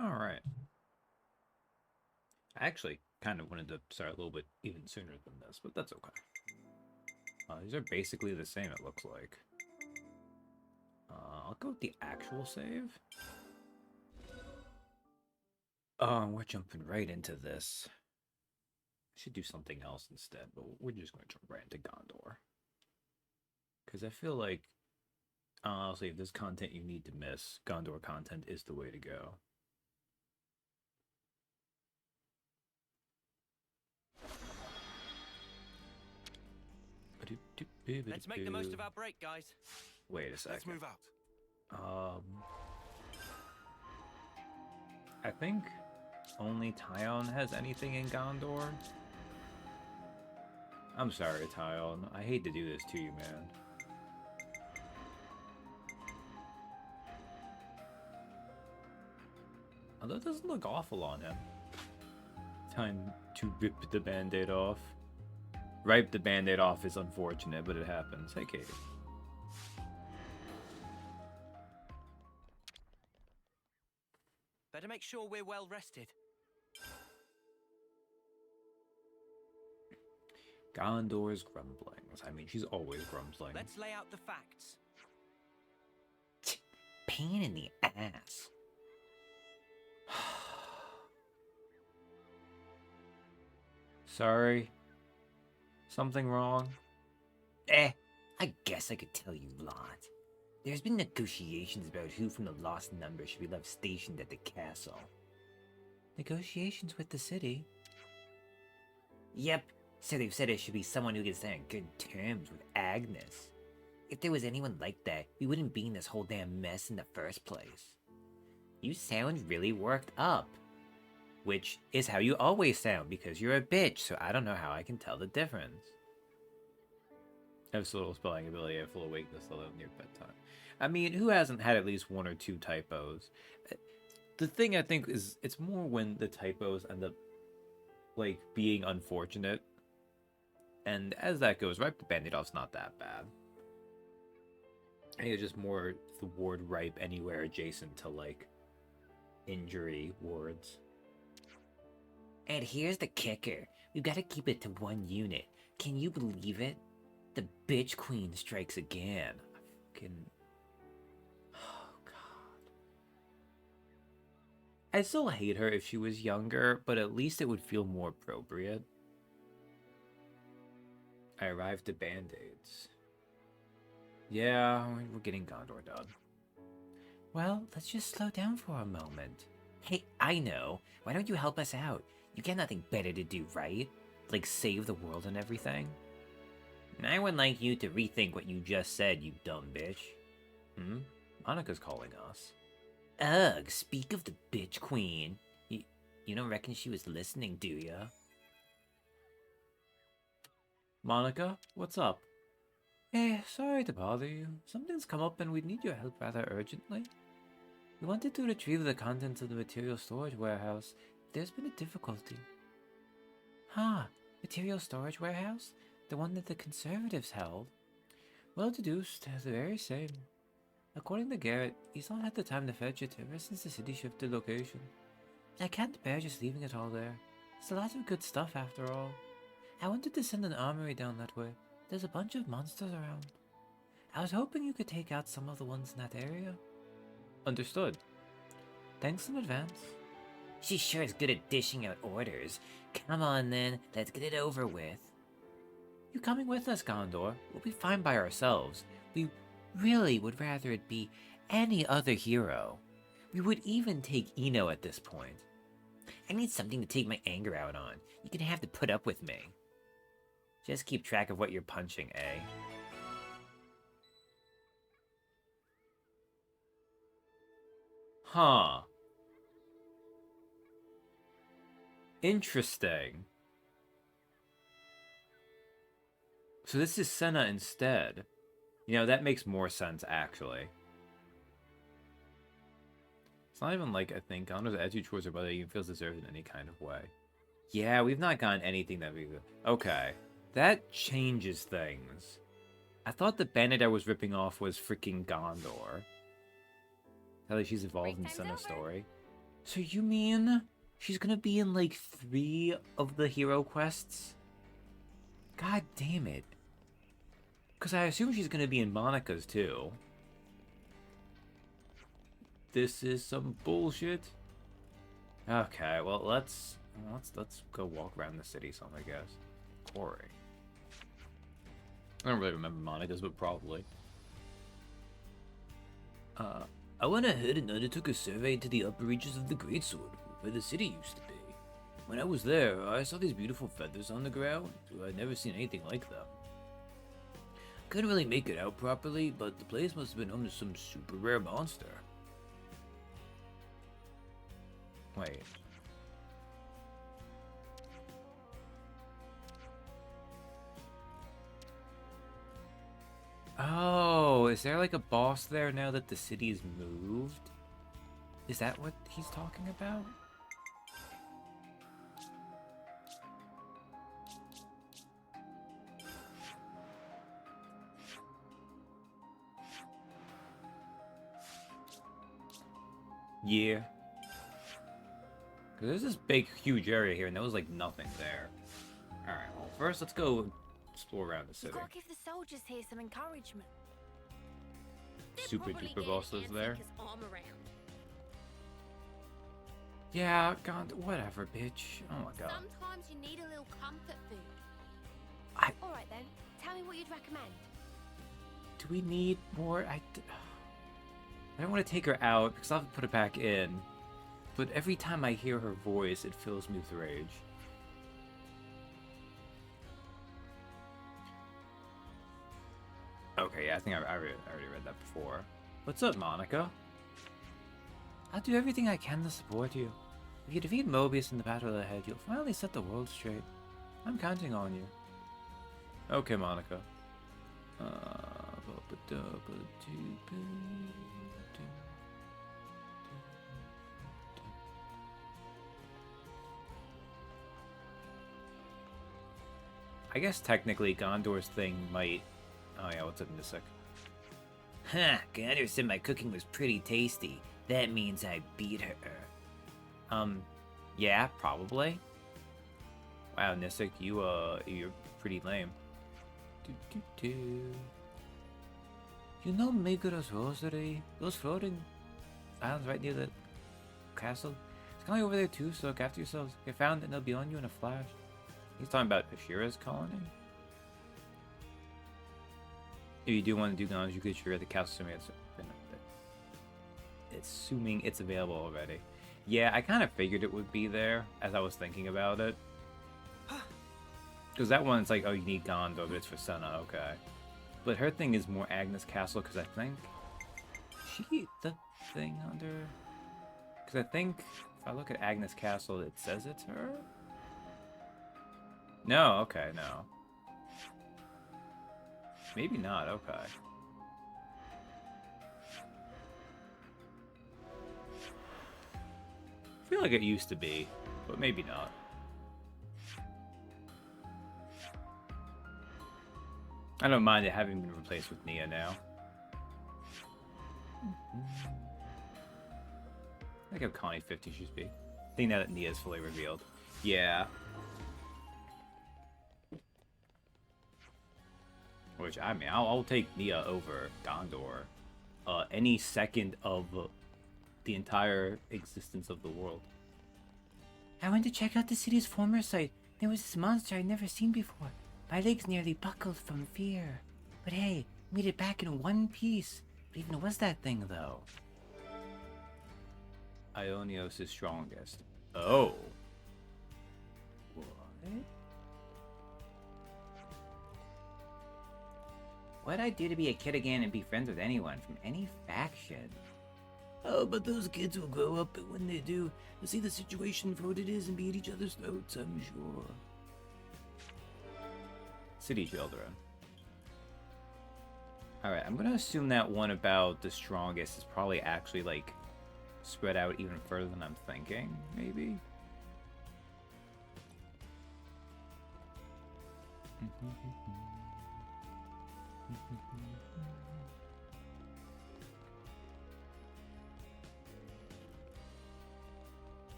Alright. I actually kind of wanted to start a little bit even sooner than this, but that's okay. These are basically the same, it looks like. I'll go with the actual save. Oh, we're jumping right into this. I should do something else instead, but we're just going to jump right into Gondor. Because I feel like, honestly, if there's content you need to miss, Gondor content is the way to go. Let's make the most of our break, guys. Wait a Let's second. move out. I think only Tyon has anything in Gondor. I'm sorry, Tyon. I hate to do this to you, man. Although it doesn't look awful on him. Time to rip the band-aid off. Ripe the band-aid off is unfortunate, but it happens. Hey, Katie. Better make sure we're well rested. Gondor's grumbling. I mean, she's always grumbling. Let's lay out the facts. Pain in the ass. Sorry. Something wrong? I guess I could tell you a lot. There's been negotiations about who from the lost number should be left stationed at the castle. Negotiations with the city? Yep, so they've said it should be someone who can stay on good terms with Agnes. If there was anyone like that, we wouldn't be in this whole damn mess in the first place. You sound really worked up. Which is how you always sound, because you're a bitch, so I don't know how I can tell the difference. I have so little spelling ability, I have full awakeness although near bedtime. I mean, who hasn't had at least one or two typos? The thing I think is, it's more when the typos end up, like, being unfortunate. And as that goes, ripe the band-aid off's not that bad. I think it's just more the word ripe anywhere adjacent to, like, injury words. And here's the kicker. We've got to keep it to one unit. Can you believe it? The bitch queen strikes again. Oh, God. I still hate her if she was younger, but at least it would feel more appropriate. I arrived at Band-Aids. Yeah, we're getting Gondor done. Well, let's just slow down for a moment. Hey, I know. Why don't you help us out? You got nothing better to do, right? Like save the world and everything? I would like you to rethink what you just said, you dumb bitch. Monica's calling us. Ugh, speak of the bitch queen. You don't reckon she was listening, do ya? Monica, what's up? Sorry to bother you. Something's come up and we'd need your help rather urgently. We wanted to retrieve the contents of the material storage warehouse. There's been a difficulty. Material storage warehouse? The one that the conservatives held? Well deduced, the very same. According to Garrett, he's not had the time to fetch it ever since the city shifted location. I can't bear just leaving it all there. It's a lot of good stuff after all. I wanted to send an armory down that way. There's a bunch of monsters around. I was hoping you could take out some of the ones in that area. Understood. Thanks in advance. She sure is good at dishing out orders. Come on then, let's get it over with. You coming with us, Gondor? We'll be fine by ourselves. We really would rather it be any other hero. We would even take Eno at this point. I need something to take my anger out on. You're gonna have to put up with me. Just keep track of what you're punching, eh? Huh. Interesting. So this is Sena instead. You know, that makes more sense, actually. It's not even like, I think, Gondor's attitude towards her brother even feels deserved in any kind of way. Yeah, we've not gotten anything that we... Okay. That changes things. I thought the bandit I was ripping off was freaking Gondor. How like she's involved in Sena's story. So you mean she's gonna be in like 3 of the hero quests? God damn it. Because I assume she's gonna be in Monica's too. This is some bullshit. Okay, well let's go walk around the city some, I guess. Quarry. I don't really remember Monica's, but probably. I went ahead and undertook a survey to the upper reaches of the Greatsword, where the city used to be. When I was there, I saw these beautiful feathers on the ground. I'd never seen anything like them. Couldn't really make it out properly, but the place must have been home to some super rare monster. Wait. Oh, is there like a boss there now that the city's moved? Is that what he's talking about? Yeah. Because there's this big, huge area here, and there was like nothing there. Alright, well, first let's go explore around the city. You've got to give the soldiers here some encouragement. They're Super probably duper getting bosses there. Antica's arm around. Yeah, God, whatever, bitch. Oh my god. Sometimes you need a little comfort food. I- Alright then, tell me what you'd recommend. Do we need more? I don't want to take her out because I'll have to put it back in. But every time I hear her voice, it fills me with rage. Okay, yeah, I think I already read that before. What's up, Monica? I'll do everything I can to support you. If you defeat Mobius in the battle ahead, you'll finally set the world straight. I'm counting on you. Okay, Monica. I guess technically Gondor's thing might... Oh yeah, what's up, Nisik? Huh, Ghondor said my cooking was pretty tasty. That means I beat her. Yeah, probably. Wow, Nisik, you're pretty lame. You know Megura's Rosary? Those floating islands right near the castle? It's kind of over there too, so look after yourselves. Get found and they'll be on you in a flash. He's talking about Ashira's colony? If you do want to do guns, you could share the castle assuming it's available already. Yeah, I kind of figured it would be there as I was thinking about it. Because that one's like, oh, you need Ghondor, but it's for Sena, okay. But her thing is more Agnes Castle, because I think... She the thing under... Because I think, if I look at Agnes Castle, it says it's her? No, okay, no. Maybe not, okay. I feel like it used to be, but maybe not. I don't mind it having been replaced with Nia now. I think how Connie 50 should be. I think now that Nia is fully revealed. Yeah. Which, I mean, I'll take Nia over Ghondor any second of the entire existence of the world. I went to check out the city's former site. There was this monster I'd never seen before. My legs nearly buckled from fear. But hey, made it back in one piece. What even was that thing, though? Ionios is strongest. Oh. What? What'd I do to be a kid again and be friends with anyone from any faction? Oh, but those kids will grow up, and when they do, they'll see the situation for what it is and be at each other's throats, I'm sure. City children. Alright, I'm gonna assume that one about the strongest is probably actually, like, spread out even further than I'm thinking, maybe?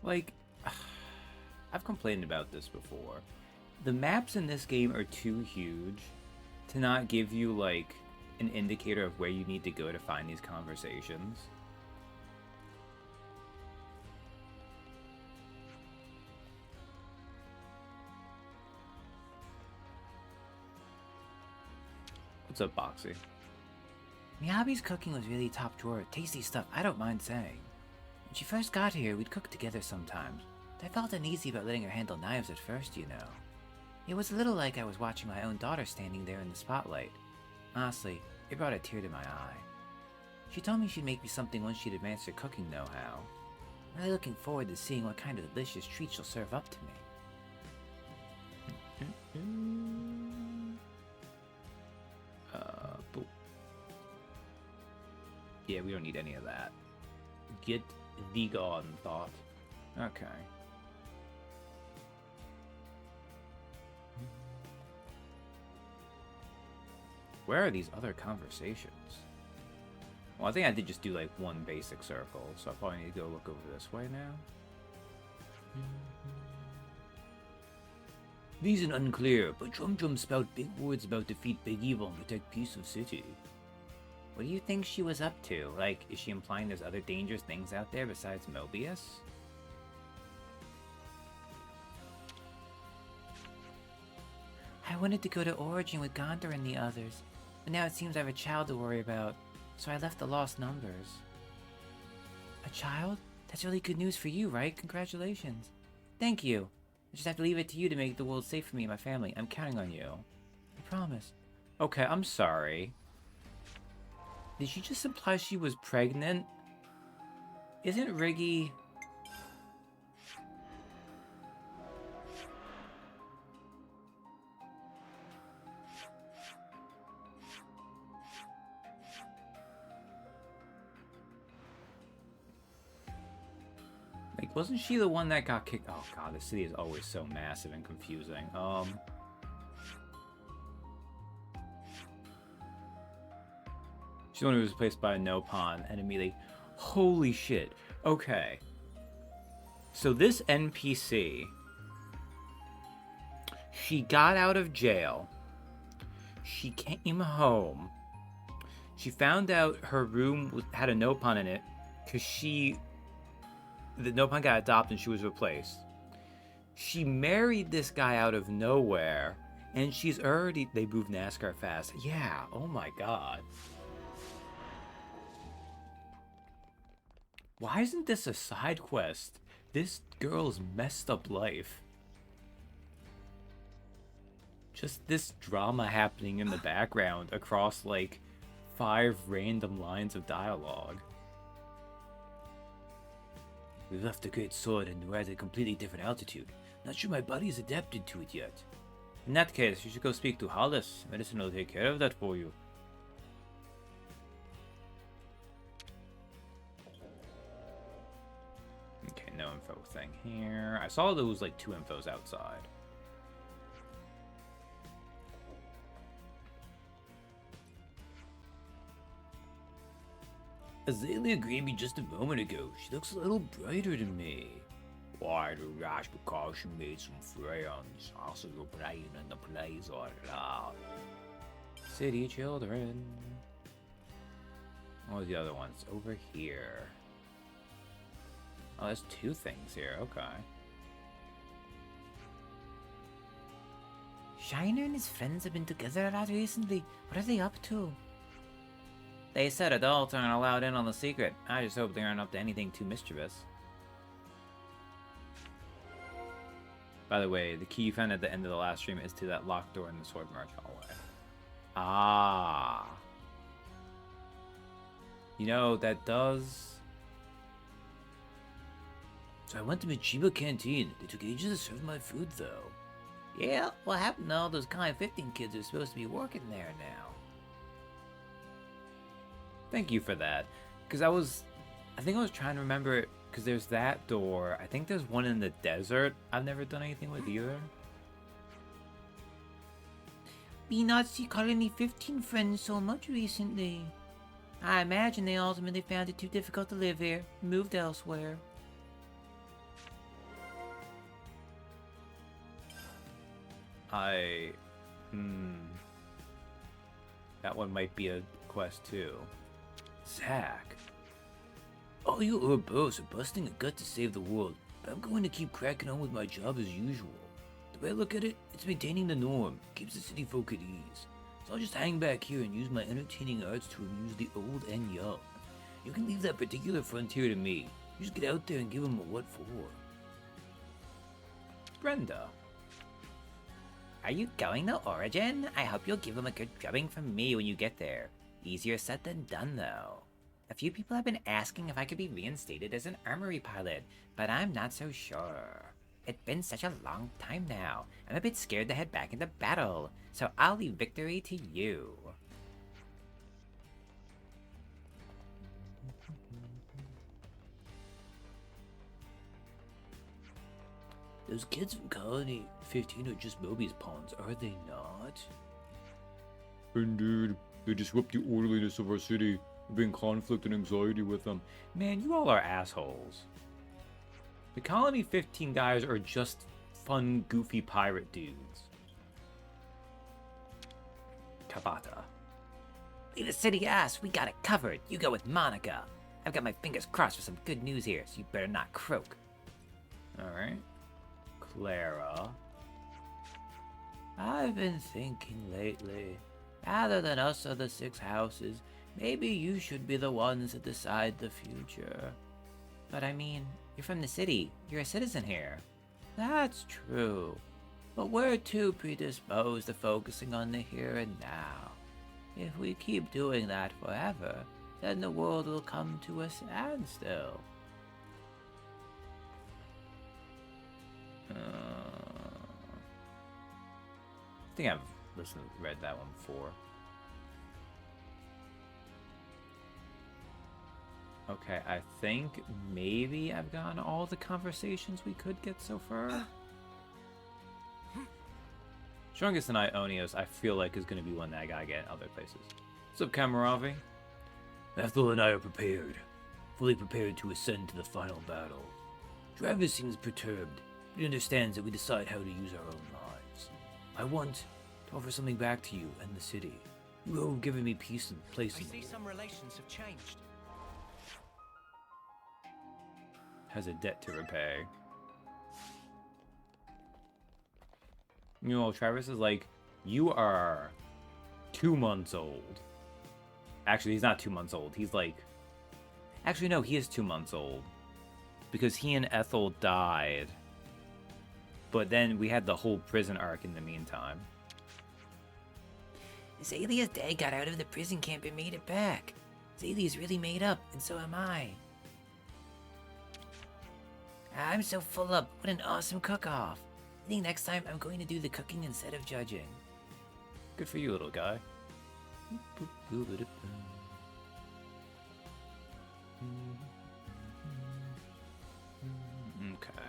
Like, I've complained about this before. The maps in this game are too huge to not give you, like, an indicator of where you need to go to find these conversations. What's up, Boxy? Miyabi's cooking was really top drawer. Tasty stuff, I don't mind saying. When she first got here, we'd cook together sometimes. I felt uneasy about letting her handle knives at first, you know. It was a little like I was watching my own daughter standing there in the spotlight. Honestly, it brought a tear to my eye. She told me she'd make me something once she'd advanced her cooking know-how. I'm really looking forward to seeing what kind of delicious treat she'll serve up to me. Boop. Yeah, we don't need any of that. Get thee gone, thought. Okay. Where are these other conversations? Well, I think I did just do like one basic circle, so I probably need to go look over this way now. Reason unclear, but Drum Drum spout big words about defeat big evil and protect peace of city. What do you think she was up to? Like, is she implying there's other dangerous things out there besides Mobius? I wanted to go to Origin with Ghondor and the others, but now it seems I have a child to worry about, so I left the lost numbers. A child? That's really good news for you, right? Congratulations. Thank you. I just have to leave it to you to make the world safe for me and my family. I'm counting on you. I promise. Okay, I'm sorry. Did she just imply she was pregnant? Isn't Riggy... Like, wasn't she the one that got kicked? Oh god, the city is always so massive and confusing. She's the one who was replaced by a Nopon, and immediately, holy shit. Okay. So this NPC, she got out of jail. She came home. She found out her room had a Nopon in it, because the Nopon got adopted and she was replaced. She married this guy out of nowhere, and she's already... They move NASCAR fast. Yeah, oh my god. Why isn't this a side quest? This girl's messed up life. Just this drama happening in the background across like 5 random lines of dialogue. We left a great sword and we're at a completely different altitude. Not sure my body's adapted to it yet. In that case, you should go speak to Hollis. Medicine will take care of that for you. Okay, no info thing here. I saw there was like 2 infos outside. Azalea greeted me just a moment ago. She looks a little brighter to me. Why, that's because she made some friends. Also, you're playing in the plays or not. City children. What was the other ones? Over here. Oh, there's 2 things here. Okay. Shiner and his friends have been together a lot recently. What are they up to? They said adults aren't allowed in on the secret. I just hope they aren't up to anything too mischievous. By the way, the key you found at the end of the last stream is to that locked door in the Sword March hallway. Ah. You know, that does... So I went to Michiba Canteen. They took ages to serve my food, though. Yeah, what happened to all those Kind 15 kids who are supposed to be working there now? Thank you for that. Because I think I was trying to remember it, because there's that door. I think there's one in the desert I've never done anything with either. Be not see Colony 15 friends so much recently. I imagine they ultimately found it too difficult to live here, moved elsewhere. That one might be a quest too. Zach. All you Ouroboros are busting a gut to save the world, but I'm going to keep cracking on with my job as usual. The way I look at it, it's maintaining the norm, keeps the city folk at ease. So I'll just hang back here and use my entertaining arts to amuse the old and young. You can leave that particular frontier to me. You just get out there and give them a what for. Brenda. Are you going to Origin? I hope you'll give them a good drubbing from me when you get there. Easier said than done, though. A few people have been asking if I could be reinstated as an armory pilot, but I'm not so sure. It's been such a long time now. I'm a bit scared to head back into battle, so I'll leave victory to you. Those kids from Colony 15 are just Moby's pawns, are they not? Indeed, they disrupt the orderliness of our city, bring conflict and anxiety with them. Man, you all are assholes. The Colony 15 guys are just fun, goofy pirate dudes. Kabata. Leave the city ass, we got it covered. You go with Monica. I've got my fingers crossed for some good news here, so you better not croak. Alright. Clara. I've been thinking lately, rather than us or the 6 houses, maybe you should be the ones that decide the future. But I mean, you're from the city. You're a citizen here. That's true, but we're too predisposed to focusing on the here and now. If we keep doing that forever, then the world will come to a standstill. I think I've read that one before. Okay, I think maybe I've gotten all the conversations we could get so far. Strongest and Ionios, I feel like, is going to be one that I gotta get in other places. What's up, Kamaravi? Ethel and I are prepared, fully prepared to ascend to the final battle. Travis seems perturbed, but he understands that we decide how to use our own lives. I want to offer something back to you and the city. You have given me peace and place I in the see world. some relations have changed. Has a debt to repay. You know, Travis is like, you are 2 months old. Actually, he's not 2 months old. He's like... Actually, no, he is 2 months old. Because he and Ethel died. But then we had the whole prison arc in the meantime. Zalia's dad got out of the prison camp and made it back. Zalia's really made up, and so am I. I'm so full up. What an awesome cook-off. I think next time I'm going to do the cooking instead of judging. Good for you, little guy. Okay.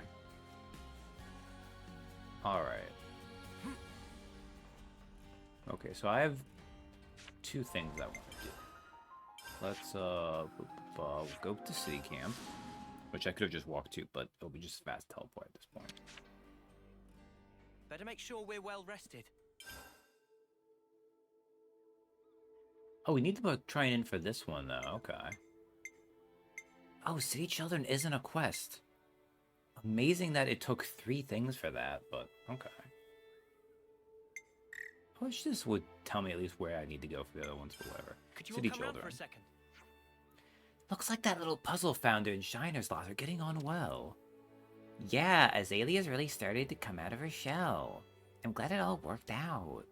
Alright. Okay, so I have 2 things I want to do. Let's go to city camp, which I could have just walked to, but it'll be just fast teleport at this point. Better make sure we're well rested. Oh, we need to try in for this one, though. Okay. Oh, City Children isn't a quest. Amazing that it took 3 things for that, but okay. I wish this would tell me at least where I need to go for the other ones, but whatever. Could you City all come round Children. for a second? Looks like that little puzzle founder and Shiner's lot are getting on well. Yeah, Azalea's really started to come out of her shell. I'm glad it all worked out.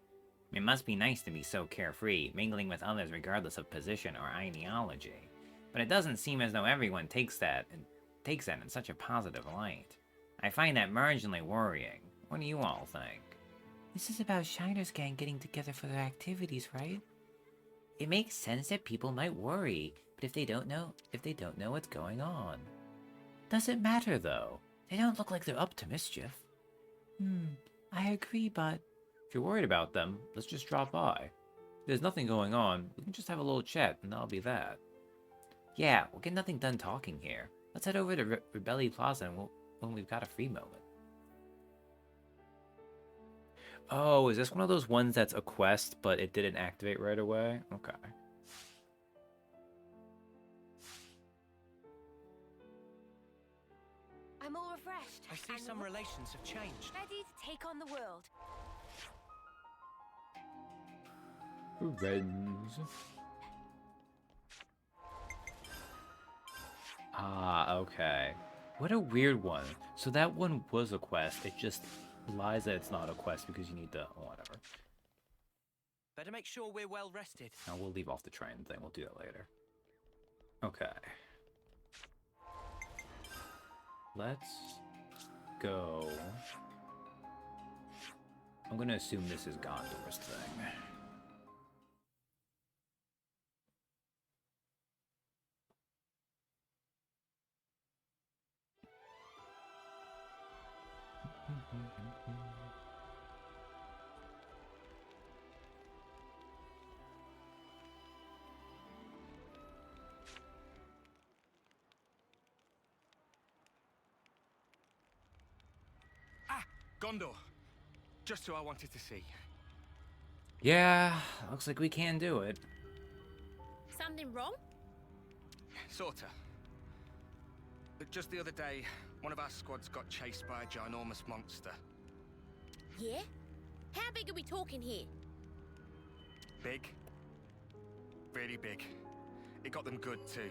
It must be nice to be so carefree, mingling with others regardless of position or ideology. But it doesn't seem as though everyone takes that in such a positive light. I find that marginally worrying. What do you all think? This is about Shiner's gang getting together for their activities, right? It makes sense that people might worry, but if they don't know what's going on. Doesn't matter though. They don't look like they're up to mischief. I agree, but... If you're worried about them, let's just drop by. If there's nothing going on, we can just have a little chat, and that'll be that. Yeah, we'll get nothing done talking here. Let's head over to Rebelli Plaza when we've got a free moment. Oh, is this one of those ones that's a quest, but it didn't activate right away? Okay. I'm all refreshed. I see and some relations have changed. ready to take on the world. Friends. Ah, okay. What a weird one. So that one was a quest. It just lies that it's not a quest because you need to... Oh, whatever. Better make sure we're well rested. Now we'll leave off the train thing. We'll do that later. Okay. Let's go. I'm gonna assume this is Gondor's thing. Ah, Ghondor. Just who I wanted to see. Yeah, looks like we can do it. Something wrong? Sorta. But just the other day, one of our squads got chased by a ginormous monster. Yeah? How big are we talking here? Big. Really big. It got them good too.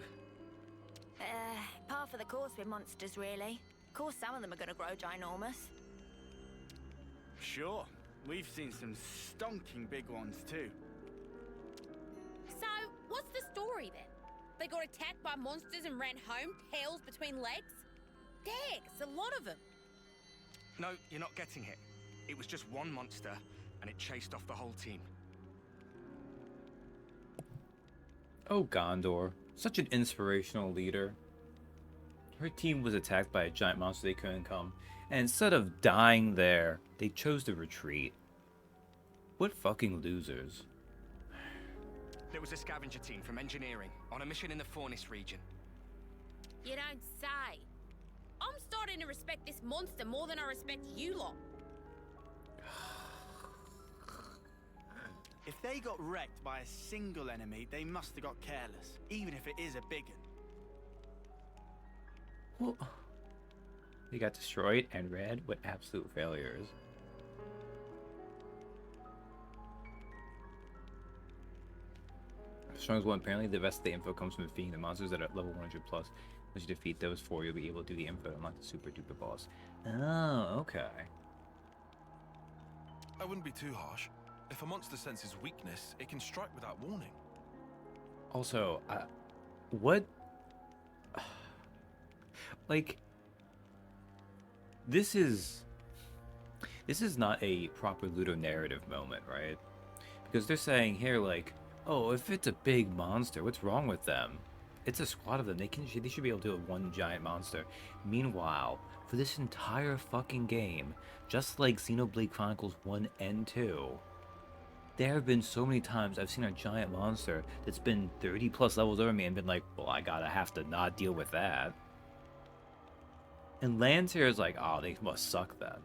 Par for the course with monsters, really. Of course, some of them are gonna grow ginormous. Sure. We've seen some stonking big ones too. So, what's the story then? They got attacked by monsters and ran home, tails between legs? Dags, a lot of them. No, you're not getting it. It was just one monster, and it chased off the whole team. Oh, Gondor. Such an inspirational leader. Her team was attacked by a giant monster they couldn't come, and instead of dying there, they chose to retreat. What fucking losers. There was a scavenger team from engineering on a mission in the Fornis region. You don't say. I'm starting to respect this monster more than I respect you lot. If they got wrecked by a single enemy, they must have got careless, even if it is a big one. Well, they got destroyed and red with absolute failures. Strongest one, apparently the rest of the info comes from defeating the monsters that are at level 100 plus. Once you defeat those four, you'll be able to do the info to unlock the super duper boss. Oh, okay. I wouldn't be too harsh. If a monster senses weakness, it can strike without warning. Also, what? Like, this is not a proper ludonarrative moment, right? Because they're saying here, like, oh, if it's a big monster, what's wrong with them? It's a squad of them. They should be able to do one giant monster. Meanwhile, for this entire fucking game, just like Xenoblade Chronicles 1 and 2, there have been so many times I've seen a giant monster that's been 30 plus levels over me and been like, well, I gotta have to not deal with that. And Lancer is like, oh, they must suck then.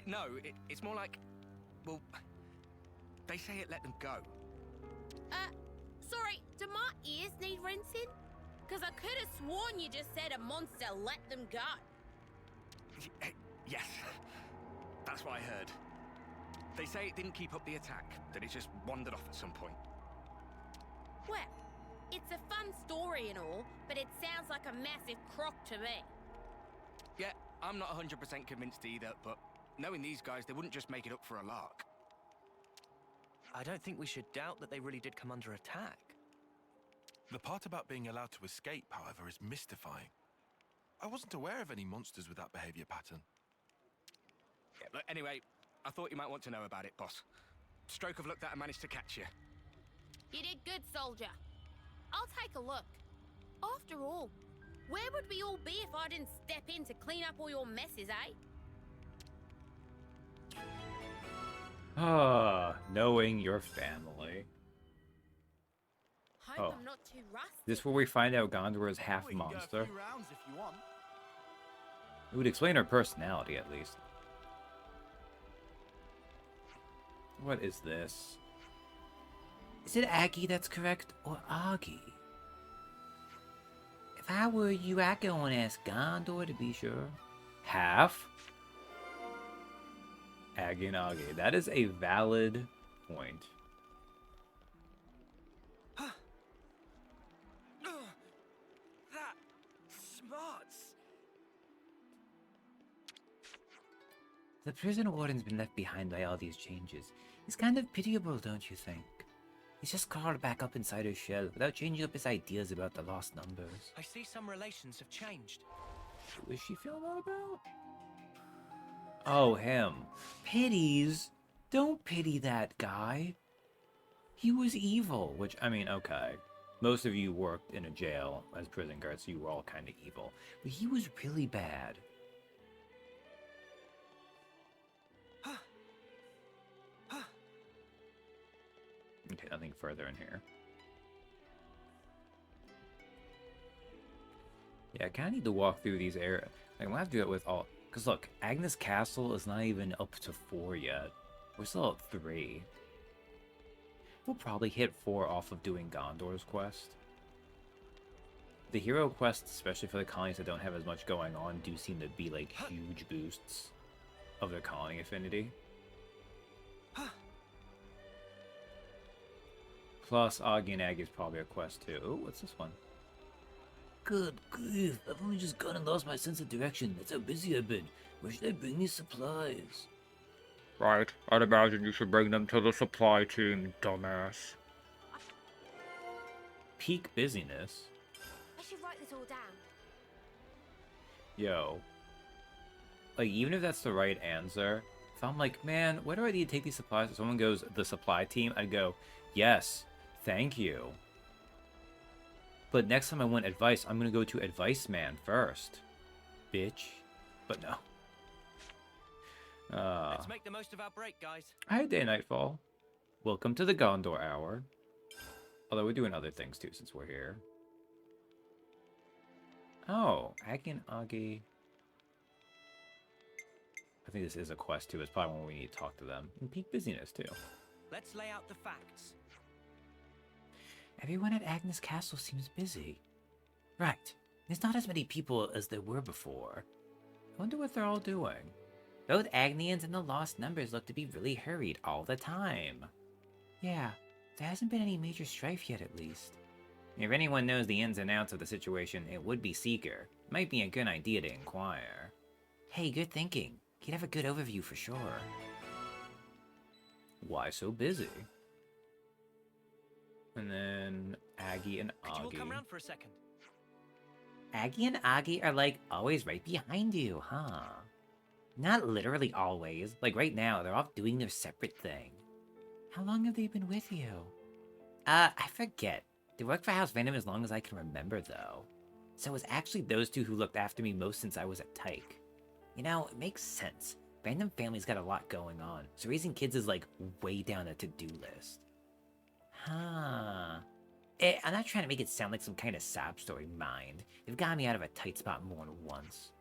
No, it's more like, well, they say it let them go. Sorry, do my ears need rinsing? Because I could have sworn you just said a monster let them go. Yes, that's what I heard. They say it didn't keep up the attack, that it just wandered off at some point. Well, it's a fun story and all, but it sounds like a massive crock to me. Yeah, I'm not 100% convinced either, but knowing these guys, they wouldn't just make it up for a lark. I don't think we should doubt that they really did come under attack. The part about being allowed to escape, however, is mystifying. I wasn't aware of any monsters with that behavior pattern. Yeah, look, anyway, I thought you might want to know about it, boss. Stroke of luck that I managed to catch you. You did good, soldier. I'll take a look. After all, where would we all be if I didn't step in to clean up all your messes, eh? Ah, knowing your family. Hope Oh. I'm not too rusty. This is where we find out Gondor is half We can go a monster. few rounds if you want. It would explain her personality, at least. What is this? Is it Aggie that's correct, or Augie? If I were you, I'd go and ask Ghondor to be sure. Half? Aggie and Augie. That is a valid point. That smarts. The prison warden's been left behind by all these changes. He's kind of pitiable, don't you think? He's just crawled back up inside his shell without changing up his ideas about the lost numbers. I see some relations have changed. Who is she feeling that about? Oh, him. Pities? Don't pity that guy. He was evil. Which, I mean, okay. Most of you worked in a jail as prison guards, so you were all kind of evil. But he was really bad. Okay, nothing further in here. Yeah, I kind of need to walk through these areas. Like, I'm gonna have to do it with all... Because look, Agnes Castle is not even up to 4 yet. We're still at 3. We'll probably hit 4 off of doing Gondor's quest. The hero quests, especially for the colonies that don't have as much going on, do seem to be like huge boosts of their colony affinity. Plus, Augie and Aggie is probably a quest too. Ooh, what's this one? Good grief, I've only just gone and lost my sense of direction. That's how busy I've been. Where should I bring these supplies? Right, I'd imagine you should bring them to the supply team, dumbass. Peak busyness. I should write this all down. Yo. Like, even if that's the right answer, if I'm like, man, where do I need to take these supplies? If someone goes, the supply team, I'd go, yes, thank you. But next time I want advice, I'm gonna go to Advice Man first. Bitch. But no. Let's make the most of our break, guys. Hi, Day Nightfall. Welcome to the Ghondor Hour. Although we're doing other things too since we're here. Oh, Aggie and Augie. I think this is a quest too. It's probably when we need to talk to them. And peak busyness too. Let's lay out the facts. Everyone at Agnes Castle seems busy. Right. There's not as many people as there were before. I wonder what they're all doing. Both Agnians and the Lost Numbers look to be really hurried all the time. Yeah, there hasn't been any major strife yet at least. If anyone knows the ins and outs of the situation, it would be Seeker. Might be a good idea to inquire. Hey, good thinking. He'd have a good overview for sure. Why so busy? And then Aggie and Augie. Could you all come round for a second? Aggie and Augie are like always right behind you, huh? Not literally always. Like right now, they're off doing their separate thing. How long have they been with you? I forget. They worked for House Venom as long as I can remember, though. So it was actually those two who looked after me most since I was at Tyke. You know, it makes sense. Random family's got a lot going on, so raising kids is like way down the to-do list. Huh. I'm not trying to make it sound like some kind of sob story, mind. They've gotten me out of a tight spot more than once.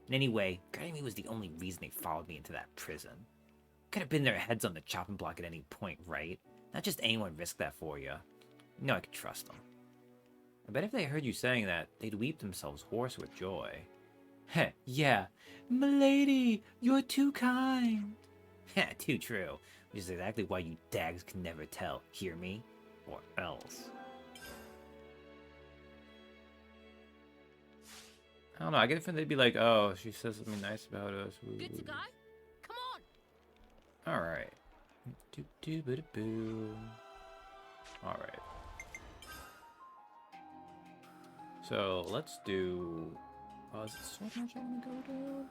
And anyway, guarding me was the only reason they followed me into that prison. Could have been their heads on the chopping block at any point, right? Not just anyone risk that for you. You know I could trust them. I bet if they heard you saying that, they'd weep themselves hoarse with joy. Heh, yeah. Milady, you're too kind. Heh, too true. Which is exactly why you dags can never tell. Hear me? Or else. I don't know, I get the feeling they'd be like, oh, she says something nice about us. Ooh. Good to go? Come on. Alright. Do-do-ba-da-boo. Alright. So, let's do... is it Sword March I want to go down?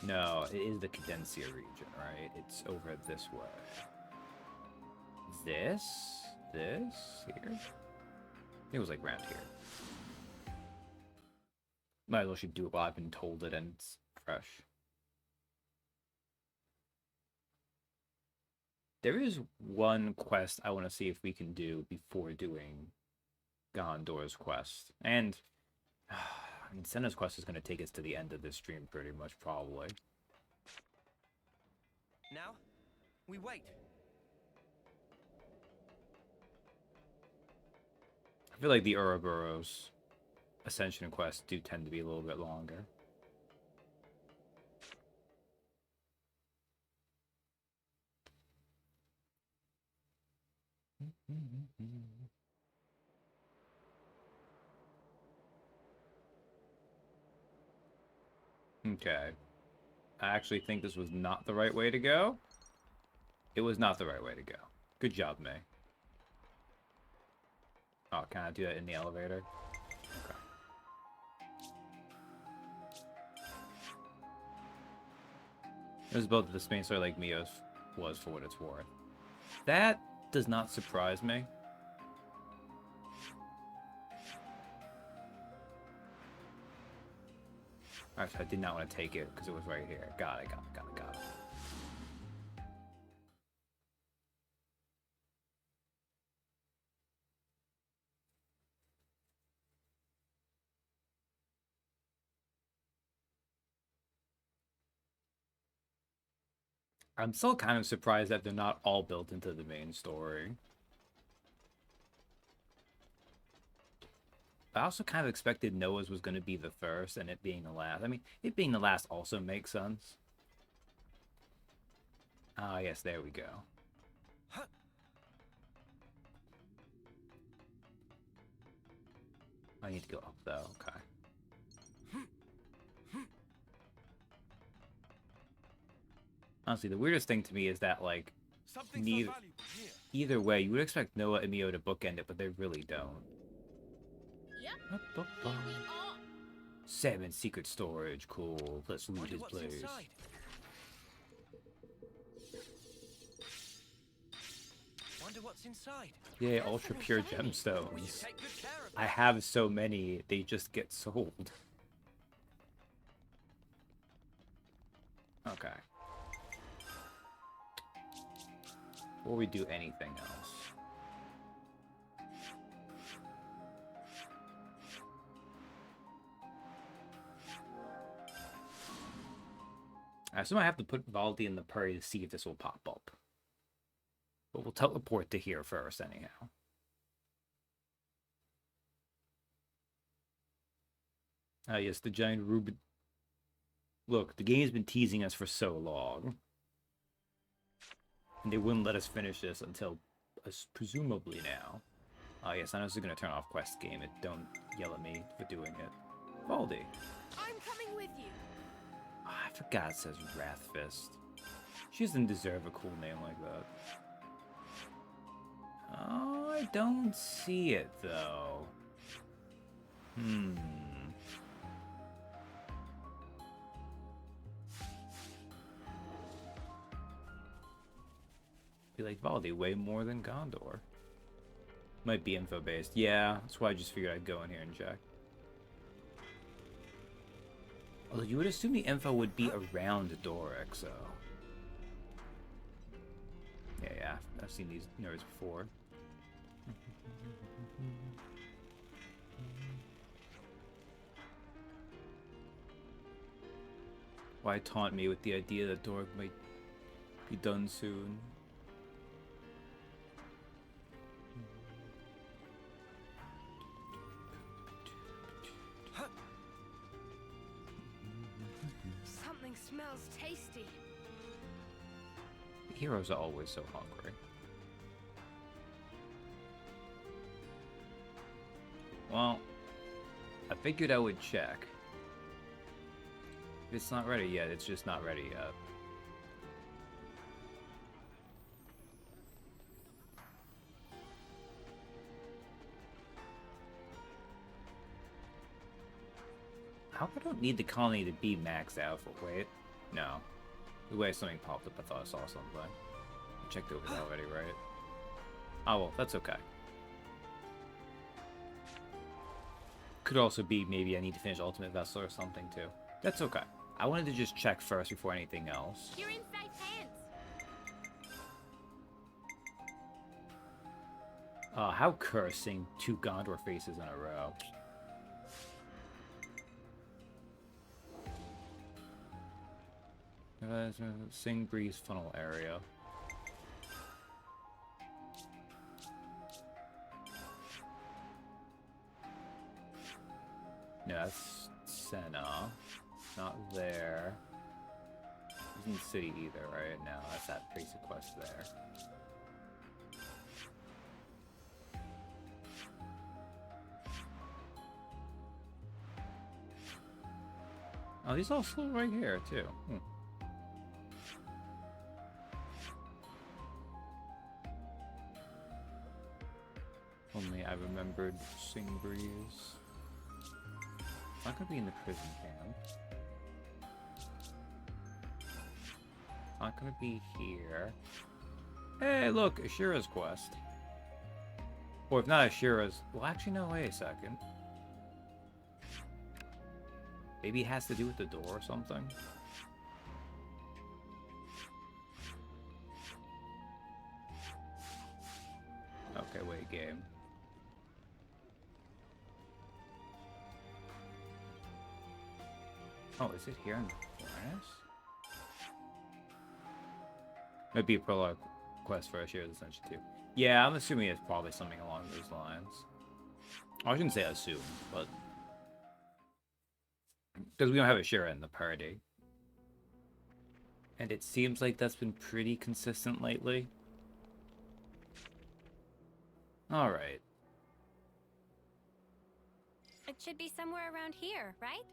No, it is the Cadencia region, right? It's over this way. This? Here? It was like round here. Might as well should do it while I've been told it and it's fresh. There is one quest I want to see if we can do before doing Gondor's quest. And Sena's quest is going to take us to the end of this stream pretty much, probably. Now, We wait. I feel like the Ouroboros Ascension Quest do tend to be a little bit longer. Okay. I actually think this was not the right way to go. It was not the right way to go. Good job, May. Oh, can I do that in the elevator? Okay. It was both the Space Lake Mios was for what it's worth. That does not surprise me. Actually, I did not want to take it because it was right here. Got it. I'm still kind of surprised that they're not all built into the main story. I also kind of expected Noah's was going to be the first and it being the last. I mean, it being the last also makes sense. Ah, yes, there we go. I need to go up, though. Okay. Honestly, the weirdest thing to me is that, like, either way, you would expect Noah and Mio to bookend it, but they really don't. Yep. Here we are. Salmon secret storage. Cool. Let's loot his place. Inside. Wonder what's inside. Yeah, ultra pure gemstones. We should take good care of I have so many, they just get sold. Okay. Before we do anything else. I assume I have to put Valdi in the prairie to see if this will pop up. But we'll teleport to here first, anyhow. Ah, yes, the giant Rubin. Look, the game's been teasing us for so long. And they wouldn't let us finish this until, presumably now. Ah, yes, I know this is going to turn off Quest game. Don't yell at me for doing it. Valdi. I'm coming with you. Oh, I forgot it says Wrathfist. She doesn't deserve a cool name like that. Oh, I don't see it, though. Be like Valdi, way more than Ghondor. Might be info-based. Yeah, that's why I just figured I'd go in here and check. Although you would assume the info would be around Doric, so... Yeah, I've seen these nerds before. Why taunt me with the idea that Doric might be done soon? Something smells tasty. Heroes are always so hungry. Well, I figured I would check. If it's not ready yet, it's just not ready yet. I hope I don't need the colony to be maxed out for. Wait, no. The way something popped up, I thought I saw something. I checked over that already, right? Oh well, that's okay. Could also be maybe I need to finish Ultimate Vessel or something too. That's okay. I wanted to just check first before anything else. You're in safe hands. How cursing 2 Ghondor faces in a row. Sing Breeze funnel area. No, that's Sena. Not there. Isn't the city either, right? No, that's that basic quest there. Oh, these all still right here too. Only I remembered Sing Breeze. Not gonna be in the prison camp. Not gonna be here. Hey, look, Ashura's quest. Or if not Ashura's, well, actually, no. Wait a second. Maybe it has to do with the door or something. Okay, wait, game. Oh, is it here in the forest? Maybe a prologue quest for Ashura's Ascension 2. Yeah, I'm assuming it's probably something along those lines. I shouldn't say assume, but... because we don't have Ashura in the party. And it seems like that's been pretty consistent lately. Alright. It should be somewhere around here, right?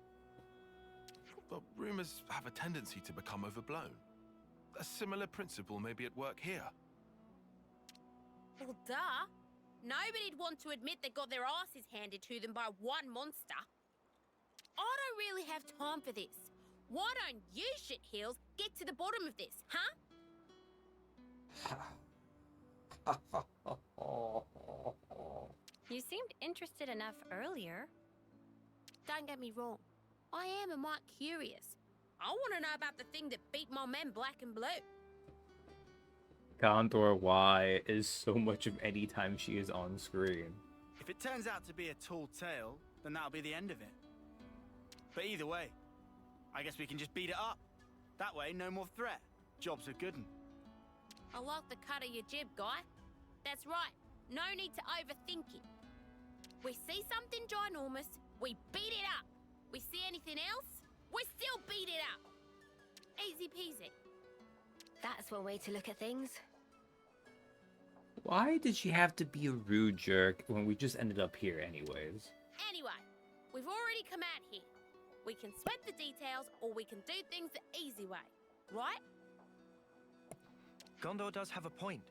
But rumors have a tendency to become overblown. A similar principle may be at work here. Well, duh. Nobody'd want to admit they got their asses handed to them by one monster. I don't really have time for this. Why don't you shitheels get to the bottom of this, huh? You seemed interested enough earlier. Don't get me wrong. I am a mite curious. I want to know about the thing that beat my men black and blue. Ghondor Y is so much of any time she is on screen. If it turns out to be a tall tale, then that'll be the end of it. But either way, I guess we can just beat it up. That way, no more threat. Job's a good one. I like the cut of your jib, guy. That's right. No need to overthink it. We see something ginormous, we beat it up. We see anything else, we still beat it up. Easy peasy. That's one way to look at things. Why did she have to be a rude jerk when we just ended up here anyways? Anyway, we've already come out here. We can sweat the details, or we can do things the easy way, right? Ghondor does have a point.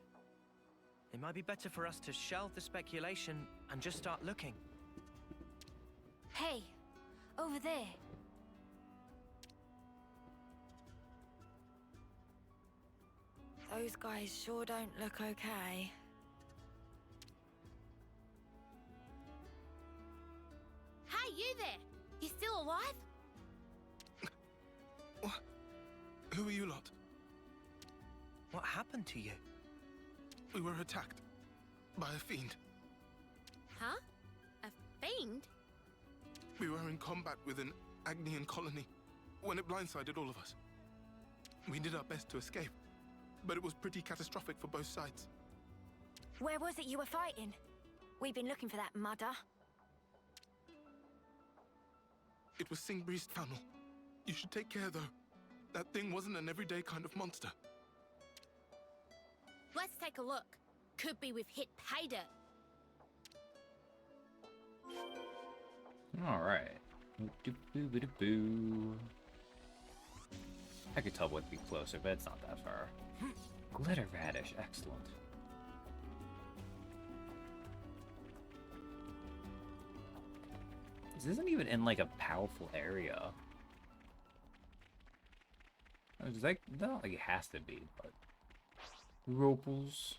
It might be better for us to shelve the speculation and just start looking. Hey, over there. Those guys sure don't look okay. Hey, you there! You still alive? What? Who are you lot? What happened to you? We were attacked by a fiend. Huh? A fiend? We were in combat with an Agnian colony when it blindsided all of us. We did our best to escape, but it was pretty catastrophic for both sides. Where was it you were fighting? We've been looking for that mudder. It was Sing Breeze Tunnel. You should take care, though. That thing wasn't an everyday kind of monster. Let's take a look. Could be we've hit pay dirt. Alright. I could tell would be closer, but it's not that far. Glitter radish, excellent. This isn't even in like a powerful area. It's like, not like it has to be, but Ropals.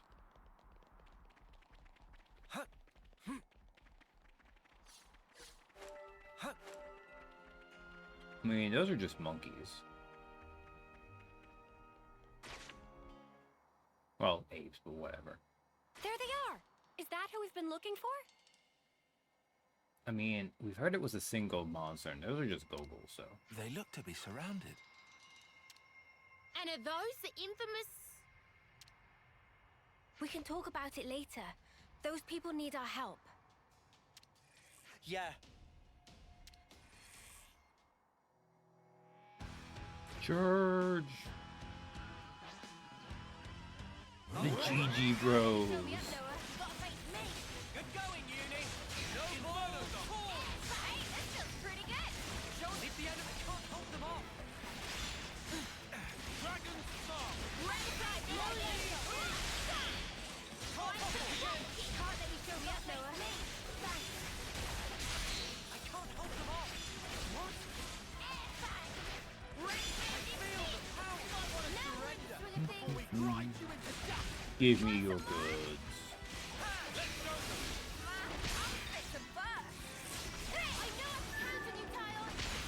I mean, those are just monkeys. Well, apes, but whatever. There they are! Is that who we've been looking for? I mean, we've heard it was a single monster, and those are just goggles, so. They look to be surrounded. And are those the infamous... We can talk about it later. Those people need our help. Yeah. Charge! The GG Bros. Show me up, Noah. Gotta face me. Good going, Uni. No borders. Hey, that feels pretty good. Show us if the enemy can't hold them off. Dragon Star. Right, can't let me show me up, Noah. Thanks. I can't hold them off. What? Give me your goods.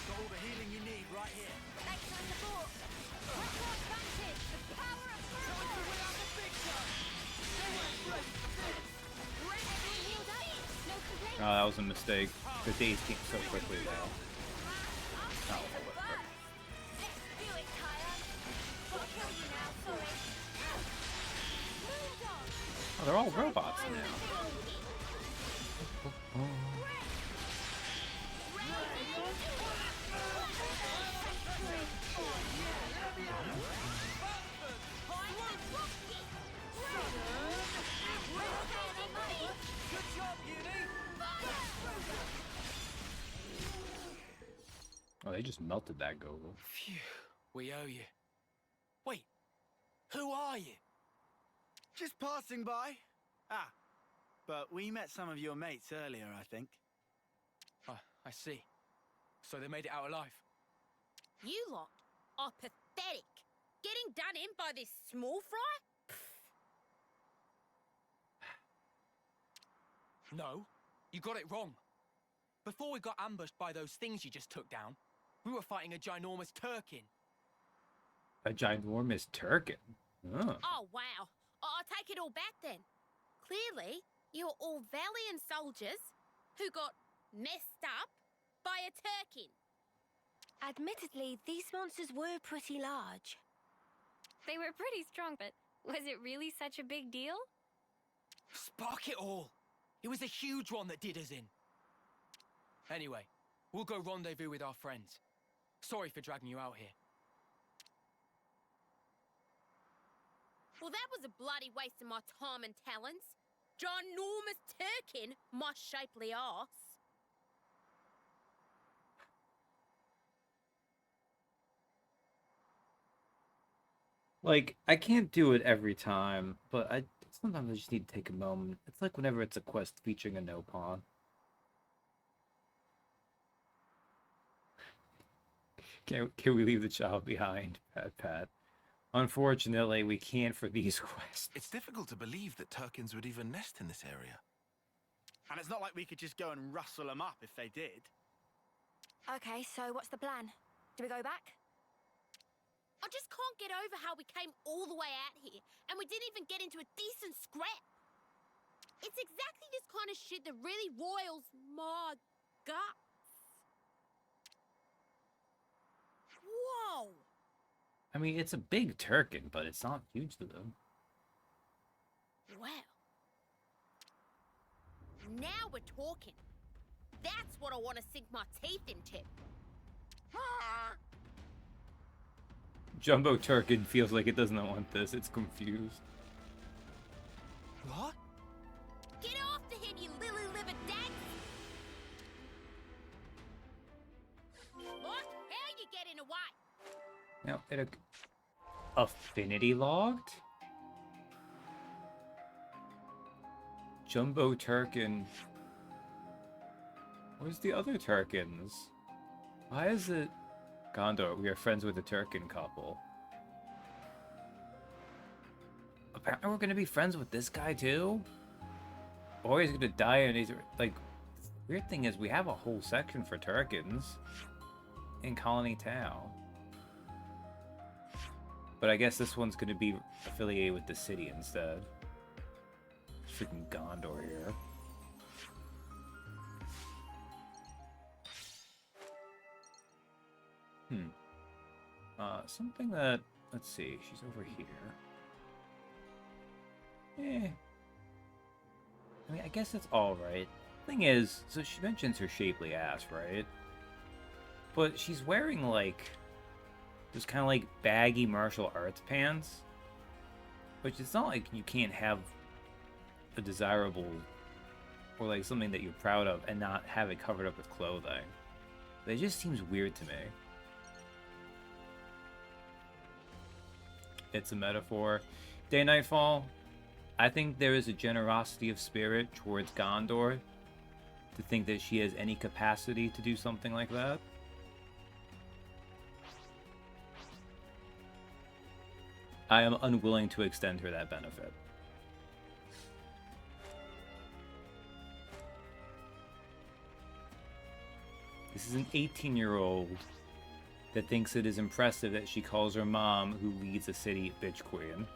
Got all the healing you need right here. Oh, that was a mistake. The days came so quickly though. Oh, whatever. Oh, they're all robots now. Oh, they just melted that Gogol. Phew. We owe you. Wait. Who are you? Just passing by. Ah, but we met some of your mates earlier, I think. Oh, I see. So they made it out alive. You lot are pathetic. Getting done in by this small fry? No, you got it wrong. Before we got ambushed by those things you just took down, we were fighting a ginormous Turkin. A ginormous Turkin. Oh. Oh, wow. I'll take it all back then. Clearly, you're all valiant soldiers who got messed up by a Turkin. Admittedly, these monsters were pretty large. They were pretty strong, but was it really such a big deal? Spark it all! It was a huge one that did us in. Anyway, we'll go rendezvous with our friends. Sorry for dragging you out here. Well, that was a bloody waste of my time and talents. Ginormous Turkin, my shapely arse. Like, I can't do it every time, but sometimes I just need to take a moment. It's like whenever it's a quest featuring a no pawn. Can we leave the child behind, Pat? Unfortunately, we can't for these quests. It's difficult to believe that Turkins would even nest in this area. And it's not like we could just go and rustle them up if they did. Okay, so what's the plan? Do we go back? I just can't get over how we came all the way out here and we didn't even get into a decent scrap. It's exactly this kind of shit that really roils my guts. Whoa! I mean, it's a big Turkin, but it's not huge to them. Wow. Now we're talking. That's what I want to sink my teeth into. Jumbo Turkin feels like it doesn't want this. It's confused. What? Get after him, you lily-livered dags! What? How are you getting away? Now, affinity logged? Jumbo Turkin. Where's the other Turkins? Why is it... Ghondor, we are friends with a Turkin couple. Apparently we're gonna be friends with this guy too? Or he's gonna die and he's... Like, the weird thing is we have a whole section for Turkins in Colony Town. But I guess this one's gonna be affiliated with the city instead. Freaking Ghondor here. Something that... Let's see, she's over here. I mean, I guess it's alright. Thing is, so she mentions her shapely ass, right? But she's wearing, like... Just kind of like baggy martial arts pants. Which it's not like you can't have a desirable or like something that you're proud of and not have it covered up with clothing. But it just seems weird to me. It's a metaphor. Day Nightfall, I think there is a generosity of spirit towards Ghondor to think that she has any capacity to do something like that. I am unwilling to extend her that benefit. This is an 18-year-old that thinks it is impressive that she calls her mom, who leads a city, bitch queen.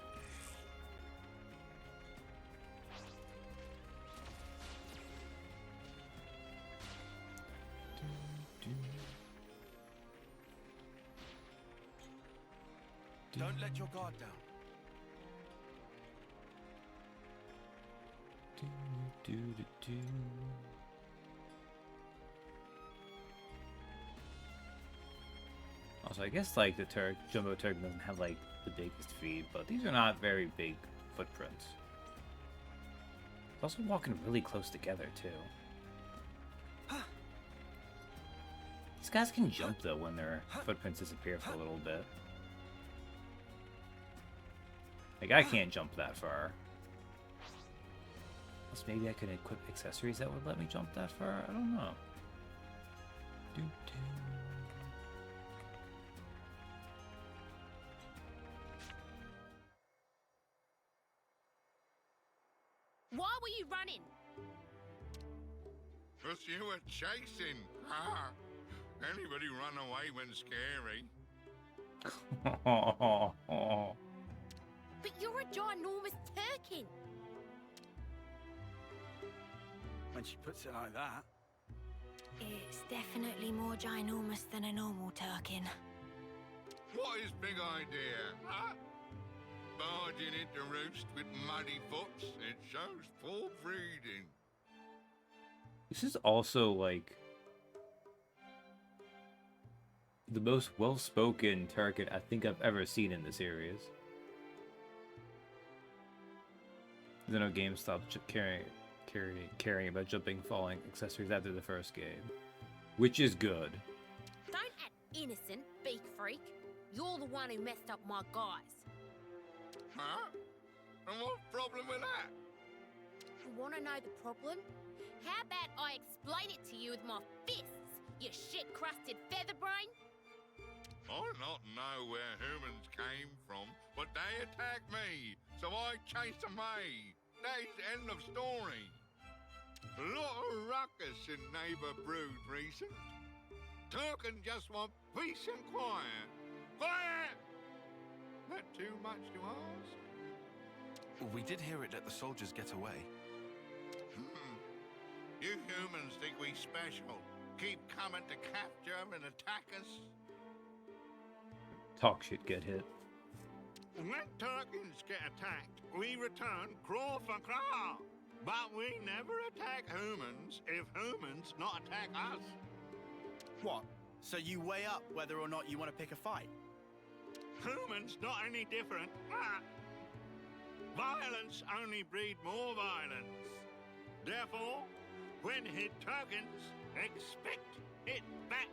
Don't let your guard down. Also, I guess like the Jumbo Turk doesn't have like the biggest feet, but these are not very big footprints. It's also walking really close together too. These guys can jump though when their footprints disappear for a little bit. Like I can't jump that far. Unless maybe I could equip accessories that would let me jump that far. I don't know. Why were you running? Because you were chasing. Ah, anybody run away when scary? But you're a ginormous Turkin. When she puts it like that. It's definitely more ginormous than a normal Turkin. What is big idea, huh? Barging into roost with muddy foots, it shows poor breeding. This is also like the most well-spoken Turkin I think I've ever seen in the series. Then no game stopped caring about jumping, falling accessories after the first game, which is good. Don't act innocent, beak freak. You're the one who messed up my guys. Huh? And what's the problem with that? You want to know the problem? How about I explain it to you with my fists, you shit-crusted featherbrain? I not know where humans came from, but they attacked me, so I chased them away. That is the end of story. A lot of ruckus in neighbour brood recent. Turkin just want peace and quiet. Quiet! That too much to ask? We did hear it let the soldiers get away. You humans think we special. Keep coming to capture and attack us. Talk shit, get hit. When Turkins get attacked, we return claw for claw. But we never attack humans if humans not attack us. What? So you weigh up whether or not you want to pick a fight? Humans not any different. Violence only breed more violence. Therefore, when hit Turkins, expect it back.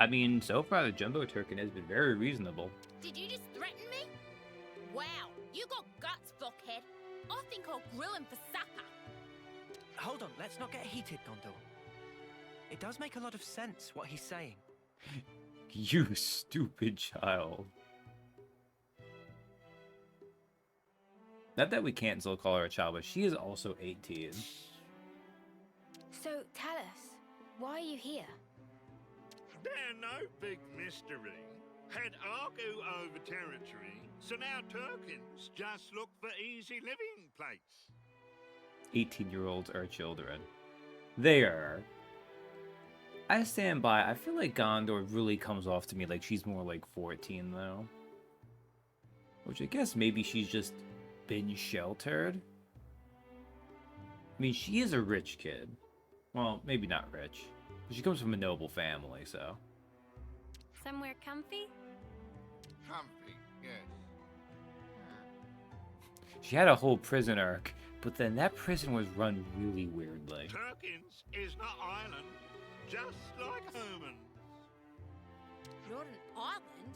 I mean, so far the Jumbo Turkin has been very reasonable. Did you just threaten me? Wow, you got guts, blockhead. I think I'll grill him for supper. Hold on, let's not get heated, Ghondor. It does make a lot of sense what he's saying. You stupid child. Not that we can't still call her a child, but she is also 18. So tell us, why are you here? They're no big mystery. Had Argo over territory, so now Turkins just look for easy living place. 18-year-olds are children. They are. I stand by. I feel like Ghondor really comes off to me like she's more like 14, though. Which I guess maybe she's just been sheltered. I mean, she is a rich kid. Well, maybe not rich. But she comes from a noble family, so. Somewhere comfy? Comfy, yes. She had a whole prison arc, but then that prison was run really weirdly. Turkins is not island, just like humans. Not an island?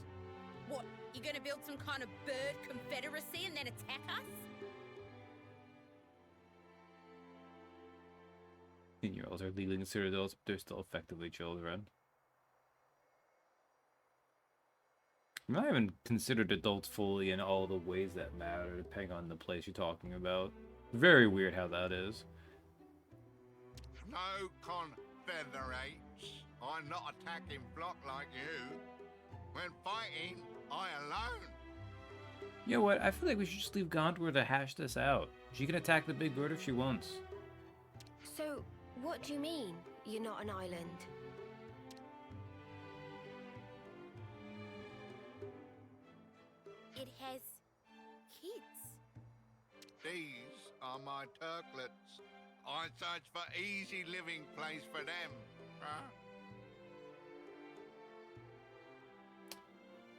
What, you gonna build some kind of bird confederacy and then attack us? 10-year-olds are legally considered adults, but they're still effectively children. I'm not even considered adults fully in all the ways that matter, depending on the place you're talking about. Very weird how that is. No confederates. I'm not attacking block like you. When fighting, I alone. You know what? I feel like we should just leave Ghondor to hash this out. She can attack the big bird if she wants. So, what do you mean, you're not an island? It has kids. These are my Turklets. I search for easy living place for them. Huh?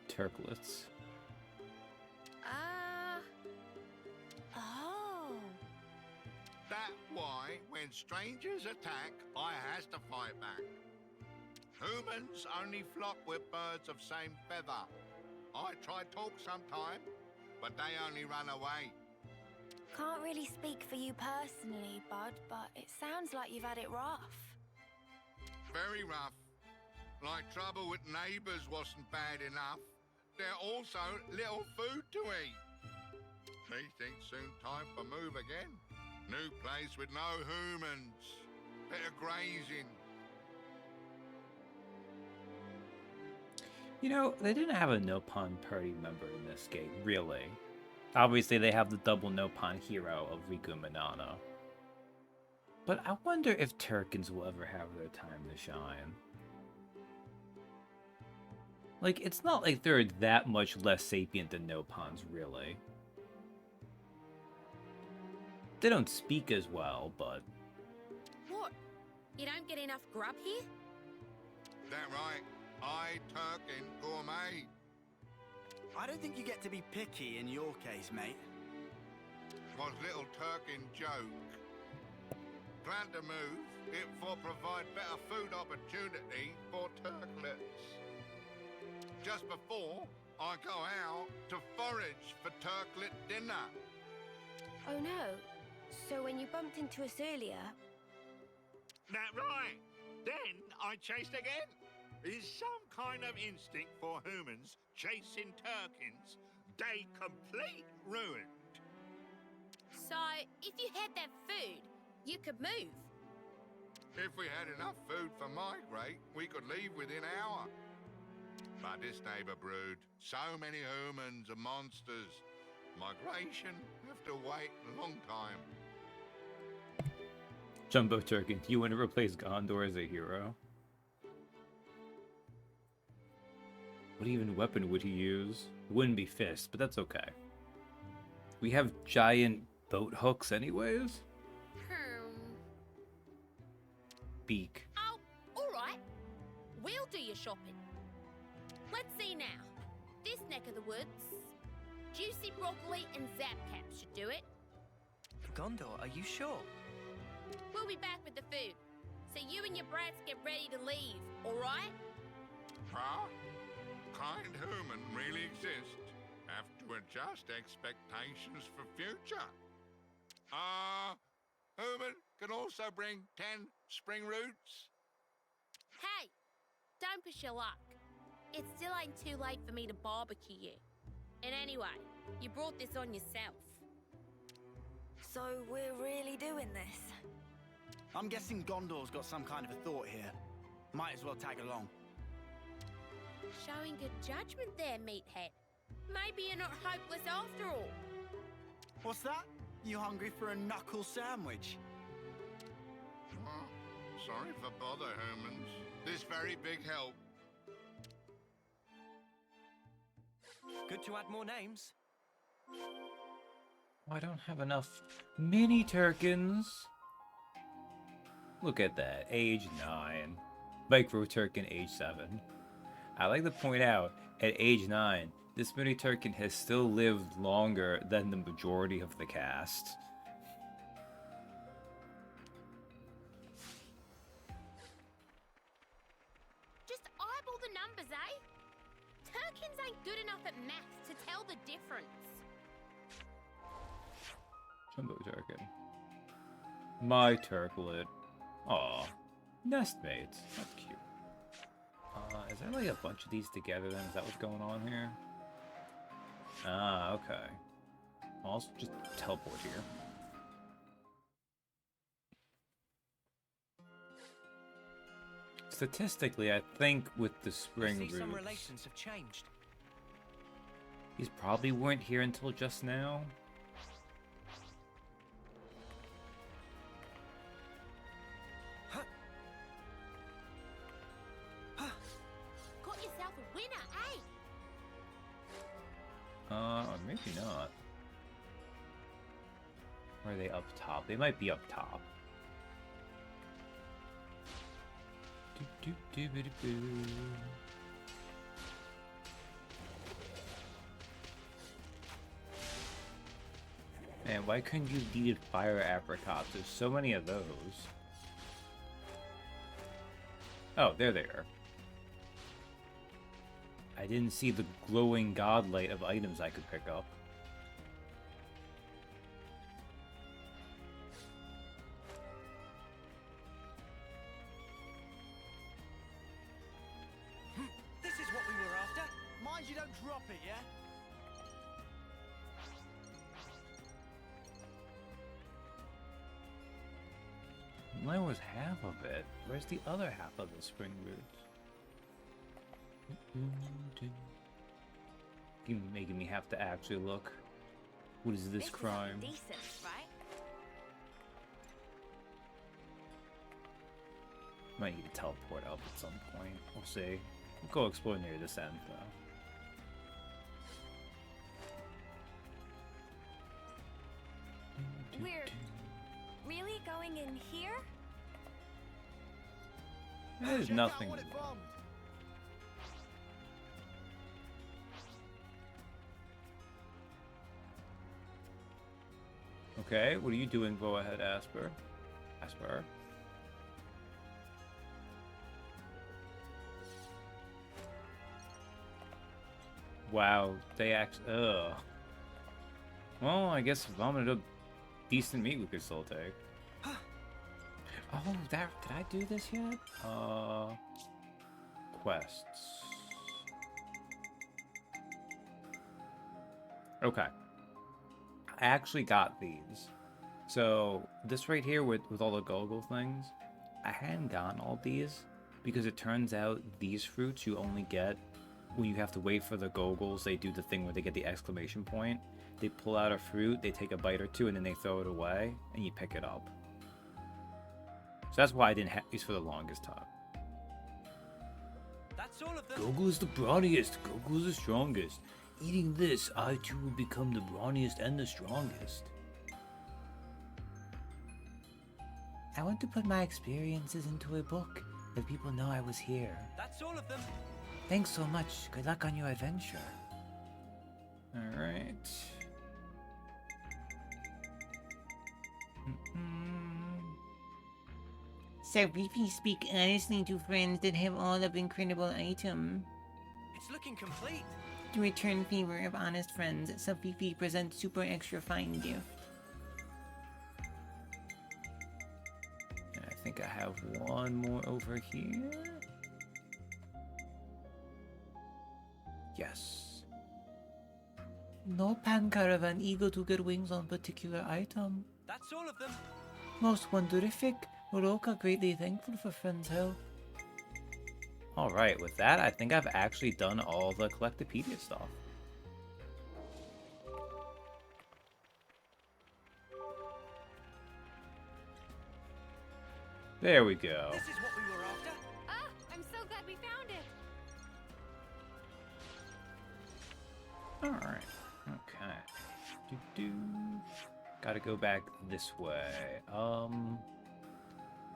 Turklets. Oh. That why, when strangers attack, I has to fight back. Humans only flock with birds of same feather. I try talk sometime, but they only run away. Can't really speak for you personally, Bud, but it sounds like you've had it rough. Very rough. Like trouble with neighbours wasn't bad enough. There also little food to eat. Me think soon time for move again. New place with no humans. Bit of grazing. You know, they didn't have a Nopon party member in this game, really. Obviously, they have the double Nopon hero of Riku Manana. But I wonder if Turkins will ever have their time to shine. Like, it's not like they're that much less sapient than Nopons, really. They don't speak as well, but... What? You don't get enough grub here? That right. I Turkin gourmet. I don't think you get to be picky in your case, mate. Was little Turkin joke. Plan to move, it for provide better food opportunity for Turklets. Just before, I go out to forage for Turklet dinner. Oh no. So when you bumped into us earlier... That right. Then I chased again. Is some kind of instinct for humans chasing Turkins. They complete ruined. So, if you had that food, you could move. If we had enough food for migrate, we could leave within an hour. But this neighbor brood, so many humans and monsters. Migration have to wait a long time. Jumbo Turkin, do you want to replace Ghondor as a hero? What even weapon would he use? It wouldn't be fists, but that's okay. We have giant boat hooks anyways? Beak. Oh, alright. We'll do your shopping. Let's see now. This neck of the woods. Juicy broccoli and zapcap should do it. Ghondor, are you sure? We'll be back with the food. So you and your brats get ready to leave, alright? Huh? Kind human really exist. Have to adjust expectations for future. Human can also bring 10 spring roots. Hey, don't push your luck. It still ain't too late for me to barbecue you. And anyway, you brought this on yourself. So we're really doing this? I'm guessing Gondor's got some kind of a thought here. Might as well tag along. Showing good judgment there, meathead. Maybe you're not hopeless after all. What's that? You hungry for a knuckle sandwich? Oh, sorry for bother, humans. This very big help. Good to add more names. Oh, I don't have enough mini Turkins. Look at that, age 9. Micro Turkin, age 7. I like to point out, at age 9, this mini Turkin has still lived longer than the majority of the cast. Just eyeball the numbers, eh? Turkins ain't good enough at maths to tell the difference. Jumbo Turkin. My Turklet. Aw. Nestmates. That's cute. Is there like a bunch of these together then? Is that what's going on here? Ah, okay. I'll also just teleport here. Statistically, I think with the spring I see some roots, relations have changed. these probably weren't here until just now. Got yourself a winner, eh? Or maybe not. Or are they up top? They might be up top. Man, why couldn't you deed fire apricots? There's so many of those. Oh, there they are. I didn't see the glowing godlight of items I could pick up. This is what we were after. Mind you don't drop it, yeah? Mine was half of it. Where's the other half of the spring roots? Making me have to actually look. What is this crime? Decent, right? Might need to teleport up at some point. We'll see. We'll go explore near this end, though. We're really going in here? There's Check out nothing. what it bombed. Okay, what are you doing? Go ahead, Asper. Asper. Wow, they ugh. Well, I guess if I'm gonna do decent meat, we could still take. Oh, did I do this yet? Quests. Okay. I actually got these. So, this right here with all the goggle things, I hadn't gotten all these because it turns out these fruits you only get when you have to wait for the goggles. They do the thing where they get the exclamation point. They pull out a fruit, they take a bite or two, and then they throw it away, and you pick it up. So that's why I didn't have these for the longest time. That's all of them. Goggle is the brawniest, Goggle is the strongest. Eating this, I too will become the brawniest and the strongest. I want to put my experiences into a book, let people know I was here. That's all of them. Thanks so much. Good luck on your adventure. Alright. So Fifi speak honestly to friends that have all of incredible item. It's looking complete. To return favor of honest friends, so Fifi presents super extra fine gift. And I think I have one more over here. Yes. No pan caravan eager to get wings on particular item. That's all of them. Most wonderific. Uroka greatly thankful for friends' help. Alright, with that, I think I've actually done all the Collectopedia stuff. There we go. This is what we were after. Ah, I'm so glad we found it. Alright. Okay. Do-do. Gotta go back this way.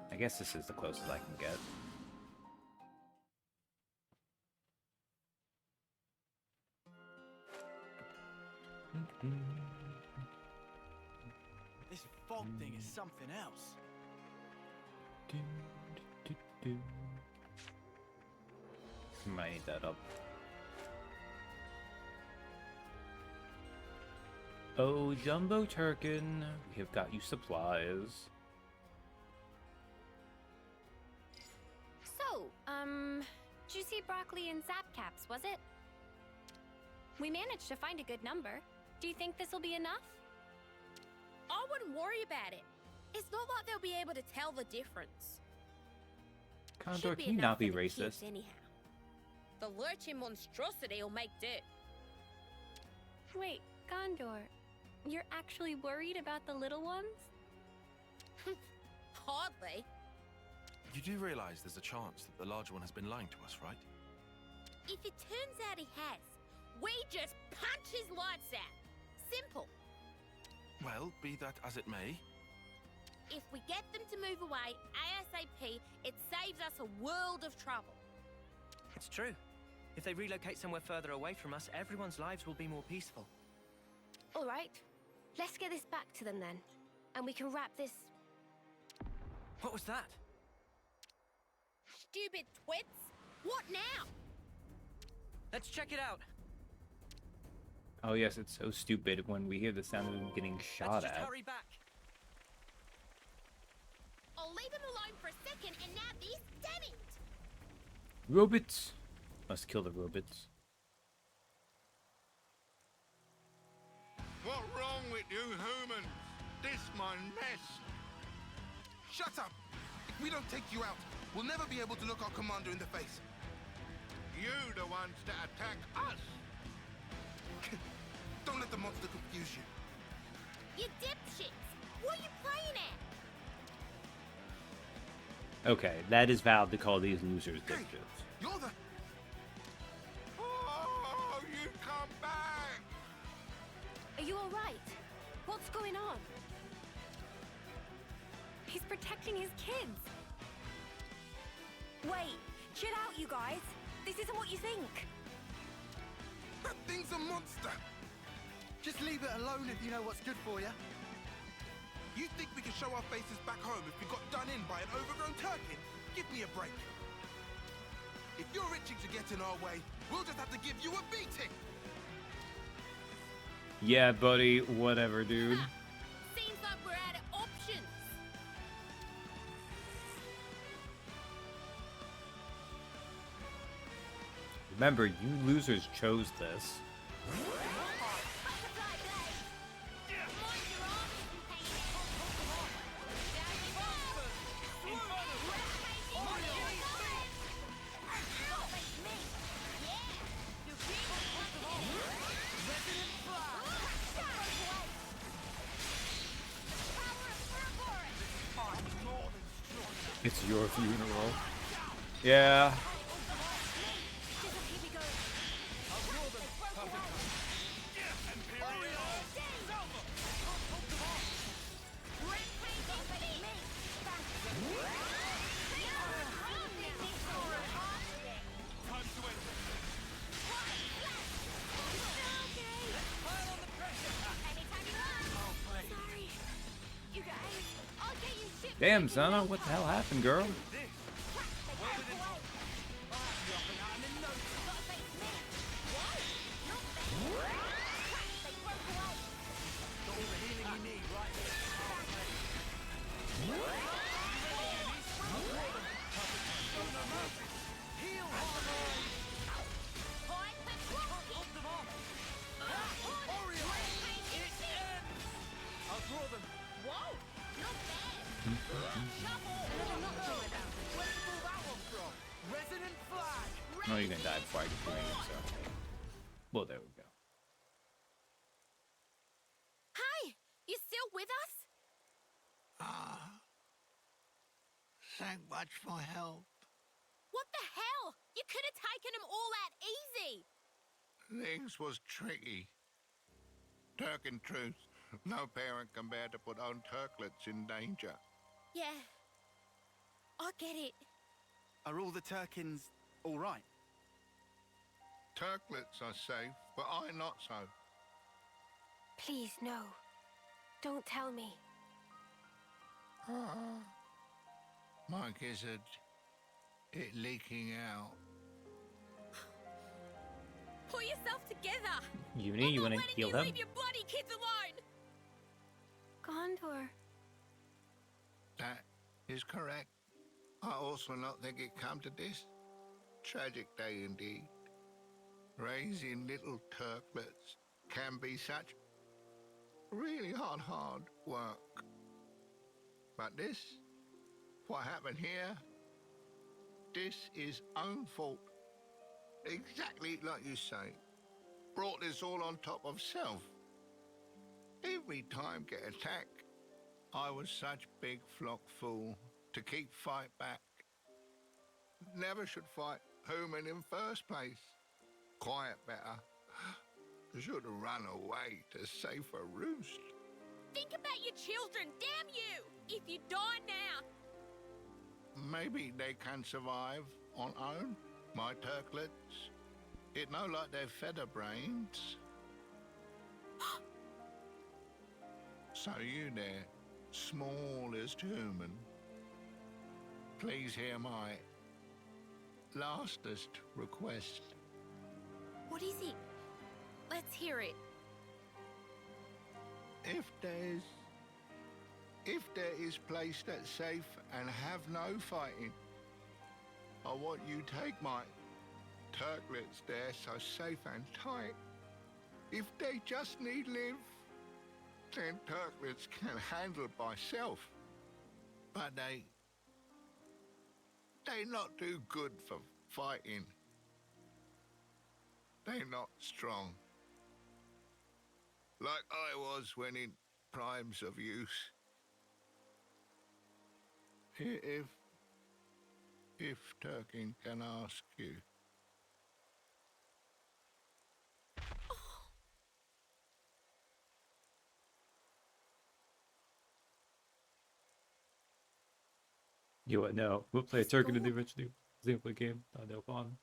I guess this is the closest I can get. This fog thing is something else. Might need that up. Oh, Jumbo Turkin, we have got you supplies. So, juicy broccoli and zap caps, was it? We managed to find a good number. Do you think this will be enough? I wouldn't worry about it. It's not like they'll be able to tell the difference. Ghondor, Should be can you enough not be for the kids racist? anyhow. The lurching monstrosity will make do. Wait, Ghondor, you're actually worried about the little ones? Hardly. You do realize there's a chance that the larger one has been lying to us, right? If it turns out he has, we just punch his lights out. Simple. Well, be that as it may, If we get them to move away ASAP, it saves us a world of trouble. It's true. If they relocate somewhere further away from us, everyone's lives will be more peaceful. All right, let's get this back to them then. And we can wrap this... What was that? Stupid twits. What now? Let's check it out. Oh yes, it's so stupid when we hear the sound of them getting shot Let's just at. hurry back. I'll leave him alone for a second and now this, damn it! Robots! Must kill the robots. What wrong with you humans? This my mess. Shut up! If we don't take you out, we'll never be able to look our commander in the face. You the ones that attack us. Don't let the monster confuse you. You dipshits! What are you playing at? Okay, that is valid to call these losers Hey, dipshits. you're the... Oh, you come back! Are you all right? What's going on? He's protecting his kids. Wait, chill out, you guys. This isn't what you think. That thing's a monster! Just leave it alone if you know what's good for you. You think we can show our faces back home if we got done in by an overgrown turkin? Give me a break. If you're itching to get in our way, we'll just have to give you a beating! Yeah, buddy, whatever, dude. Seems like we're out of options. Remember, you losers chose this. It's your funeral. Yeah. Damn, Sena, what the hell happened, girl? Oh, you're gonna die before I get to ring it, so. Well, there we go. Hey, you still with us? Thank much for help. What the hell? You could have taken them all out easy. Things was tricky. Turkin truth. No parent can bear to put own turklets in danger. Yeah, I get it. Are all the turkins all right? Turklets are safe, but I not so. Please, no. Don't tell me. My gizzard, it leaking out. Pull yourself together. Uni, you want to heal You them? leave your bloody kids alone. Ghondor. That is correct. I also not think it come to this. Tragic day indeed. Raising little turklets can be such really hard work. But this, what happened here, this is own fault. Exactly like you say. Brought this all on top of self. Every time get attacked, I was such big flock fool to keep fight back. Never should fight human in first place. Quiet better. Should have run away to safer roost. Think about your children, damn you! If you die now. Maybe they can survive on own, my turklets. It no like they're feather brains. So you there, smallest human, please hear my lastest request. What is it? Let's hear it. If there is place that's safe and have no fighting, I want you take my turklets there so safe and tight. If they just need live, then turklets can handle by self. But they not do good for fighting. They not strong. Like I was when in primes of use. If Turkin can ask you. You what? No, we'll play a Turkin in the original Xenoblade game. No fun.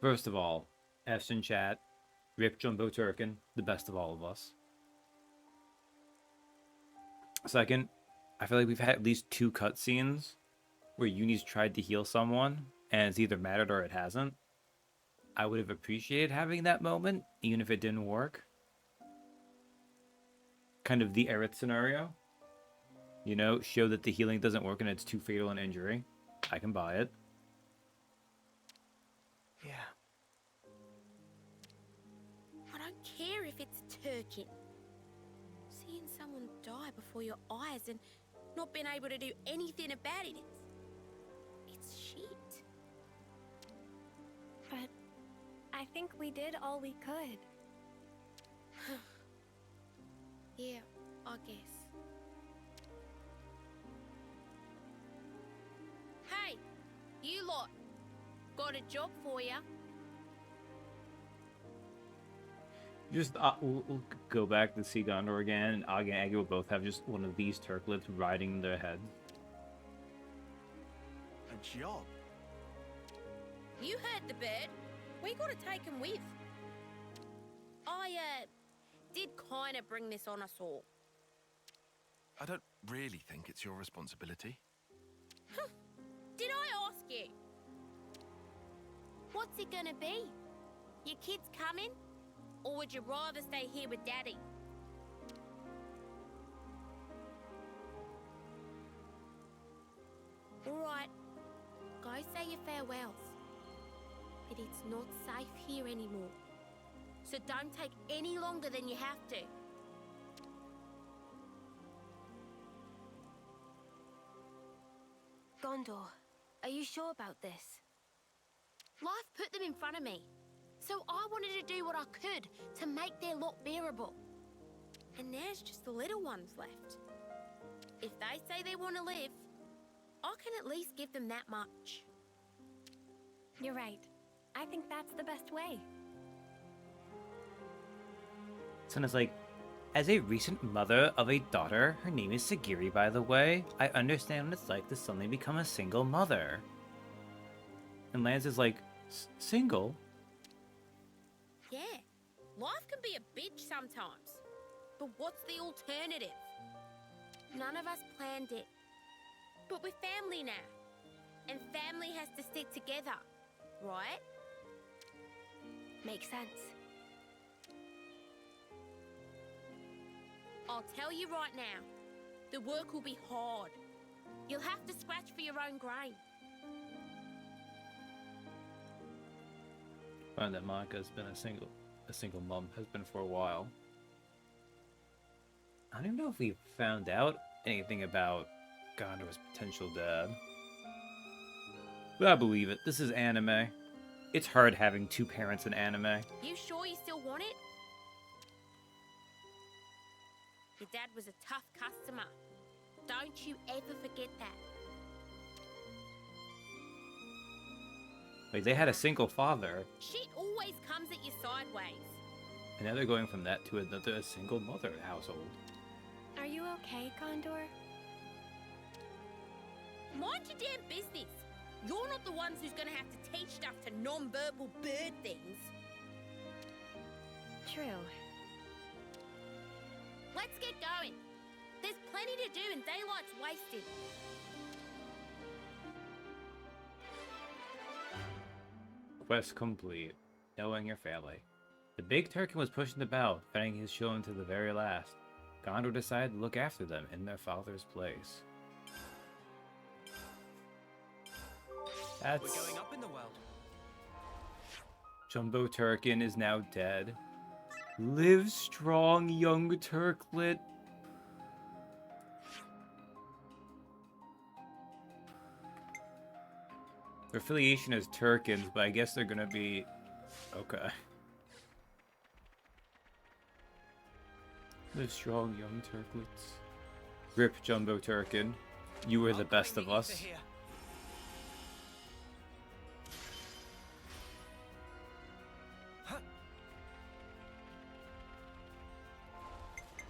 First of all, F's in chat. Rip Jumbo Turkin, the best of all of us. Second, I feel like we've had at least 2 cutscenes where Uni's tried to heal someone and it's either mattered or it hasn't. I would have appreciated having that moment, even if it didn't work. Kind of the Aerith scenario. You know, show that the healing doesn't work and it's too fatal an injury. I can buy it. Yeah. I don't care if it's Turkin. Seeing someone die before your eyes and not being able to do anything about it, it's shit. But I think we did all we could. Yeah, I guess. Hey, you lot. Got a job for ya. Just, we'll go back to see Ghondor again, and Aga and Aggie will both have just one of these turklets riding their head. A job? You heard the bird. We gotta take him with. I, did kinda bring this on us all. I don't really think it's your responsibility. Did I ask you? What's it gonna be? Your kids coming? Or would you rather stay here with Daddy? Alright, go say your farewells. But it's not safe here anymore. So don't take any longer than you have to. Ghondor, are you sure about this? Life put them in front of me. So I wanted to do what I could to make their lot bearable. And there's just the little ones left. If they say they want to live, I can at least give them that much. You're right. I think that's the best way. Sena's like, as a recent mother of a daughter, her name is Sagiri, by the way, I understand what it's like to suddenly become a single mother. And Lance is like, single? Life can be a bitch sometimes. But what's the alternative? None of us planned it. But we're family now. And family has to stick together, right? Makes sense. I'll tell you right now, the work will be hard. You'll have to scratch for your own grain. Find that Monica's been a single mom, has been for a while. I don't even know if we found out anything about Gondor's potential dad. But I believe it. This is anime. It's hard having two parents in anime. You sure you still want it? Your dad was a tough customer. Don't you ever forget that. Like, they had a single father, Shit always comes at you sideways. and now they're going from that to another single mother household. Are you okay, Ghondor? Mind your damn business. You're not the ones who's gonna have to teach stuff to non-verbal bird things. True. Let's get going. There's plenty to do and daylight's wasted. Quest complete. Knowing your family. The big turkey was pushing the bell, defending his children to the very last. Gondor decided to look after them in their father's place. That's... We're going up in the world. Jumbo Turkin is now dead. Live strong, young Turklet. Their affiliation is Turkins, but I guess they're gonna be... Okay. Live strong, young Turklets. Rip Jumbo Turkin. You were the best of us.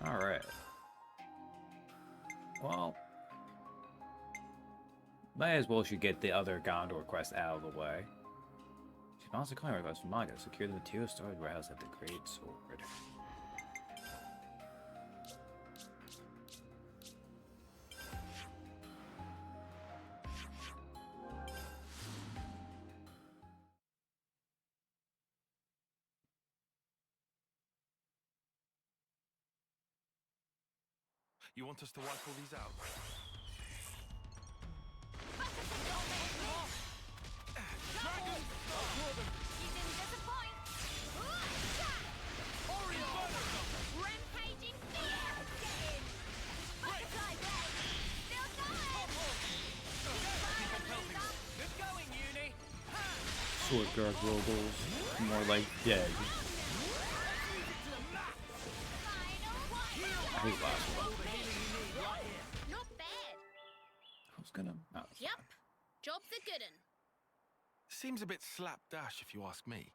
Alright. Well, might as well should get the other Gondor quest out of the way. She can also claim request from Manga. Secure the material storage warehouse at the Great Sword. You want us to wipe all these out? You didn't disappoint. Rampaging fear. Get in. Butterfly blade. Still going. Good going, Uni. Sword gargoyles. More like dead. I hate last one. Not bad. I was gonna... Oh, Yep. Job's a good un. Seems a bit slapdash, if you ask me.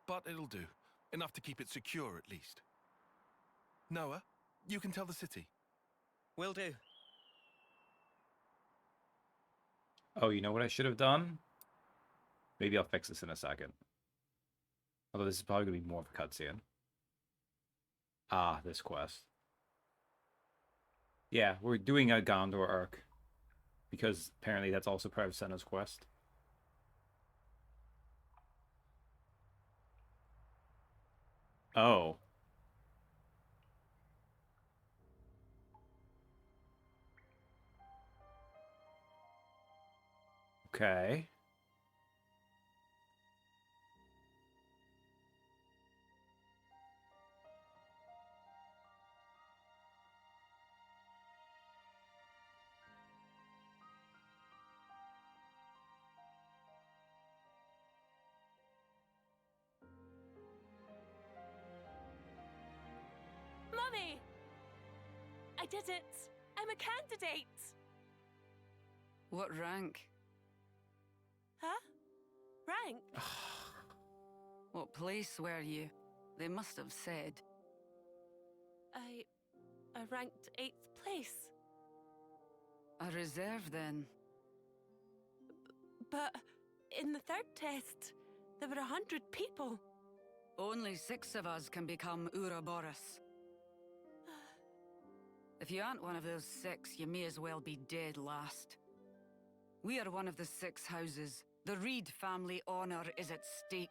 But it'll do. Enough to keep it secure, at least. Noah, you can tell the city. Will do. Oh, you know what I should have done? Maybe I'll fix this in a second. Although this is probably going to be more of a cutscene. Ah, this quest. Yeah, we're doing a Gondor arc. Because apparently that's also part of Sena's quest. Oh. Okay. Mummy! I did it! I'm a candidate! What rank? Huh? Rank? What place were you? They must have said. I ranked 8th place. A reserve, then. But in the third test, there were 100 people. Only 6 of us can become Ouroboros. If you aren't one of those 6, you may as well be dead last. We are one of the 6 houses. The Reed family honor is at stake.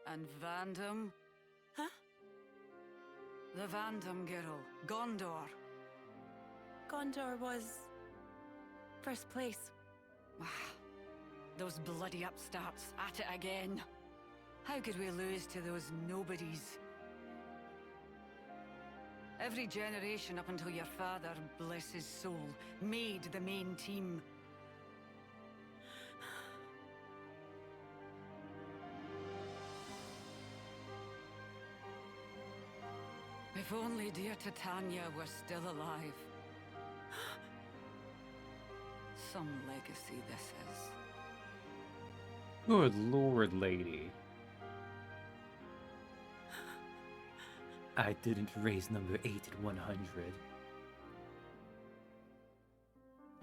And Vandam? Huh? The Vandam girl, Ghondor. Ghondor was first place. Those bloody upstarts at it again. How could we lose to those nobodies? Every generation up until your father, bless his soul, made the main team. If only dear Titania were still alive. Some legacy this is. Good lord, lady. I didn't raise number 8 at 100.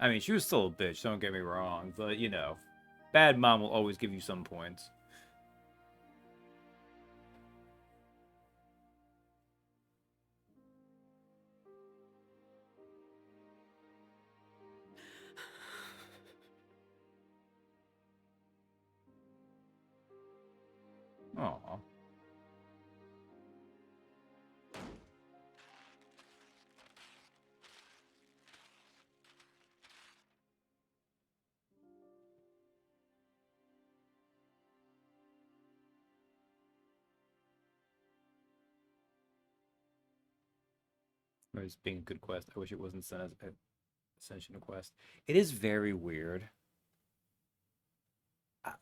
I mean, she was still a bitch, don't get me wrong, but, you know, bad mom will always give you some points. Aww. It's being a good quest. I wish it wasn't Sena's Ascension Quest. It is very weird.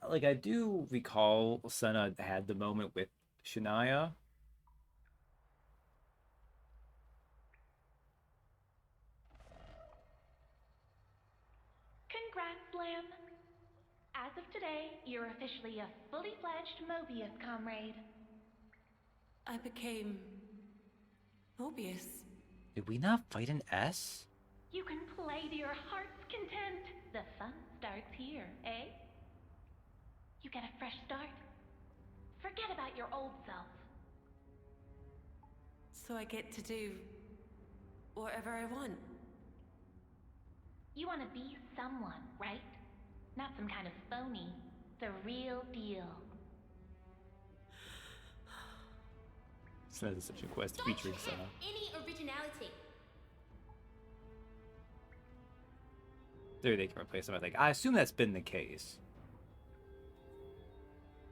Like, I do recall Sena had the moment with Shania. Congrats, Lamb. As of today, you're officially a fully fledged Mobius comrade. I became Mobius. Did we not fight an S? You can play to your heart's content. The fun starts here, eh? You get a fresh start. Forget about your old self. So I get to do whatever I want. You want to be someone, right? Not some kind of phony. The real deal. Sena's Ascension Quest featuring Sena. Any originality. There they can replace them, I think. I assume that's been the case.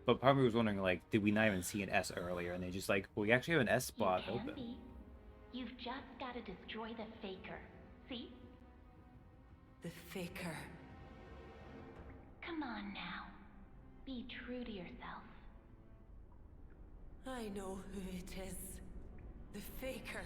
But part of me was wondering, like, did we not even see an S earlier? And they just like, well, we actually have an S spot You can open. be. You've just got to destroy the faker. See? The faker. Come on now. Be true to yourself. I know who it is. The faker.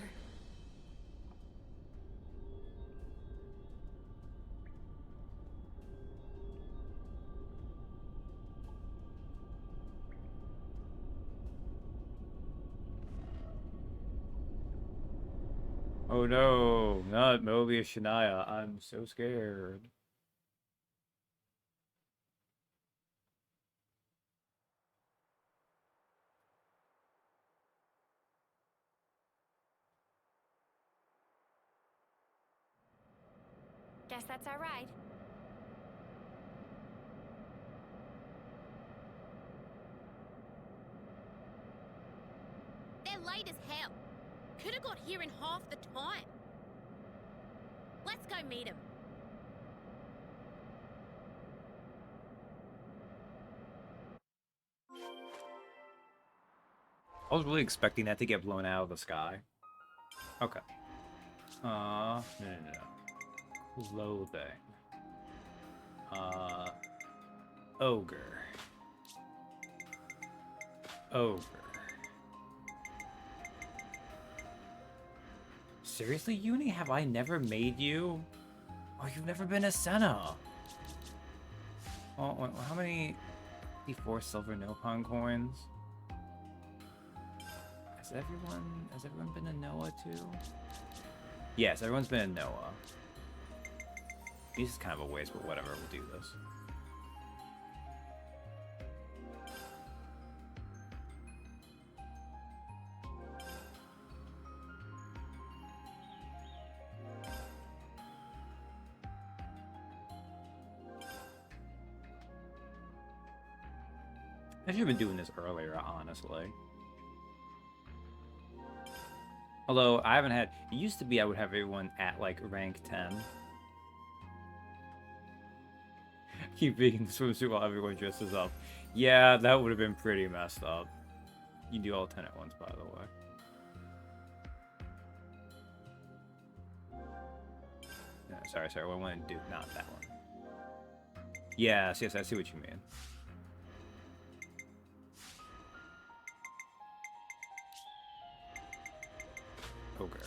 Oh no, not Mobius Shania. I'm so scared. Guess that's our ride. They're late as hell. Could have got here in half the time. Let's go meet him. I was really expecting that to get blown out of the sky. Okay. No. Clothing. Ogre. Ogre. Seriously, Uni? Have I never made you? Oh, you've never been a Sena. Oh, how many? 54 silver Nopon coins. Has everyone been a Noah too? Yes, everyone's been a Noah. This is kind of a waste, but whatever, we'll do this. I should have been doing this earlier, honestly. Although, I haven't had... It used to be I would have everyone at, like, rank 10. Keep being the swimsuit while everyone dresses up. Yeah, that would have been pretty messed up. You can do all 10 at once, by the way. No, sorry, I wanted to do not that one. Yes, I see what you mean. Ogre.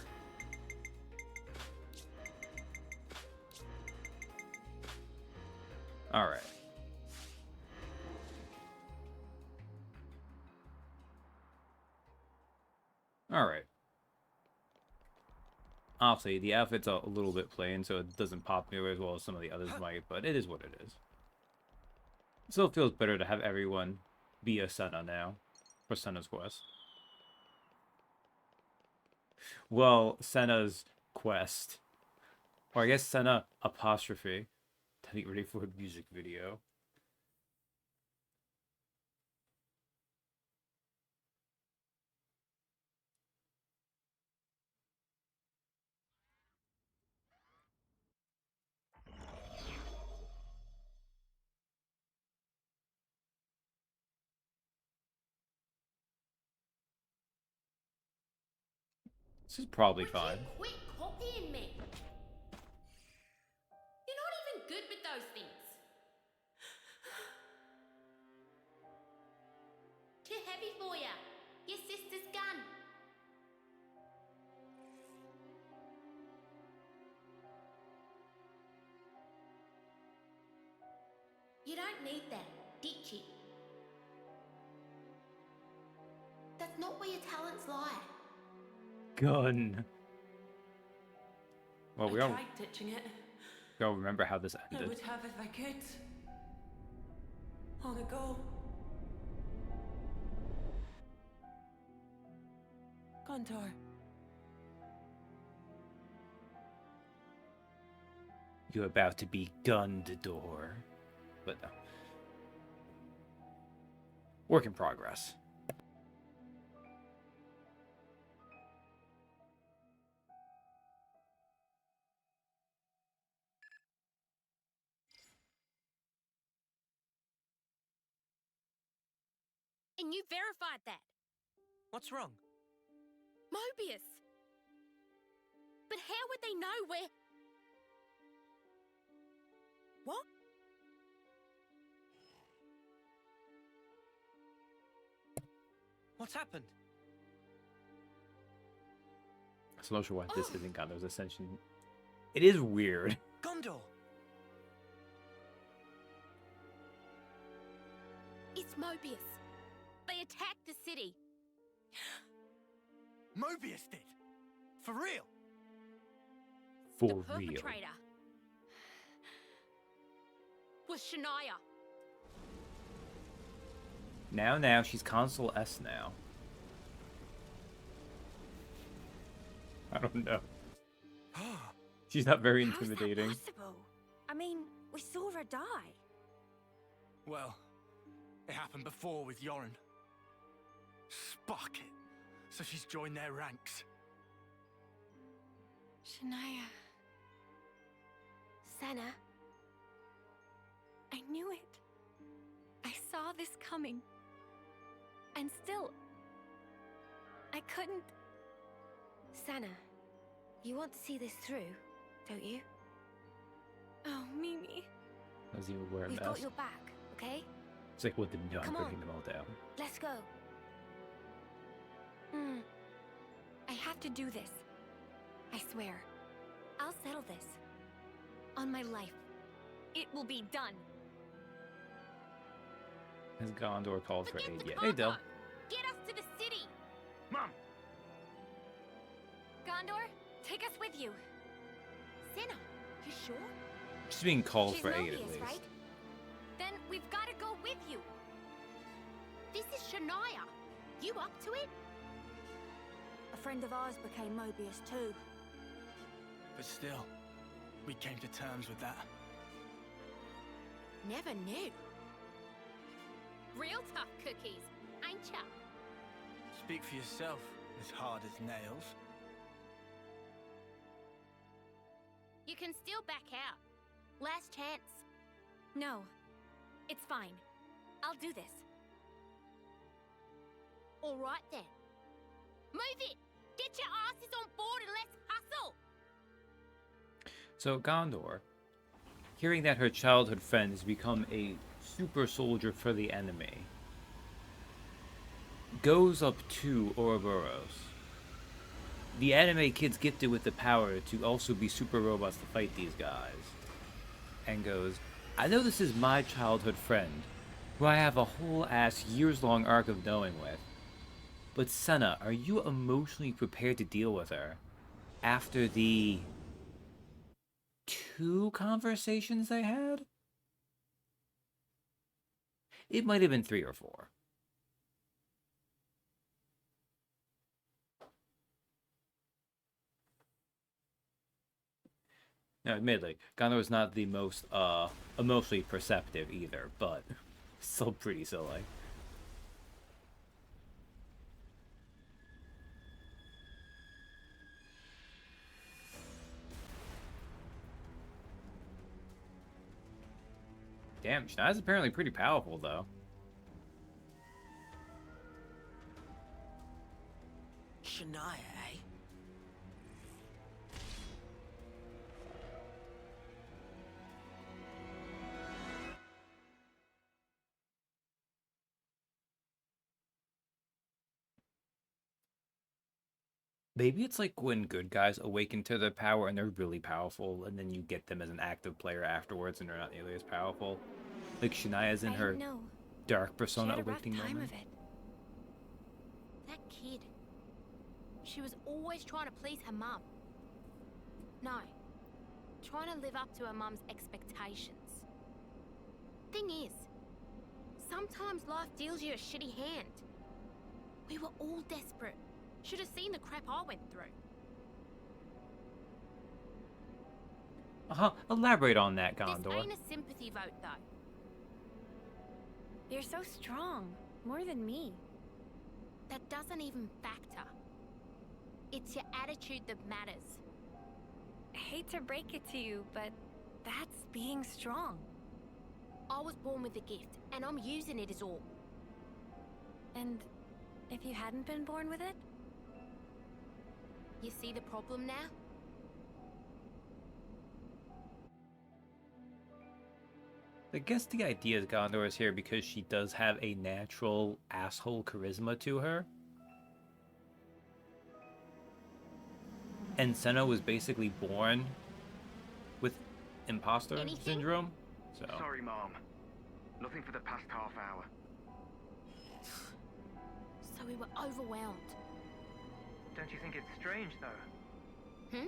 All right. All right. Obviously, the outfit's a little bit plain, so it doesn't pop nearly as well as some of the others might, but it is what it is. It still feels better to have everyone be a Sena now, for Sena's Quest. Well, Sena's Quest. Or I guess Sena apostrophe. To be ready for a music video. This is probably fine. Quit copying me. You're not even good with those things. Too heavy for ya. Your sister's gun. You don't need that. Ditch it. That's not where your talents lie. Gun. Well, we all tried ditching it. remember how this I ended. would have if I could. Long ago. Ghondor. You're about to be Ghondor. But no. Work in progress. And you verified that. What's wrong? Mobius. But how would they know where... What? What's happened? I'm not sure why this isn't Gondor's Ascension. It is weird. Ghondor! It's Mobius. They attacked the city. Mobius did? For real? For The real. perpetrator was Shania. Now, she's Console S now. I don't know. She's not very intimidating. How's that possible? I mean, we saw her die. Well, it happened before with Yoren. Spark it. So she's joined their ranks. Shania. Sena. I knew it. I saw this coming. And still, I couldn't. Sena, you want to see this through, don't you? Oh, Mimi. As he would wear a We've mask. got your back, okay? It's like with the nun Come on. breaking them all down. Let's go. I have to do this. I swear. I'll settle this. On my life. It will be done. Has Ghondor called for aid yet? Combo. Hey, Del. Get us to the city. Mom! Ghondor, take us with you. Sena, you sure? She's being called She's for an aid, at obvious, least. right? Then we've got to go with you. This is Shania. You up to it? A friend of ours became Mobius too. But still, we came to terms with that. Never knew. Real tough cookies, ain't ya? Speak for yourself, as hard as nails. You can still back out. Last chance. No, it's fine. I'll do this. All right then. Move it! Get your asses on board and let's hustle! So Ghondor, hearing that her childhood friend has become a super soldier for the enemy, goes up to Ouroboros. The anime kid's gifted with the power to also be super robots to fight these guys. And goes, I know this is my childhood friend, who I have a whole ass years-long arc of knowing with. But Sena, are you emotionally prepared to deal with her after the 2 conversations they had? It might have been 3 or 4. Now, admittedly, Ghondor is not the most emotionally perceptive either, but still pretty silly. Damn, Shania's apparently pretty powerful, though. Shania, eh? Maybe it's like when good guys awaken to their power and they're really powerful, and then you get them as an active player afterwards and they're not nearly as powerful. Like Shania's in her dark persona awakening moment. That kid. She was always trying to please her mum. No. Trying to live up to her mum's expectations. Thing is, sometimes life deals you a shitty hand. We were all desperate. Should have seen the crap I went through. Elaborate on that, This Ghondor. ain't a sympathy vote, though. You're so strong. More than me. That doesn't even factor. It's your attitude that matters. I hate to break it to you, but that's being strong. I was born with a gift, and I'm using it as all. And if you hadn't been born with it? You see the problem now? I guess the idea is Ghondor is here because she does have a natural asshole charisma to her. And Sena was basically born with imposter syndrome. So. Sorry, Mom. Nothing for the past half hour. So we were overwhelmed. Don't you think it's strange, though? Hmm?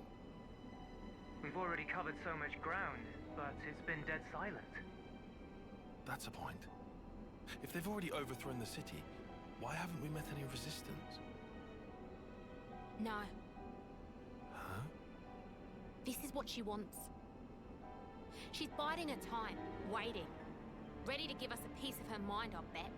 We've already covered so much ground, but it's been dead silent. That's a point. If they've already overthrown the city, why haven't we met any resistance? No. Huh? This is what she wants. She's biding her time, waiting. Ready to give us a piece of her mind, I bet.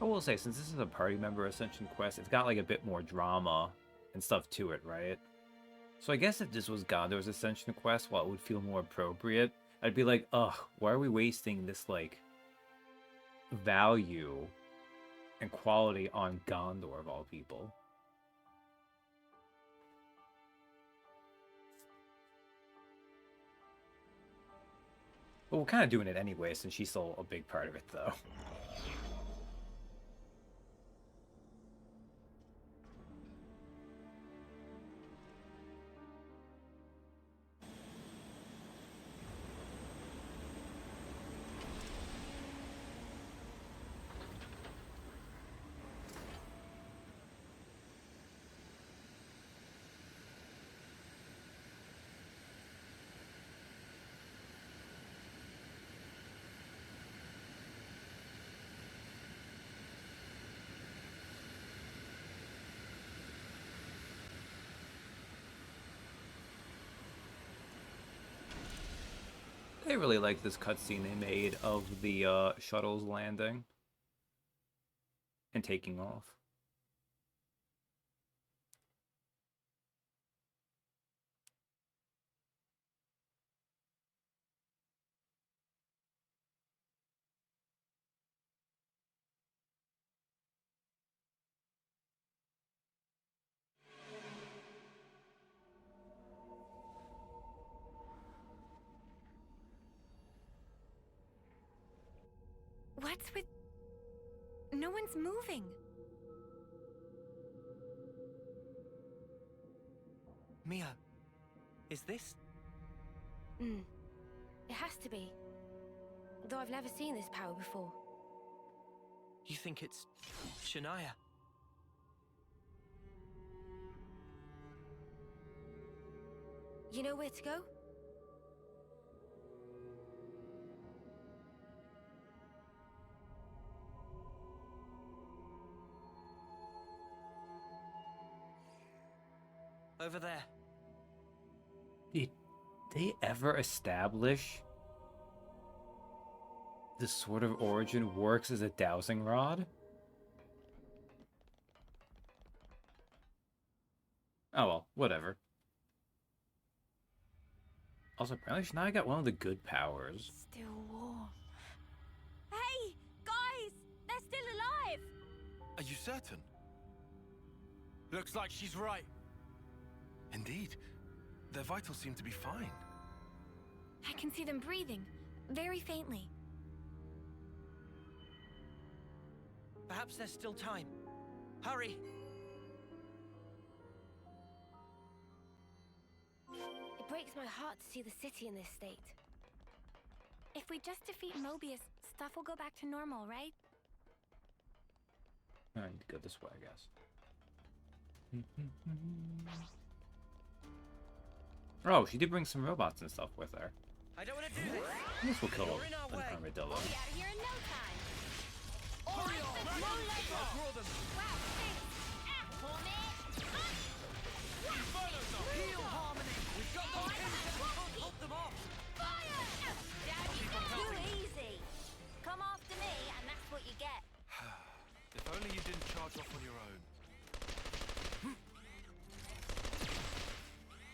I will say, since this is a party member Ascension Quest, it's got like a bit more drama and stuff to it, right? So I guess if this was Gondor's Ascension Quest, while it would feel more appropriate, I'd be like, ugh, why are we wasting this, like, value and quality on Ghondor, of all people? But we're kind of doing it anyway, since she's still a big part of it, though. I really like this cutscene they made of the shuttles landing and taking off. What's with... No one's moving. Mia, is this? It has to be. Though I've never seen this power before. You think it's Shania? You know where to go? Over there. Did they ever establish the Sword of Origin works as a dowsing rod? Oh well, whatever. Also, apparently Shania got one of the good powers. Still warm. Hey, guys! They're still alive! Are you certain? Looks like she's right. Indeed. Their vitals seem to be fine. I can see them breathing, very faintly. Perhaps there's still time. Hurry! It breaks my heart to see the city in this state. If we just defeat Mobius, stuff will go back to normal, right? I need to go this way, I guess. Oh, she did bring some robots and stuff with her. I don't want to do this. I guess we'll kill an armadillo. We'll be out of here in no time. Hurry on! Draw them! Wow, thanks. Poor man. Heal Harmony! We've got those kids and we can't hold them off! Fire! Down you go. Too easy. Come after me, and that's what you get. If only you didn't charge off on your own.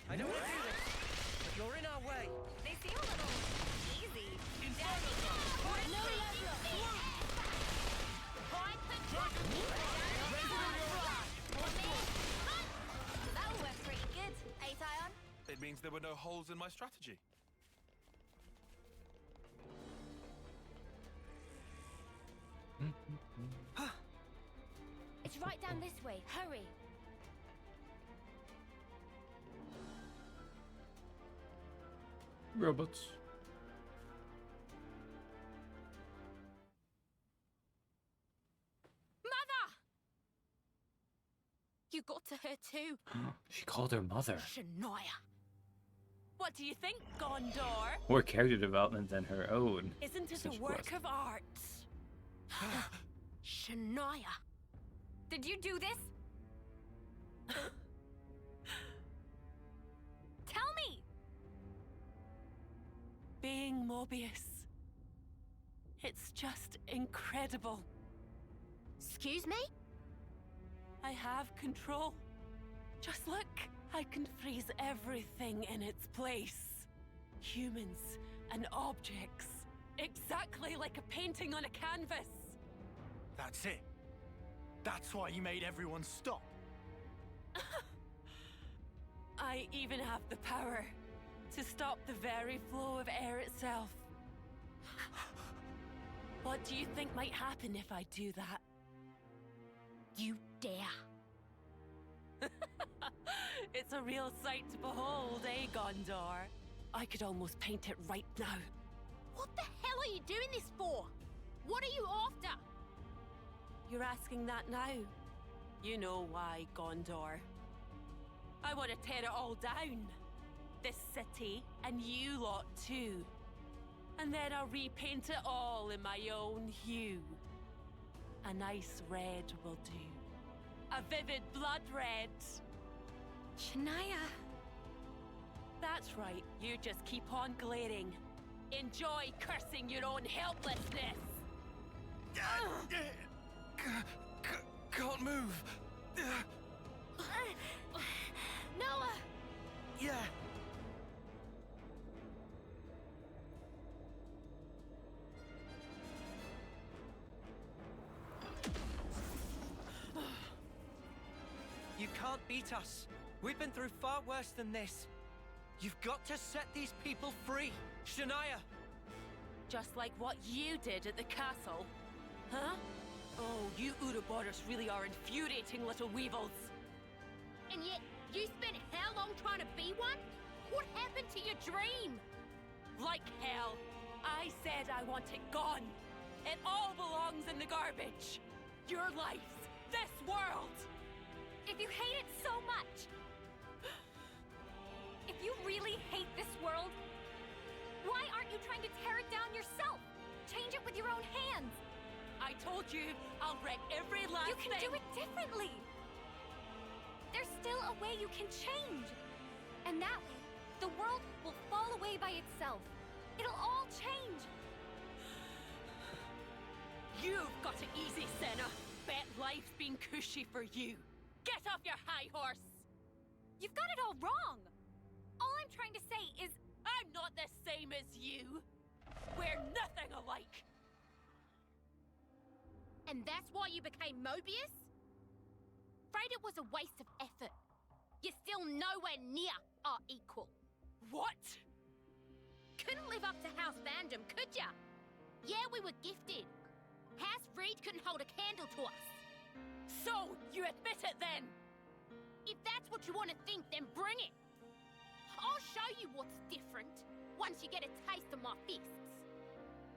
I don't want to do this, but you're in our way. They seem a little easy. Down you go. No level. Point the dragon. That'll work pretty good, eh, Ion? It means there were no holes in my strategy. It's right down this way. Hurry. Robots. Mother! You got to her too. She called her mother. Shania. What do you think, Ghondor? More character development than her own. Isn't it a Ascension work Quest. of art? Shania. Did you do this? Tell me! Being Mobius. It's just incredible. Excuse me? I have control. Just look, I can freeze everything in its place. Humans and objects. Exactly like a painting on a canvas. That's it. That's why you made everyone stop. I even have the power to stop the very flow of air itself. What do you think might happen if I do that? You dare. It's a real sight to behold, eh, Ghondor? I could almost paint it right now. What the hell are you doing this for? What are you after? You're asking that now? You know why, Ghondor. I want to tear it all down. This city, and you lot too. And then I'll repaint it all in my own hue. A nice red will do. A vivid blood red. Shania. That's right, you just keep on glaring. Enjoy cursing your own helplessness. Can't move. Noah! Yeah. You can't beat us. We've been through far worse than this. You've got to set these people free, Shania. Just like what you did at the castle. Huh? Oh, you Ouroboros really are infuriating little weevils. And yet, you spent how long trying to be one? What happened to your dream? Like hell. I said I want it gone. It all belongs in the garbage. Your lives, this world. If you hate it so much, if you really hate this world, why aren't you trying to tear it down yourself? Change it with your own hands. I told you, I'll wreck every last You can thing. do it differently. There's still a way you can change. And that way, the world will fall away by itself. It'll all change. You've got it easy, Sena. Bet life's been cushy for you. Get off your high horse! You've got it all wrong. All I'm trying to say is... I'm not the same as you. We're nothing alike. And that's why you became Mobius? Afraid it was a waste of effort. You're still nowhere near our equal. What? Couldn't live up to House Fandom, could ya? Yeah, we were gifted. House Reed couldn't hold a candle to us. So, you admit it then? If that's what you want to think, then bring it. I'll show you what's different once you get a taste of my fists.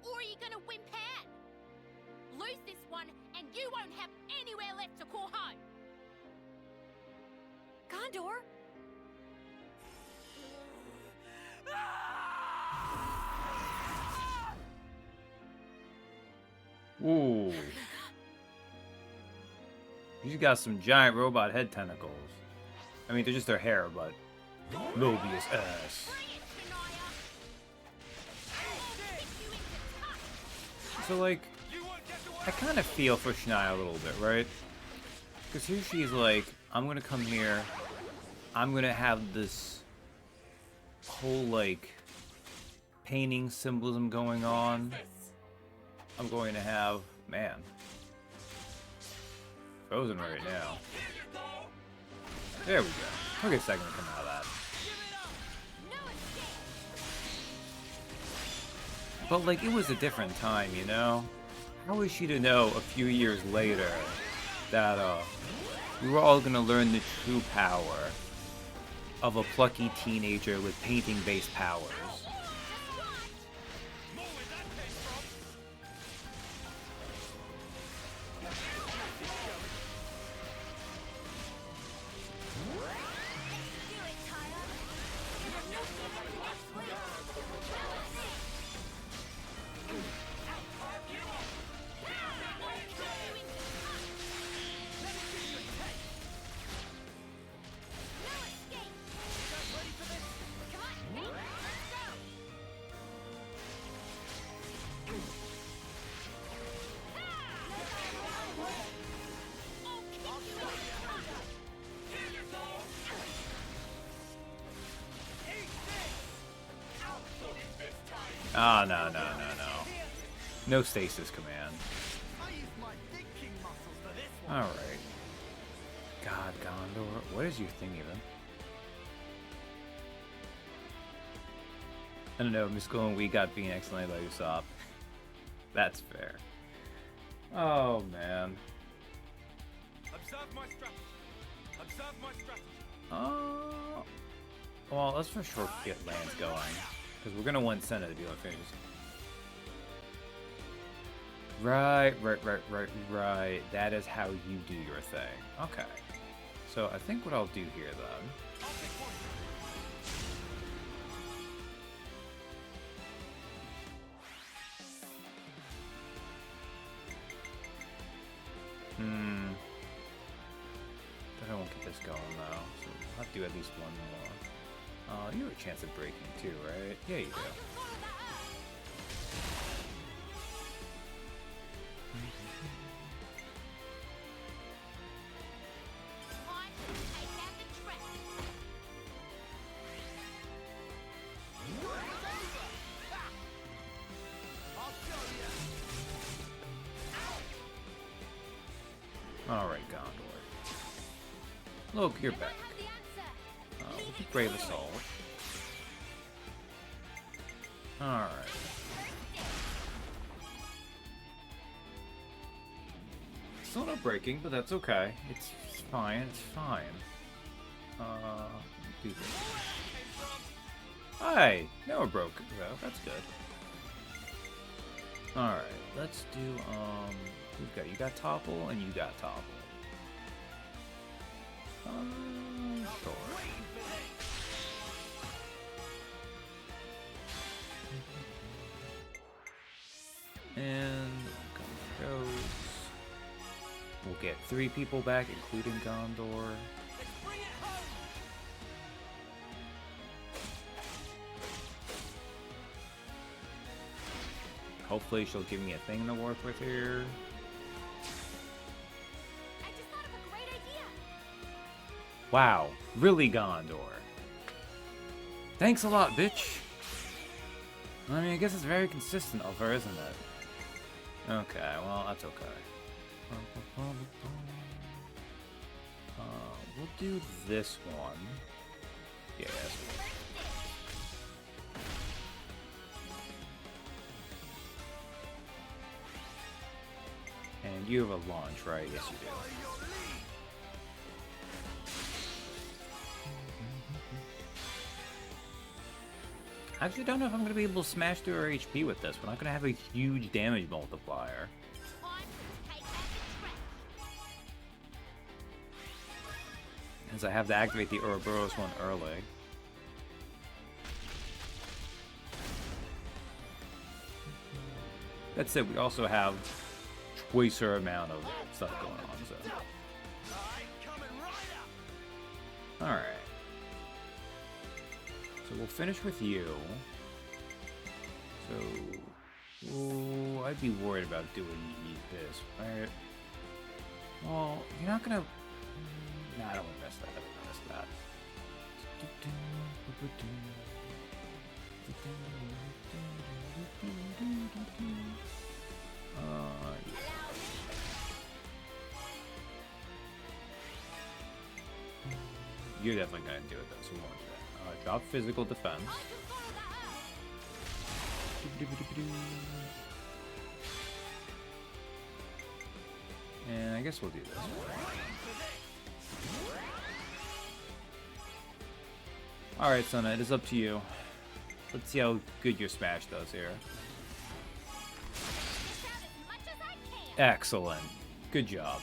Or are you gonna wimp out? Lose this one, and you won't have anywhere left to call home. Ghondor? Ooh. She's got some giant robot head tentacles. I mean, they're just her hair, but Mobius ass. So, like, I kind of feel for Shania a little bit, right? Because here she's like, I'm gonna come here, I'm gonna have this whole, like, painting symbolism going on. I'm going to have, man, frozen right now. There we go. Took a second to come out of that. But, like, it was a different time, you know? How is she to know a few years later that, we were all gonna learn the true power of a plucky teenager with painting-based powers? Ah, no. No stasis command. Alright. God, Ghondor, what is your thing even? I don't know, Mystical and we got being excellent by Usopp. That's fair. Oh, man. Observe my strategy. Observe my strategy. Well, let's for sure get Lance going. Because we're going to want Sena to be able to finish. Right. That is how you do your thing. Okay. So I think what I'll do here then. But I won't get this going though. So I'll have to do at least one more. You have a chance of breaking too, right? Yeah, you do. Look, you're back. We'll do Brave Assault. Alright. Still no breaking, but that's okay. It's fine, it's fine. Do this. Hi! Now we're broken, though. That's good. Alright, let's do, who's got, you got Topple, and you got Topple. Sure. And goes. We'll get 3 people back, including Ghondor. Hopefully she'll give me a thing to work with here. I just thought of a great idea. Wow, really Ghondor. Thanks a lot, bitch. I mean, I guess it's very consistent of her, isn't it? Okay, well, that's okay. We'll do this one. Yes. And you have a launch, right? Yes, you do. I actually don't know if I'm going to be able to smash through her HP with this. We're not going to have a huge damage multiplier. As I have to activate the Ouroboros one early. That said, we also have twice her amount of stuff going on, so. Alright. So we'll finish with you. So, ooh, I'd be worried about doing this, right? Well, you're not gonna. Nah, I don't want to mess that. I don't want to mess that. Yeah. You're definitely gonna do it though, so we won't do that. Drop physical defense. And I guess we'll do this. Alright, Sena, it is up to you. Let's see how good your smash does here. Excellent. Good job.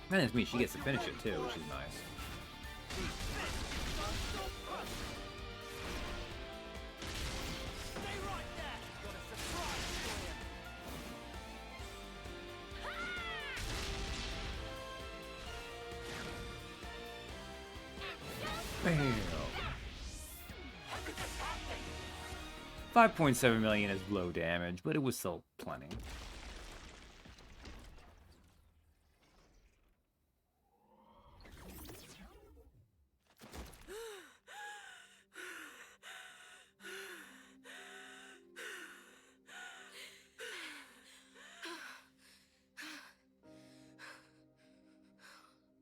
That means she gets to finish it too, which is nice. Bam. 5.7 million is low damage, but it was still plenty.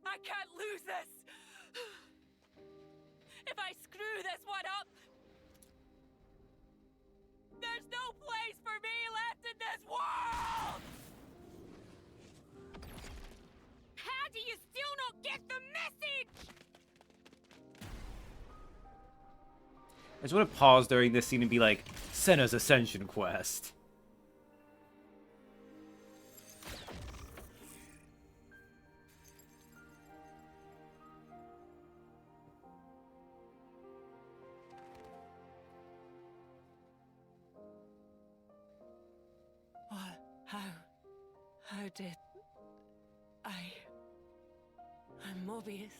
I can't lose this! If I screw this one up, there's no place for me left in this world! How do you still not get the message? I just want to pause during this scene and be like, Sena's Ascension Quest. How did I'm Mobius.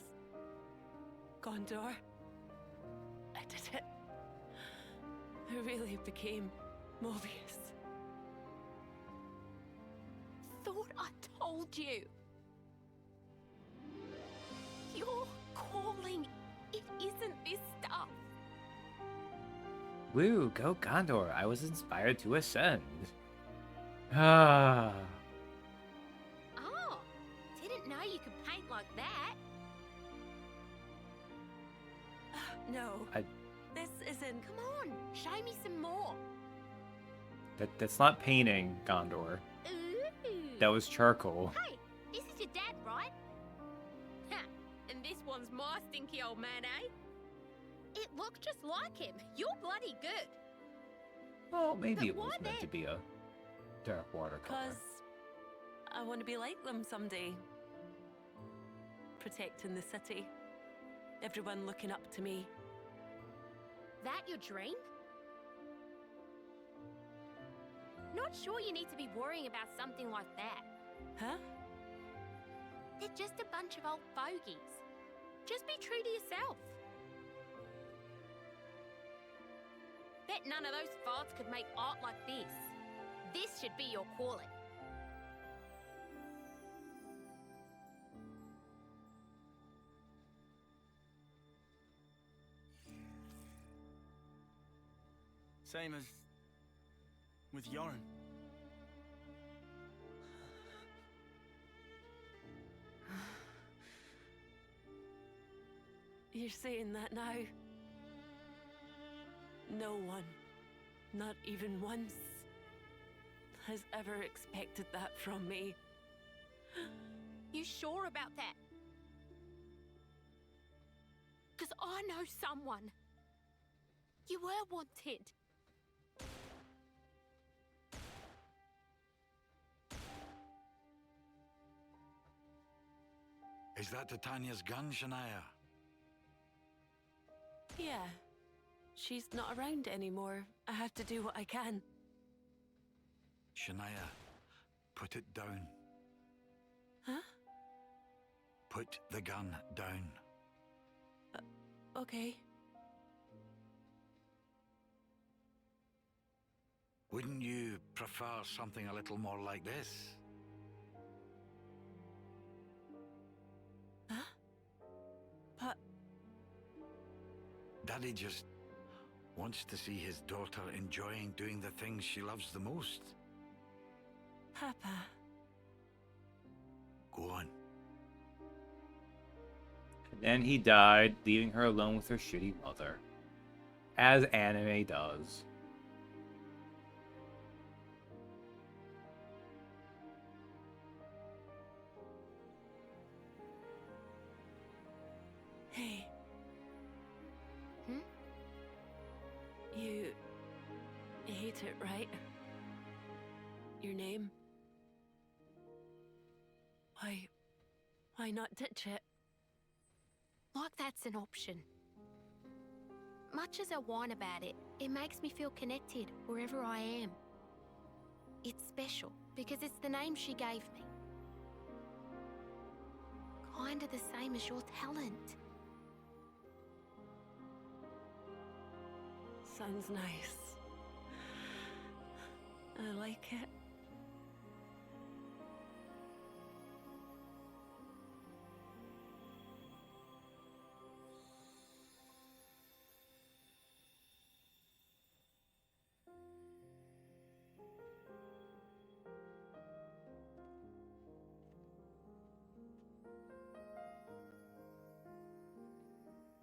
Ghondor. I did it. I really became Mobius. Thought I told you. Your calling, it isn't this stuff. Woo, go Ghondor. I was inspired to ascend. Ah. you could paint like that. No. I- This isn't. Come on, show me some more. That's not painting, Gondor. Ooh. That was charcoal. Hey, this is your dad, right? Ha, and this one's my stinky old man, eh? It looks just like him. You're bloody good. Well, maybe But it was why meant to then? be a dark watercolor. Because I want to be like them someday. Protecting the city. Everyone looking up to me. That your dream? Not sure you need to be worrying about something like that. Huh? They're just a bunch of old fogies. Just be true to yourself. Bet none of those farts could make art like this. This should be your calling. Same as with Yoren. You're saying that now? No one, not even once, has ever expected that from me. You sure about that? 'Cause I know someone. You were wanted. Is that Titania's gun, Shania? Yeah. She's not around anymore. I have to do what I can. Shania, put it down. Huh? Put the gun down. Okay. Wouldn't you prefer something a little more like this? Huh? But... Daddy just wants to see his daughter enjoying doing the things she loves the most. Papa. Go on. And then he died, leaving her alone with her shitty mother. As anime does. Hey. Hmm? You hate it, right? Your name? Why not ditch it? Like that's an option. Much as I whine about it, it makes me feel connected wherever I am. It's special because it's the name she gave me. Kinda the same as your talent. Sounds nice. I like it.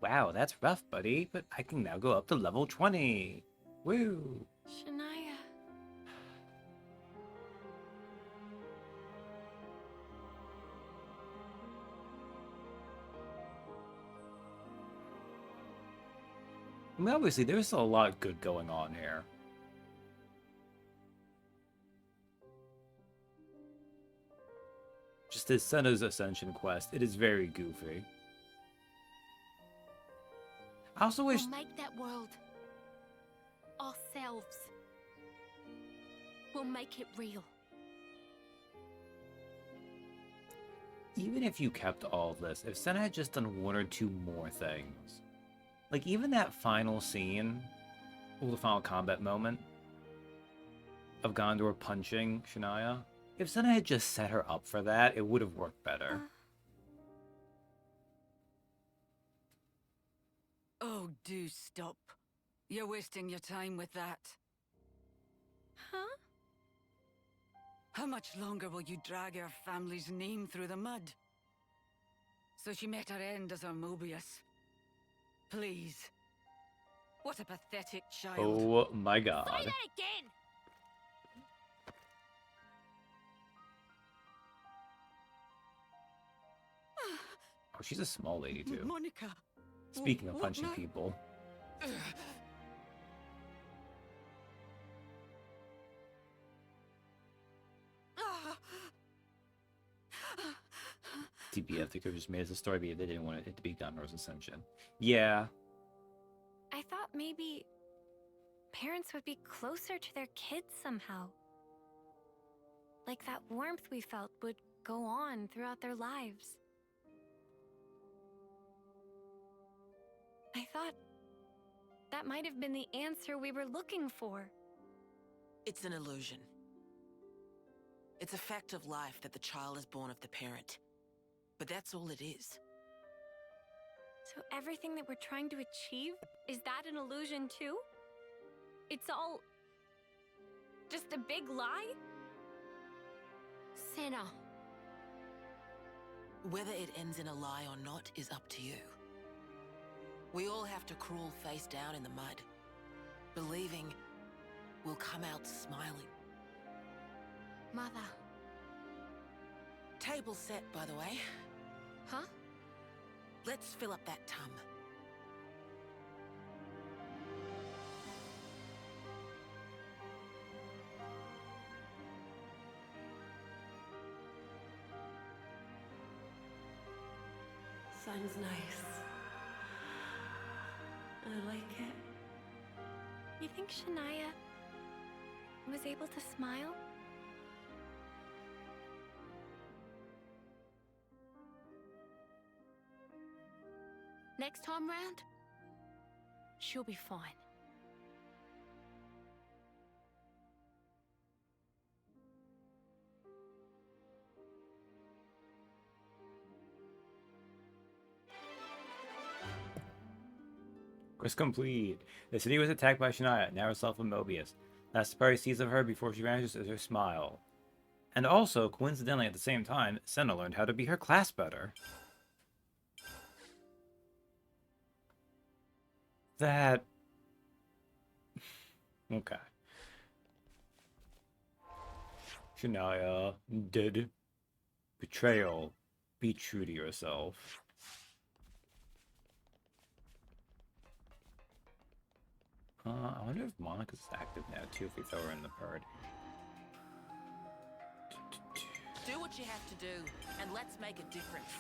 Wow, that's rough, buddy, but I can now go up to level 20. Woo! Shania. I mean, obviously, there's a lot good going on here. Just as Sena's Ascension Quest, it is very goofy. I also wish... We'll make that world. Ourselves. We'll make it real. Even if you kept all of this, if Sena had just done one or two more things, like even that final scene, or the final combat moment of Gondor punching Shania, if Sena had just set her up for that, it would have worked better. Oh, do stop. You're wasting your time with that. Huh? How much longer will you drag our family's name through the mud? So she met her end as her Mobius. Please. What a pathetic child. Oh my god. Say that again! Oh, she's a small lady too. Monica. Speaking of what punching now? people. TPF, they could have just made it a story, but they didn't want it to be Ghondor's Ascension. Yeah. I thought maybe parents would be closer to their kids somehow. Like that warmth we felt would go on throughout their lives. I thought that might have been the answer we were looking for. It's an illusion. It's a fact of life that the child is born of the parent. But that's all it is. So everything that we're trying to achieve, is that an illusion too? It's all just a big lie? Sena. Whether it ends in a lie or not is up to you. We all have to crawl face down in the mud, believing we'll come out smiling. Mother. Table set, by the way. Huh? Let's fill up that tum. Sounds nice. I like it. You think Shania was able to smile? Next time round, she'll be fine. Quest complete. The city was attacked by Shania, now herself a Mobius. Last the party sees of her before she vanishes is her smile. And also, coincidentally at the same time, Sena learned how to be her class better. That... Okay. Shania did betrayal. Be true to yourself. I wonder if Monica's active now too, if we throw her in the bird. Do what you have to do, and let's make a difference.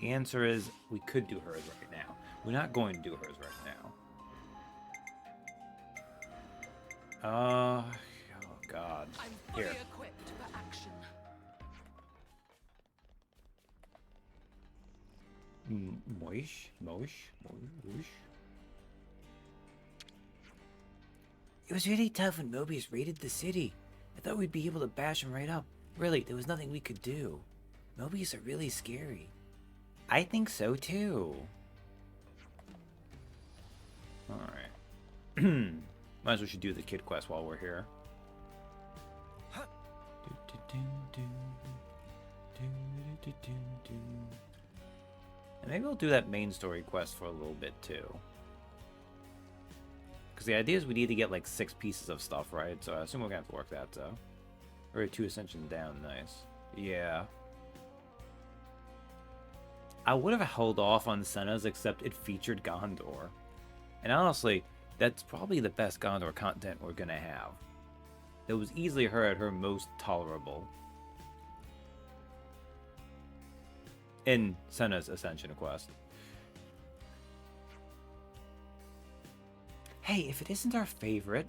The answer is we could do hers right now. We're not going to do hers right now. Oh god. I'm fully Here. equipped for action. Moish. It was really tough when Mobius raided the city. I thought we'd be able to bash him right up. Really, there was nothing we could do. Mobius are really scary. I think so too. Alright. Might as well should do the kid quest while we're here. And maybe we'll do that main story quest for a little bit too. Because the idea is we need to get like 6 pieces of stuff, right? So I assume we're gonna have to work that, so. Or 2 ascension down, nice. Yeah. I would have held off on Sena's, except it featured Ghondor. And honestly, that's probably the best Ghondor content we're gonna have. It was easily her at her most tolerable. In Sena's Ascension Quest. Hey, if it isn't our favorite...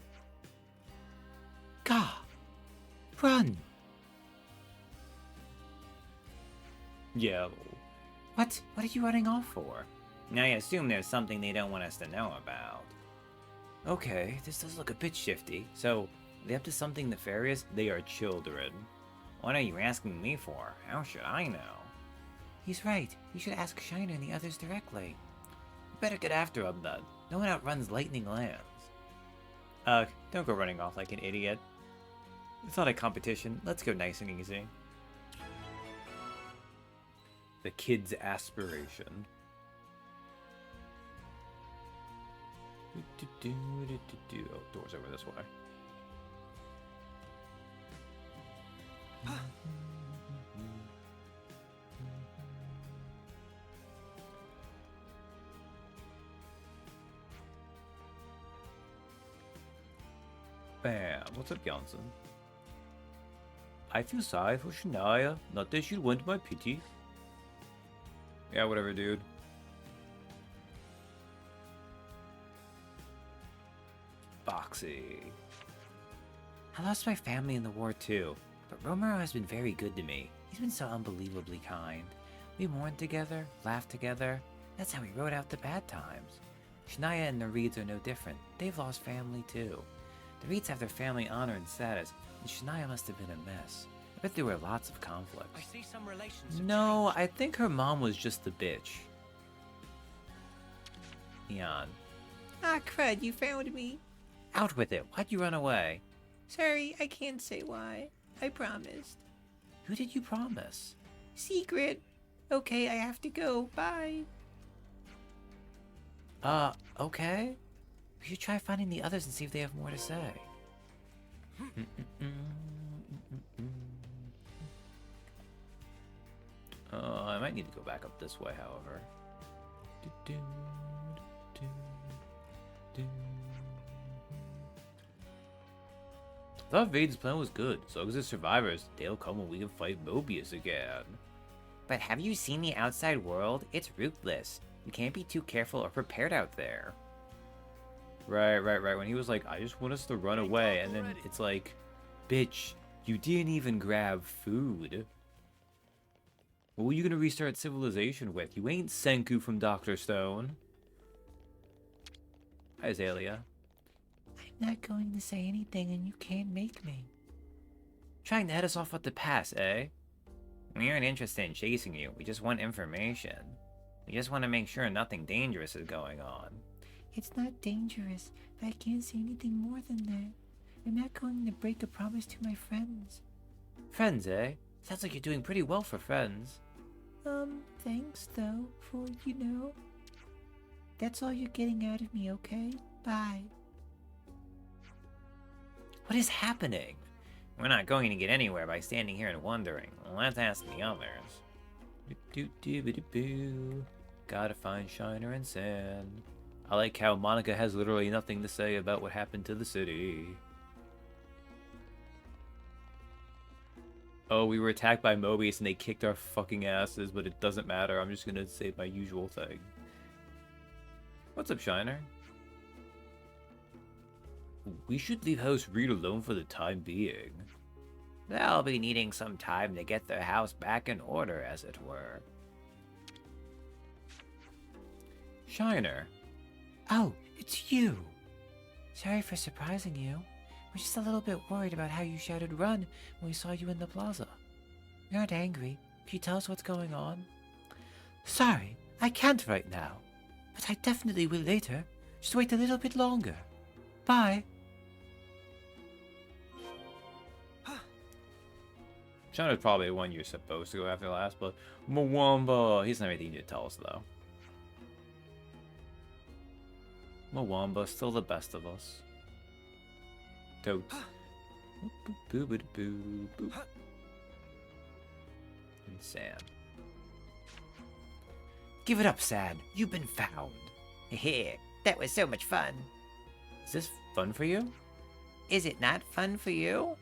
Gah! Run! Yeah. What? What are you running off for? Now I assume there's something they don't want us to know about. Okay, this does look a bit shifty. So, are they up to something nefarious? They are children. What are you asking me for? How should I know? He's right. You should ask Shiner and the others directly. Better get after him then. No one outruns Lightning Lands. Don't go running off like an idiot. It's not a competition. Let's go nice and easy. The kid's aspiration. Oh, door's over this way. Bam. What's up, Johnson? I feel sorry for Shania. Not that she'd want my pity. Yeah, whatever, dude. Foxy. I lost my family in the war too, but Romero has been very good to me. He's been so unbelievably kind. We mourned together, laughed together. That's how we rode out the bad times. Shania and the Reeds are no different. They've lost family too. The Reeds have their family honor and status, and Shania must have been a mess. I bet there were lots of conflicts. I see some relations. No, I think her mom was just the bitch. Neon. Ah, crud, you found me. Out with it. Why'd you run away? Sorry, I can't say why. I promised. Who did you promise? Secret. Okay, I have to go. Bye. Okay. We should try finding the others and see if they have more to say. I might need to go back up this way, however. I thought Vade's plan was good. As long as the survivors, they'll come when we can fight Mobius again. But have you seen the outside world? It's ruthless. You can't be too careful or prepared out there. Right. When he was like, I just want us to run away, and then it's like, bitch, you didn't even grab food. What were you gonna restart civilization with? You ain't Senku from Dr. Stone. Hi, Azalea. I'm not going to say anything and you can't make me. Trying to head us off with the pass, eh? We aren't interested in chasing you. We just want information. We just want to make sure nothing dangerous is going on. It's not dangerous, but I can't say anything more than that. I'm not going to break a promise to my friends. Friends, eh? Sounds like you're doing pretty well for friends. Thanks, though, for, That's all you're getting out of me, okay? Bye. What is happening? We're not going to get anywhere by standing here and wondering. Let's ask the others. Gotta find Shiner and Sand. I like how Monica has literally nothing to say about what happened to the city. Oh, we were attacked by Mobius and they kicked our fucking asses, but it doesn't matter. I'm just gonna say my usual thing. What's up, Shiner? We should leave House Reed alone for the time being. They'll be needing some time to get their house back in order, as it were. Shiner. Oh, it's you. Sorry for surprising you. We're just a little bit worried about how you shouted run when we saw you in the plaza. We aren't angry. Can you tell us what's going on? Sorry, I can't right now. But I definitely will later. Just wait a little bit longer. Bye. Shiner's probably the one you're supposed to go after last, but Mwamba, he doesn't have anything to tell us, though. Mwamba, still the best of us. Totes. And Sad. Give it up, Sad. You've been found. Heh, that was so much fun. Is this fun for you? Is it not fun for you?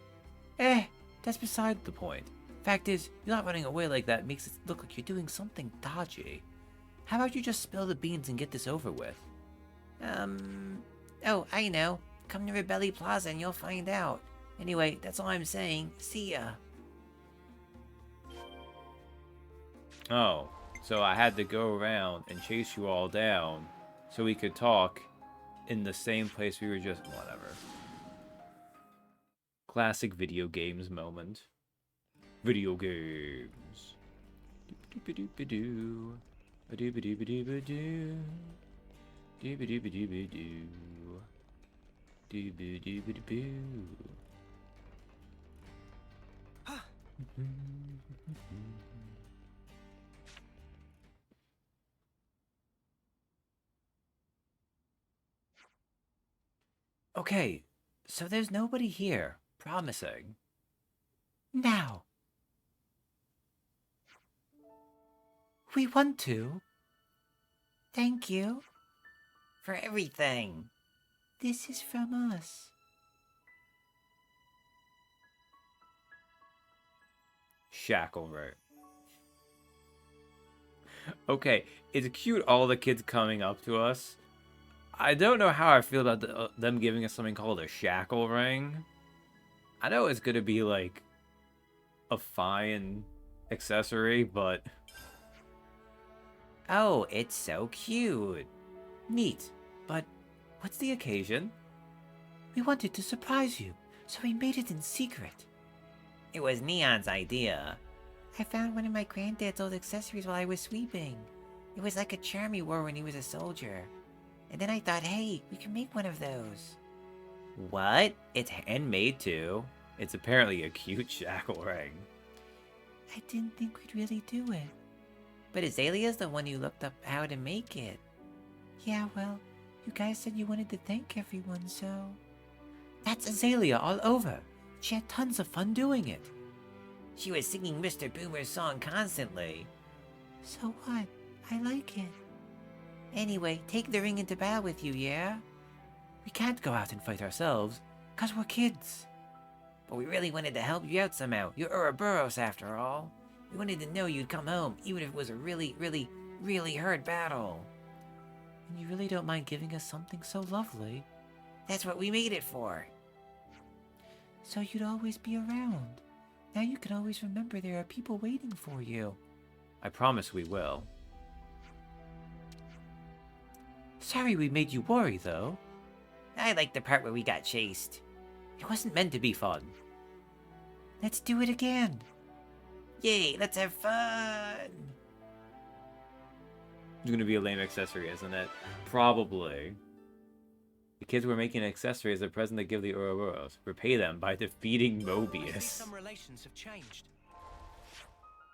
That's beside the point. Fact is, you're not running away like that makes it look like you're doing something dodgy. How about you just spill the beans and get this over with? Oh, I know. Come to Rebelli Plaza and you'll find out. Anyway, that's all I'm saying. See ya. Oh, so I had to go around and chase you all down so we could talk in the same place we were just... Whatever. Classic video games moment. Video games. Doop-a-doop-a-doo. A-doop-a-doop-a-doop-a-doo. Doop-a-doop-a-doop-a-doo. Doop-a-doop-a-doo. Okay, so there's nobody here. Promising. Now. We want to. Thank you. For everything. This is from us. Shackle right. Okay, it's cute all the kids coming up to us. I don't know how I feel about them giving us something called a shackle ring. I know it's gonna be like a fine accessory, but... Oh, it's so cute. Neat. But what's the occasion? We wanted to surprise you, so we made it in secret. It was Neon's idea. I found one of my granddad's old accessories while I was sweeping. It was like a charm he wore when he was a soldier. And then I thought, hey, we can make one of those. What? It's handmade too. It's apparently a cute shackle ring. I didn't think we'd really do it. But Azalea's the one who looked up how to make it. Yeah, well, you guys said you wanted to thank everyone, so... That's Azalea all over. She had tons of fun doing it. She was singing Mr. Boomer's song constantly. So what? I like it. Anyway, take the ring into battle with you, yeah? We can't go out and fight ourselves, 'cause we're kids. But we really wanted to help you out somehow. You're Ouroboros after all. We wanted to know you'd come home, even if it was a really, really, really hard battle. And you really don't mind giving us something so lovely. That's what we made it for. So you'd always be around. Now you can always remember there are people waiting for you. I promise we will. Sorry we made you worry, though. I like the part where we got chased. It wasn't meant to be fun. Let's do it again. Yay, let's have fun! It's gonna be a lame accessory, isn't it? Probably. The kids were making an accessory as a present to give the Ouroboros. Repay them by defeating Mobius. Some relations have changed.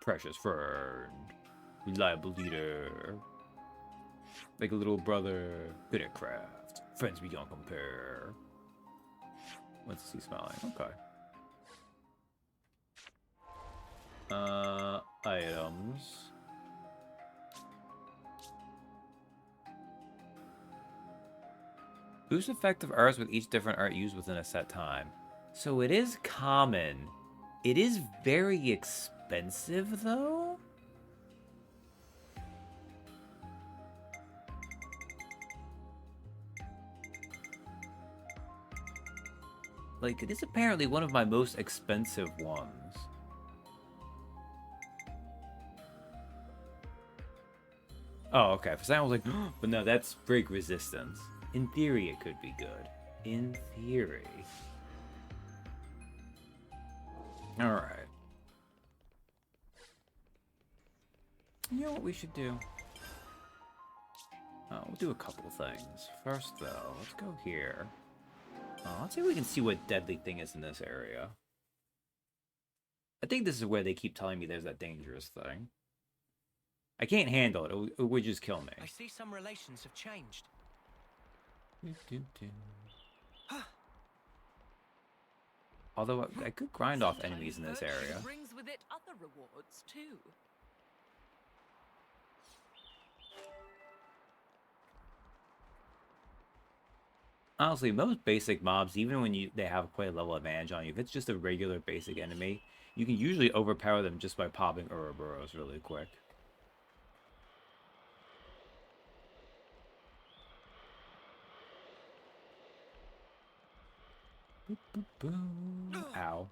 Precious friend. Reliable leader. Like a little brother. Good at craft. Friends beyond compare. What's he smiling? Okay. Items. Boost effective arts with each different art used within a set time. So it is common. It is very expensive, though? Like, it is apparently one of my most expensive ones. Oh, okay. For a second I was like, oh, but no, that's break resistance. In theory, it could be good. In theory. Alright. You know what we should do? We'll do a couple things. First, though, let's go here. Let's see if we can see what deadly thing is in this area. I think this is where they keep telling me there's that dangerous thing. I can't handle it. It would just kill me. I see some relations have changed. Although I could grind off enemies in this area. Brings with it other rewards too. Honestly, most basic mobs, even when they have quite a level advantage on you, if it's just a regular basic enemy, you can usually overpower them just by popping Ouroboros really quick. Boop, boop, boop. Ow.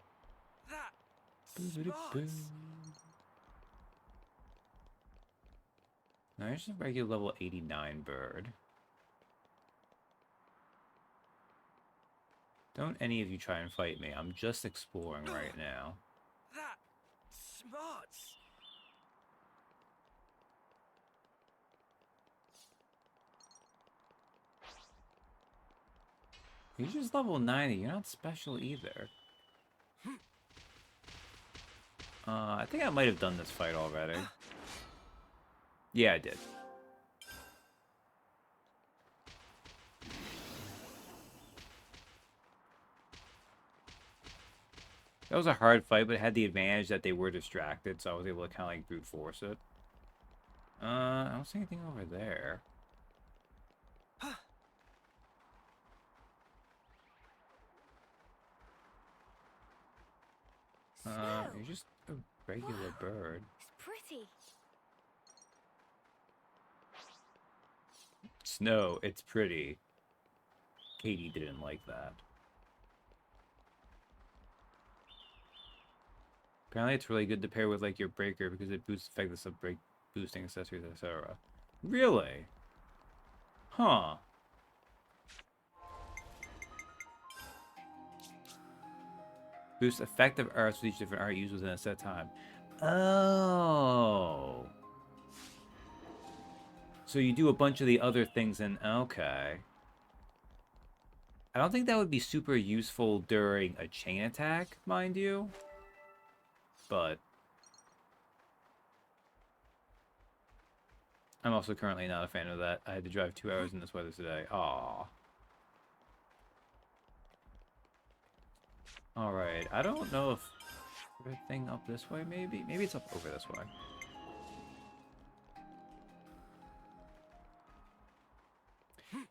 Now there's a regular level 89 bird. Don't any of you try and fight me. I'm just exploring right now. That smarts. You're just level 90. You're not special either. I think I might have done this fight already. Yeah, I did. That was a hard fight, but it had the advantage that they were distracted, so I was able to kind of like brute force it. I don't see anything over there. You're just a regular bird. It's pretty. Snow, it's pretty. Katie didn't like that. Apparently it's really good to pair with like your breaker because it boosts effectiveness of break boosting accessories, etc. Really? Huh. Boost effective arts with each different art used within a set time. Oh. So you do a bunch of the other things and okay. I don't think that would be super useful during a chain attack, mind you. But I'm also currently not a fan of that. I had to drive 2 hours in this weather today. Aww. Alright, I don't know if everything up this way, maybe? Maybe it's up over this way.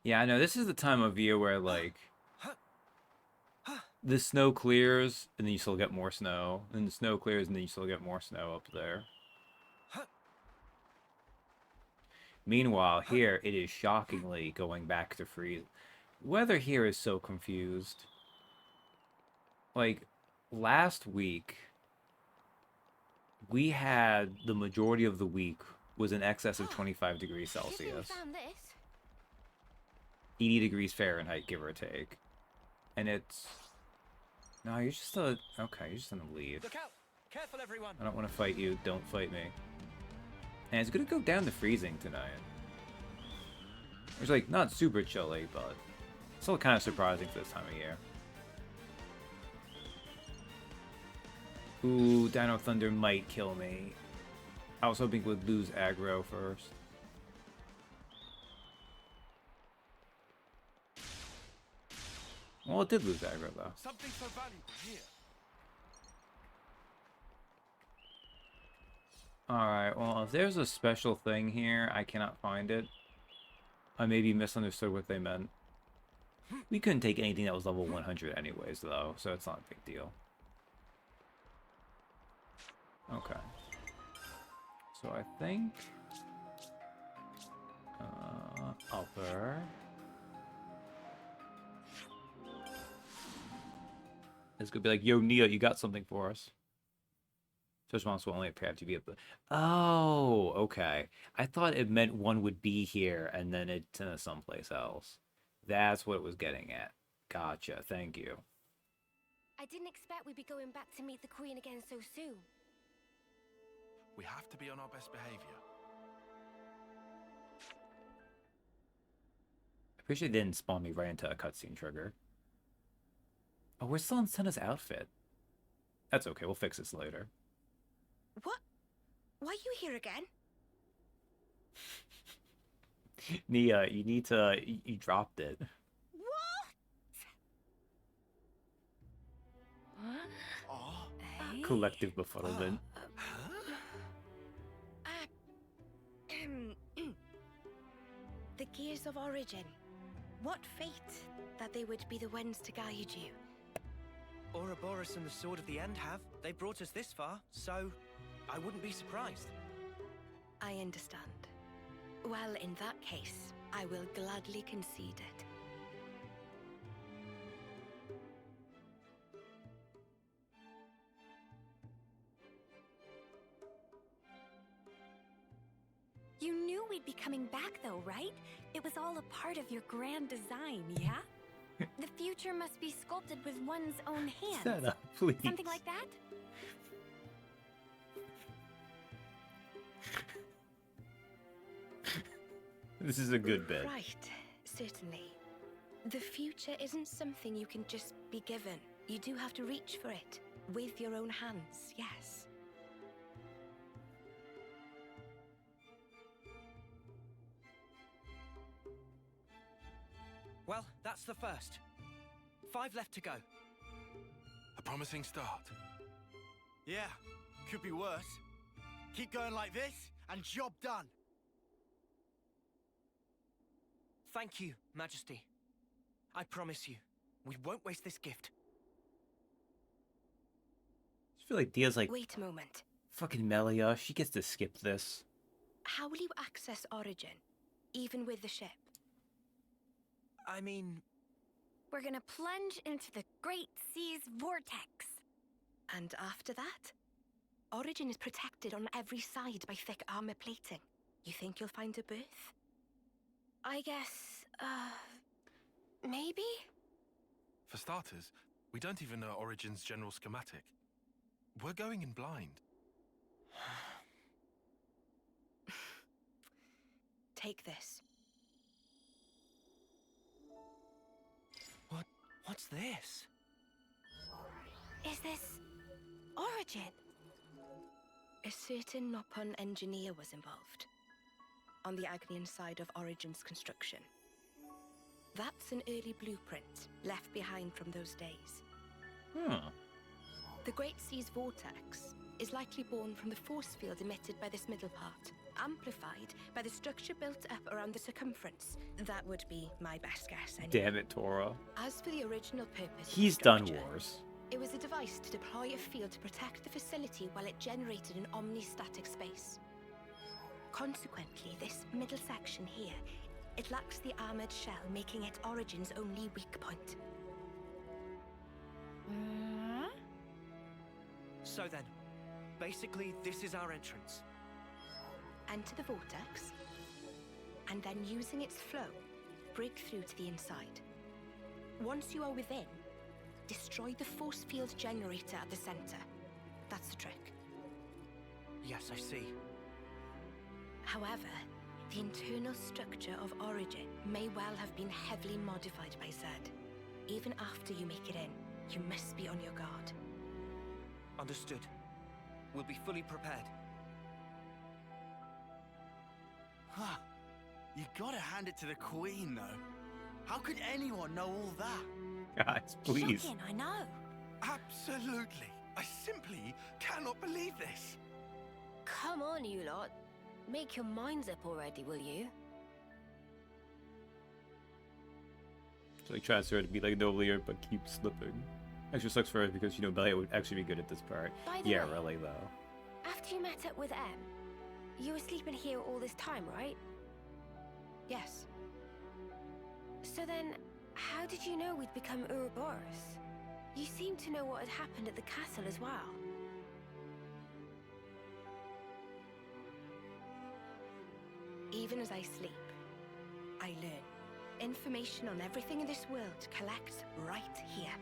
Yeah, I know, this is the time of year where, like, the snow clears, and then you still get more snow. And the snow clears, and then you still get more snow up there. Meanwhile, here, it is shockingly going back to freeze. Weather here is so confused. Like, last week, we had the majority of the week was in excess of 25 degrees Celsius. 80 degrees Fahrenheit, give or take. And it's... No, you're just a... Okay, you're just gonna leave. Look out! Careful, everyone! I don't want to fight you. Don't fight me. And it's gonna go down to freezing tonight. It's like, not super chilly, but still kind of surprising for this time of year. Ooh, Dino Thunder might kill me. I was hoping it would lose aggro first. Well, it did lose aggro, though. Something so valuable here. Alright, well, if there's a special thing here, I cannot find it. I maybe misunderstood what they meant. We couldn't take anything that was level 100 anyways, though, so it's not a big deal. Okay. So I think... upper... It's gonna be like, yo, Neo, you got something for us. Such monsters will only appear to be able to... Oh, okay. I thought it meant one would be here and then it's someplace else. That's what it was getting at. Gotcha, thank you. I didn't expect we'd be going back to meet the Queen again so soon. We have to be on our best behavior. I appreciate they didn't spawn me right into a cutscene trigger. Oh, we're still in Sena's outfit. That's okay, we'll fix this later. What? Why are you here again? Nia, you need to... You dropped it. What? Collective befuddlement. The Gears of Origin. What fate that they would be the ones to guide you. Ouroboros and the Sword of the End have. They brought us this far, so I wouldn't be surprised. I understand. Well, in that case, I will gladly concede it. You knew we'd be coming back though, right? It was all a part of your grand design, yeah? The future must be sculpted with one's own hands. Sena, please. Something like that? This is a good bit. Right, certainly. The future isn't something you can just be given. You do have to reach for it. With your own hands, yes. Well, that's the first. 5 left to go. A promising start. Yeah, could be worse. Keep going like this, and job done. Thank you, Majesty. I promise you, we won't waste this gift. I feel like Dia's like, Wait a moment. fucking Melia, she gets to skip this. How will you access Origin, even with the ship? I mean... We're gonna plunge into the Great Sea's vortex. And after that? Origin is protected on every side by thick armor plating. You think you'll find a berth? I guess, maybe? For starters, we don't even know Origin's general schematic. We're going in blind. Take this. What's this? Is this Origin? A certain Nopon engineer was involved. On the Agnian side of Origin's construction. That's an early blueprint left behind from those days. The Great Sea's vortex is likely born from the force field emitted by this middle part, amplified by the structure built up around the circumference. That would be my best guess anyway. Damn it, Tora. As for the original purpose of He's the done structure, wars. it was a device to deploy a field to protect the facility while it generated an omnistatic space. Consequently, this middle section here, it lacks the armored shell, making it Origin's only weak point. So then, basically this is our entrance. Enter the vortex, and then using its flow, break through to the inside. Once you are within, destroy the force field generator at the center. That's the trick. Yes, I see. However, the internal structure of Origin may well have been heavily modified by Zed. Even after you make it in, you must be on your guard. Understood. We'll be fully prepared. Huh. You gotta hand it to the Queen, though. How could anyone know all that? Guys, please. Shocking, I know. Absolutely. I simply cannot believe this. Come on, you lot. Make your minds up already, will you? So like tries her to be like nobler, but keeps slipping. Actually sucks for her because you know Melia would actually be good at this part. By the Yeah, way, really though. After you met up with Em, you were sleeping here all this time, right? Yes. So then, how did you know we'd become Ouroboros? You seem to know what had happened at the castle as well. Even as I sleep, I learn. Information on everything in this world collects right here.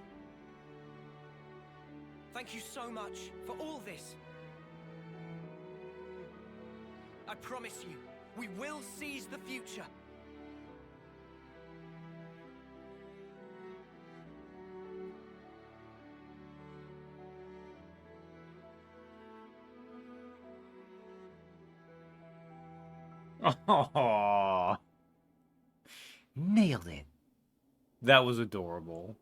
Thank you so much for all this. I promise you, we will seize the future. Oh, nailed it. That was adorable.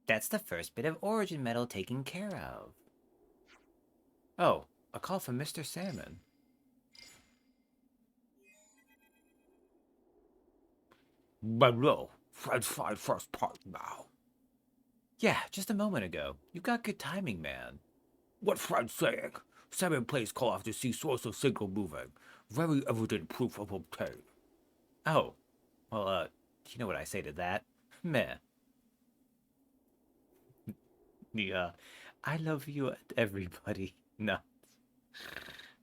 That's the first bit of Origin metal taken care of. Oh, a call from Mr. Salmon. Hello, Fred's fine first part now. Yeah, just a moment ago. You got good timing, man. What Fred's saying? Salmon plays call off to see source of signal moving. Very evident proof of obtain. Oh, well, you know what I say to that? Meh. Yeah, I love you, everybody. No.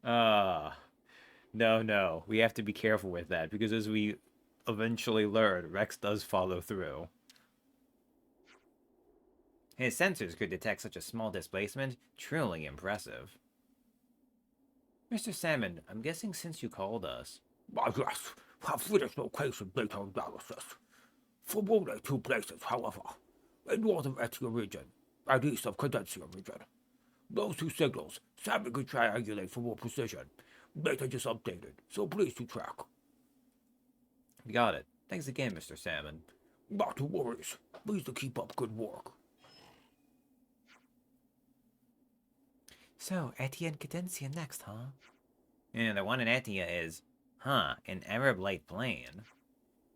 No. We have to be careful with that because as we eventually learn, Rex does follow through. His sensors could detect such a small displacement. Truly impressive. Mr. Salmon, I'm guessing since you called us. Yes, have finished location data analysis. From only two places, however. In northern Etia region, and east of Cadencia region. Those two signals, Salmon can triangulate for more precision. Data just updated, so please to track. Got it. Thanks again, Mr. Salmon. Not to worries. Please to keep up good work. So, Etienne Cadencia next, huh? And the one in Etia is, an Arab Light Plain.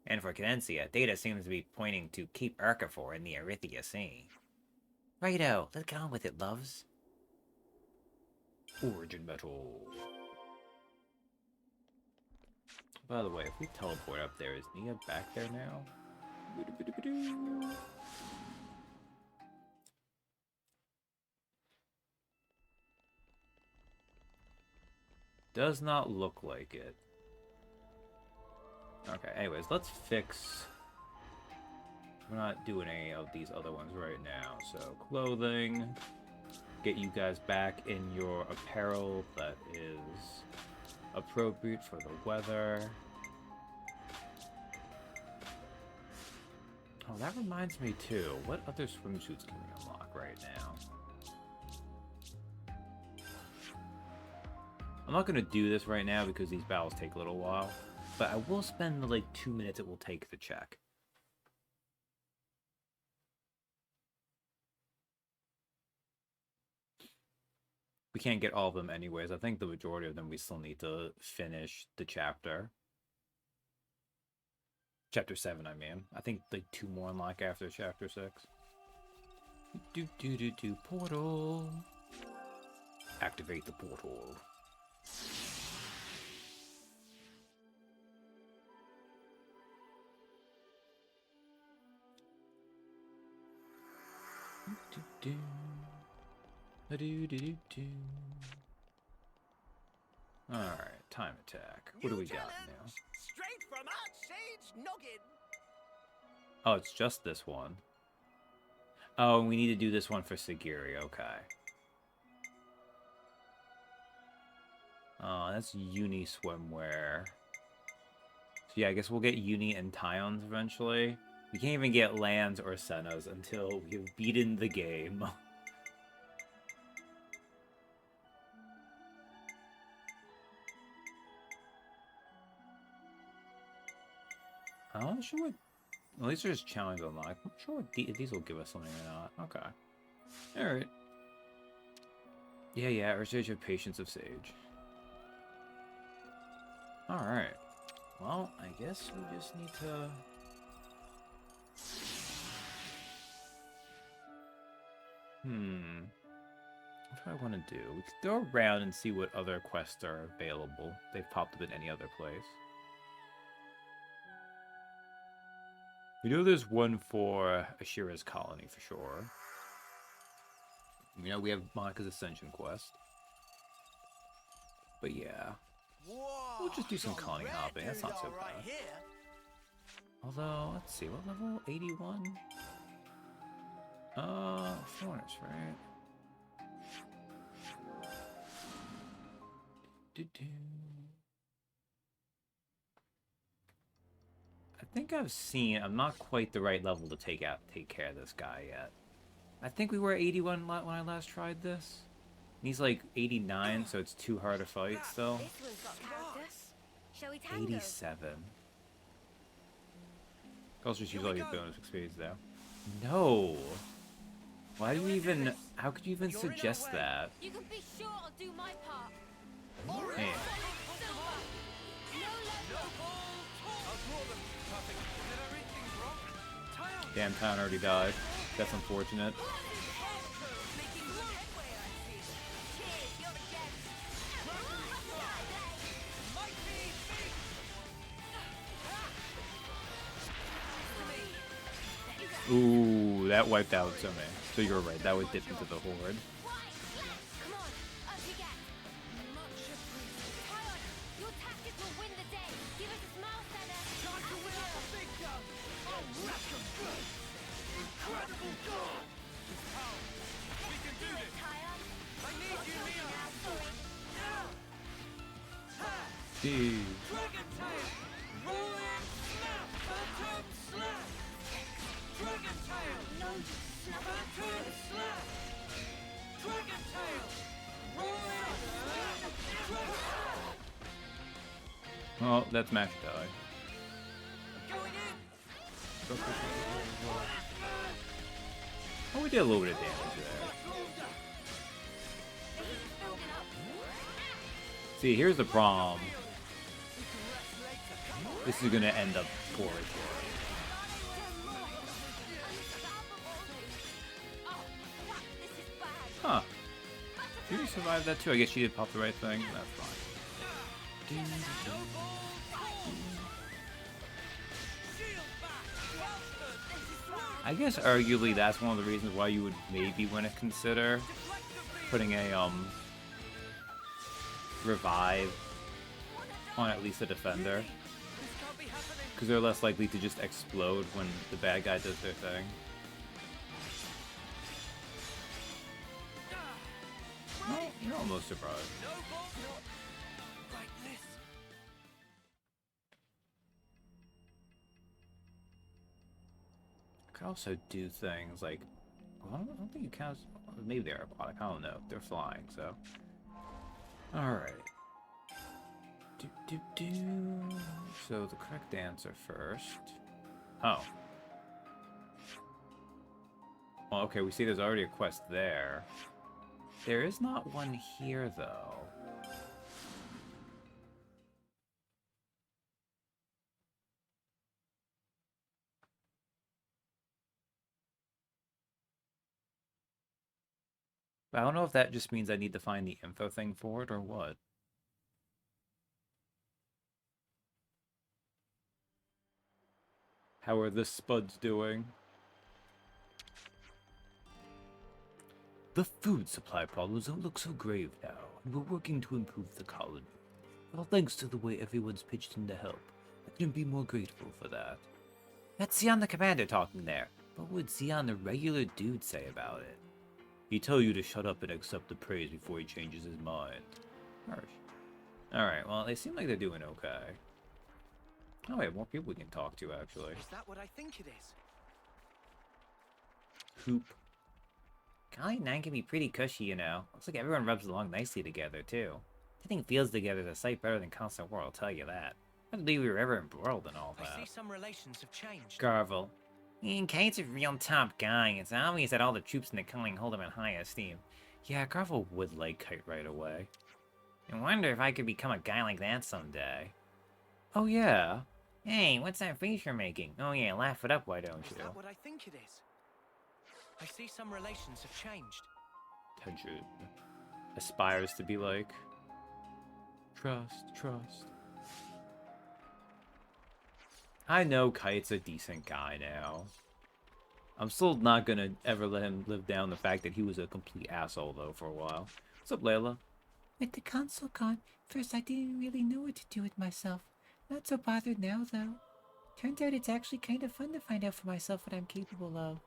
And for Cadencia, data seems to be pointing to Cape Arcafor in the Erythea Sea. Righto, let's get on with it, loves. Origin Metal. By the way, if we teleport up there, is Nia back there now? Does not look like it. Okay, anyways, let's fix... We're not doing any of these other ones right now. So, clothing. Get you guys back in your apparel that is appropriate for the weather. Oh, that reminds me too. What other swimsuits can we unlock right now? I'm not going to do this right now because these battles take a little while. But I will spend the, like, 2 minutes it will take to check. We can't get all of them anyways. I think the majority of them we still need to finish the chapter. Chapter 7, I mean. I think like 2 more unlock after chapter 6. Portal. Activate the portal. Alright, time attack. What do we got now? Straight from Archsage Noggin. Oh, it's just this one. Oh, and we need to do this one for Sagiri, okay. Oh, that's Uni Swimwear. So yeah, I guess we'll get Uni and Tyons eventually. We can't even get Lands or Senas until we've beaten the game. I'm not sure what... Well, these are just challenge unlock. I'm not sure what these will give us something or not. Okay. Alright. Yeah, Urge of Patience of Sage. Alright. Well, I guess we just need to... What do I want to do? We could go around and see what other quests are available. They've popped up in any other place. We know there's one for Ashira's colony for sure. We know we have Monika's Ascension Quest. But yeah. We'll just do some colony hopping. That's not so bad. Although, let's see. What level? 81? Foreigners, right? I think I've seen... I'm not quite the right level to take care of this guy yet. I think we were 81 when I last tried this. And he's like 89, so it's too hard to fight still. This one's got character. Shall we tango? 87. I'll just use all your bonus experience there. No! Why do you even... How could you even suggest that? You can be sure I'll do my part. Hey. Damn, Town already died. That's unfortunate. Ooh, that wiped out so many. So you're right, that would dip into the horde. Dude. Oh, that's Mash Die. Oh, we did a little bit of damage there. See, here's the problem. This is gonna end up poorly for us. Huh. Did you survive that too? I guess she did pop the right thing. That's fine. I guess arguably that's one of the reasons why you would maybe want to consider putting a revive on at least a defender, because they're less likely to just explode when the bad guy does their thing. You're almost surprised. I could also do things like, well, I don't think you count. Maybe they're aquatic. I don't know. They're flying, so. All right. So the correct answer first. Oh. Well, okay. We see there's already a quest there. There is not one here, though. But I don't know if that just means I need to find the info thing for it or what. How are the spuds doing? The food supply problems don't look so grave now, and we're working to improve the colony. All thanks to the way everyone's pitched in to help. I couldn't be more grateful for that. That's Xion the commander talking there. What would Xion the regular dude say about it? He'd tell you to shut up and accept the praise before he changes his mind. Harsh. Alright, well, they seem like they're doing okay. Oh, we have more people we can talk to, actually. Is that what I think it is? Hoop. Colony 9 can be pretty cushy, you know. Looks like everyone rubs along nicely together, too. Everything feels together a sight better than Constant War, I'll tell you that. I don't believe we were ever embroiled in all that. I see some relations have changed. Garvel. Kate's a real top guy. It's obvious that all the troops in the colony hold him in high esteem. Yeah, Garvel would like Kite right away. I wonder if I could become a guy like that someday. Oh, yeah. Hey, what's that face you're making? Oh yeah, laugh it up, why don't you? Is that what I think it is? I see some relations have changed. Tension aspires to be like trust. I know Kite's a decent guy now. I'm still not gonna ever let him live down the fact that he was a complete asshole though for a while. What's up, Layla? With the console gone, first I didn't really know what to do with myself. Not so bothered now, though. Turned out it's actually kind of fun to find out for myself what I'm capable of.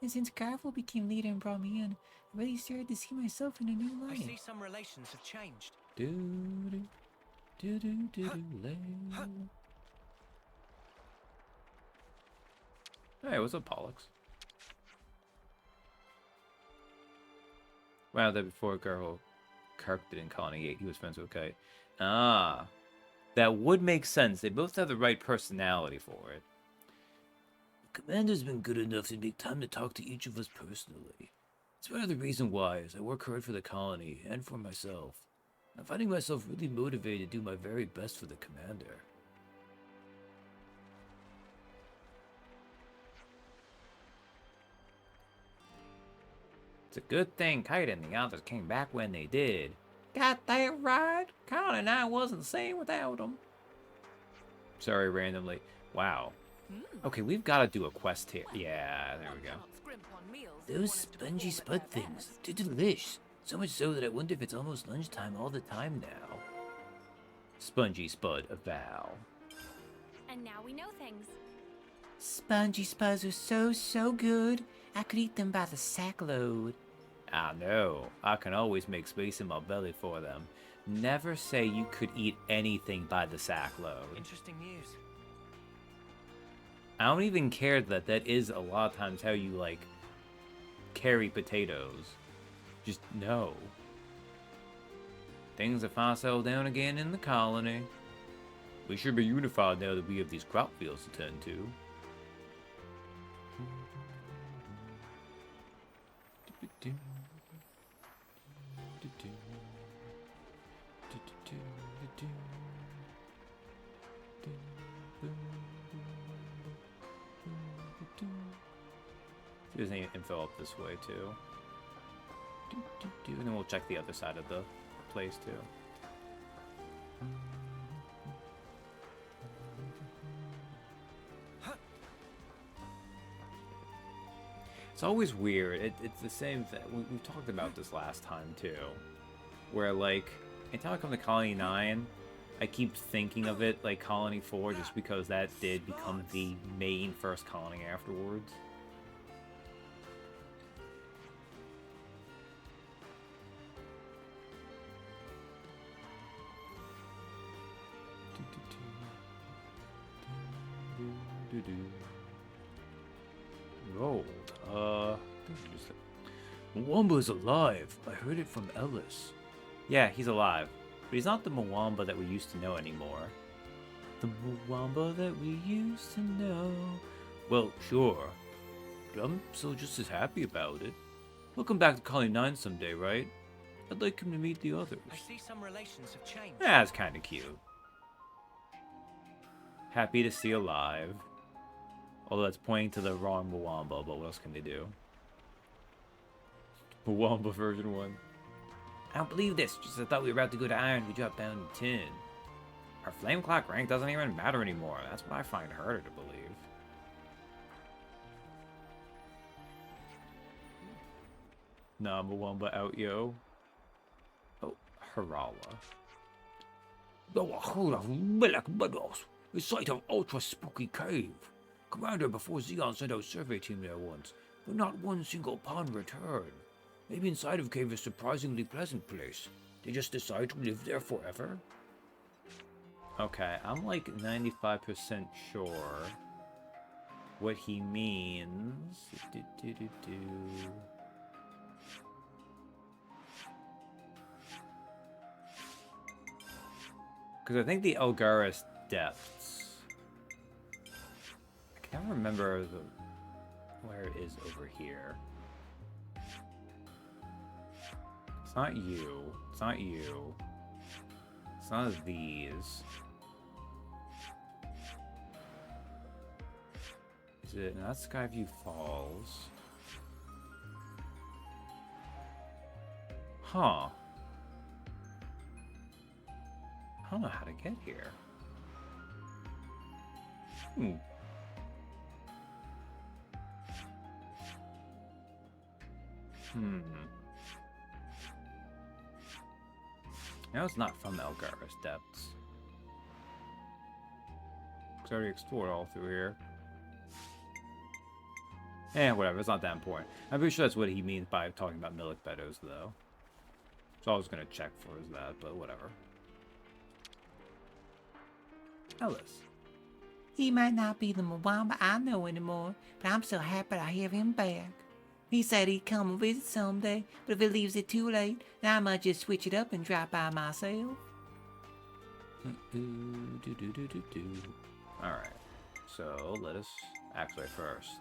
And since Garvel became leader and brought me in, I really started to see myself in a new light. I see some relations have changed. Hey, what's up, Pollux? Wow, that before Kirk didn't Colony 8, he was friends with Kite. Ah. That would make sense. They both have the right personality for it. The commander's been good enough to make time to talk to each of us personally. It's part of the reason why, as I work hard for the colony and for myself, I'm finding myself really motivated to do my very best for the commander. It's a good thing Kite and the others came back when they did. Got that right. Colin and I wasn't the same without them. Sorry, randomly. Wow. Okay, we've got to do a quest here. Yeah, there we go. Those spongy spud things, they're delish. So much so that I wonder if it's almost lunchtime all the time now. Spongy spud, avow. And now we know things. Spongy spuds are so good. I could eat them by the sackload. I know. I can always make space in my belly for them. Never say you could eat anything by the sackload. Interesting news. I don't even care that that is a lot of times how you, like, carry potatoes. Just no. Things are far settled down again in the colony. We should be unified now that we have these crop fields to tend to. there's any info up this way too. And then we'll check the other side of the place too. It's always weird. It's the same thing. We've talked about this last time too, where like anytime I come to Colony 9, I keep thinking of it like Colony 4 just because that did become the main first colony afterwards. Rolled. Mwamba's alive. I heard it from Ellis. Yeah, he's alive. But he's not the Mwamba that we used to know anymore. The Mwamba that we used to know. Well, sure. But I'm still just as happy about it. He'll come back to Colony 9 someday, right? I'd like him to meet the others. I see some relations have changed. That's kind of cute. Happy to see alive. Although that's pointing to the wrong Mwamba, but what else can they do? Mwamba version 1. I don't believe this. Just as I thought we were about to go to Iron, we dropped down to 10. Our Flame Clock rank doesn't even matter anymore. That's what I find harder to believe. Nah, Mwamba out, yo. Oh, Harala. Though I heard of Milk Meadows, the site of ultra spooky cave. Commander before Xeon sent out a survey team there once, but not one single pawn returned. Maybe inside of cave is a surprisingly pleasant place. They just decide to live there forever? Okay, I'm like 95% sure what he means. Because I think the Elgaris depths. I can't remember where it is over here. It's not you. It's not you. It's none of these. Is it? No, that's Skyview Falls. Huh. I don't know how to get here. Now it's not from Elgaris Depths. Because I already explored all through here. Whatever, it's not that important. I'm pretty sure that's what he means by talking about Milik Meadows, though. So I was gonna check for that, but whatever. Ellis. He might not be the Mwamba I know anymore, but I'm so happy to have him back. He said he'd come and visit someday, but if he leaves it too late, then I might just switch it up and drop by myself. Alright, so let us... Actually, first...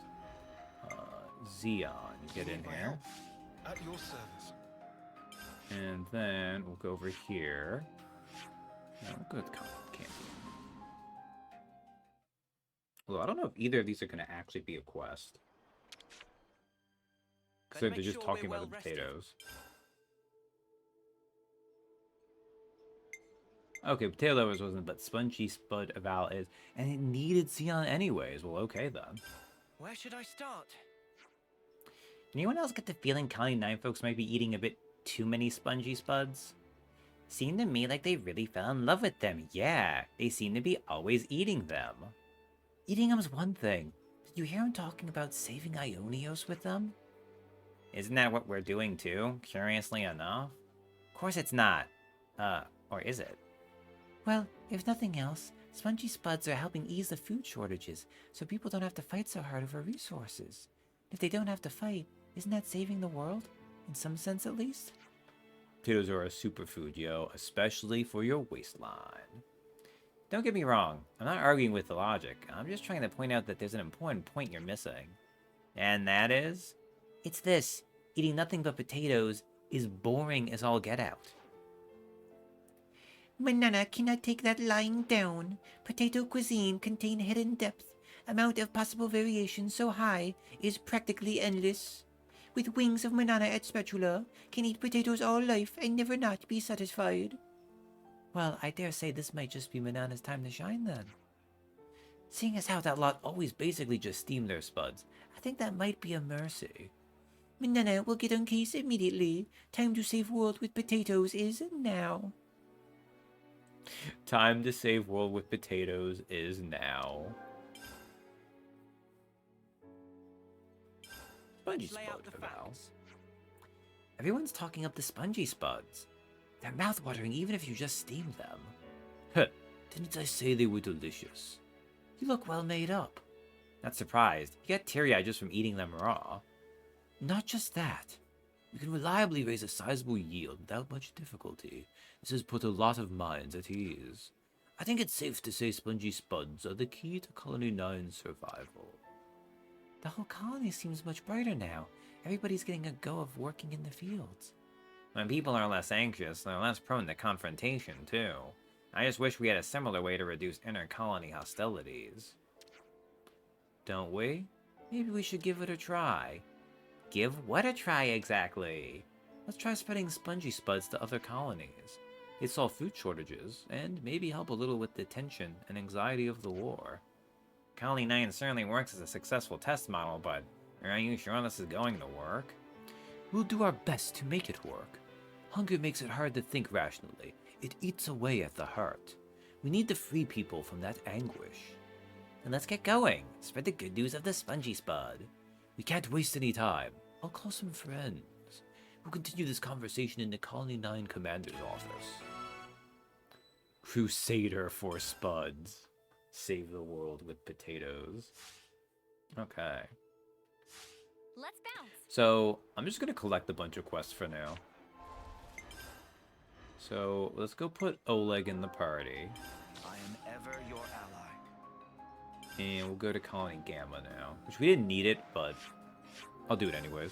Xeon, get in here. At your service. And then we'll go over here. No, we'll go to the canteen. Well, I don't know if either of these are going to actually be a quest. So they're just talking about the potatoes. Okay, Potato Lovers wasn't, but Spongy Spud Eval is. And it needed Xeon anyways. Well, okay then. Where should I start? Anyone else get the feeling Colony 9 folks might be eating a bit too many Spongy Spuds? Seemed to me like they really fell in love with them. Yeah, they seem to be always eating them. Eating them's one thing. Did you hear him talking about saving Ionios with them? Isn't that what we're doing too, curiously enough? Of course it's not. Or is it? Well, if nothing else, Spongy Spuds are helping ease the food shortages, so people don't have to fight so hard over resources. If they don't have to fight, isn't that saving the world? In some sense, at least? Potatoes are a superfood, yo, especially for your waistline. Don't get me wrong, I'm not arguing with the logic. I'm just trying to point out that there's an important point you're missing. And that is? It's this. Eating nothing but potatoes is boring as all get out. Manana cannot take that lying down. Potato cuisine contain hidden depth. amount of possible variation so high is practically endless. With wings of Manana at spatula, can eat potatoes all life and never not be satisfied. Well, I dare say this might just be Manana's time to shine then. Seeing as how that lot always basically just steam their spuds, I think that might be a mercy. Manana will get on case immediately. Time to save world with potatoes is now. Time to save world with potatoes is now. Spongy spud for now. Everyone's talking up the spongy spuds. They're mouth-watering even if you just steam them. Huh, didn't I say they were delicious? You look well made up. Not surprised. You get teary-eyed just from eating them raw. Not just that. You can reliably raise a sizable yield without much difficulty. This has put a lot of minds at ease. I think it's safe to say spongy spuds are the key to Colony 9's survival. The whole colony seems much brighter now. Everybody's getting a go of working in the fields. When people are less anxious, they're less prone to confrontation, too. I just wish we had a similar way to reduce inter-colony hostilities. Don't we? Maybe we should give it a try. Give what a try, exactly? Let's try spreading spongy spuds to other colonies. It'd solve food shortages, and maybe help a little with the tension and anxiety of the war. Colony 9 certainly works as a successful test model, but are you sure this is going to work? We'll do our best to make it work. Hunger makes it hard to think rationally. It eats away at the heart. We need to free people from that anguish. Then let's get going. Spread the good news of the spongy spud. We can't waste any time. I'll call some friends. We'll continue this conversation in the Colony 9 Commander's office. Crusader for spuds. Save the world with potatoes. Okay. Let's bounce. So, I'm just going to collect a bunch of quests for now. So, let's go put Oleg in the party. I am ever your ally. And we'll go to Colony Gamma now. Which we didn't need it, but I'll do it anyways.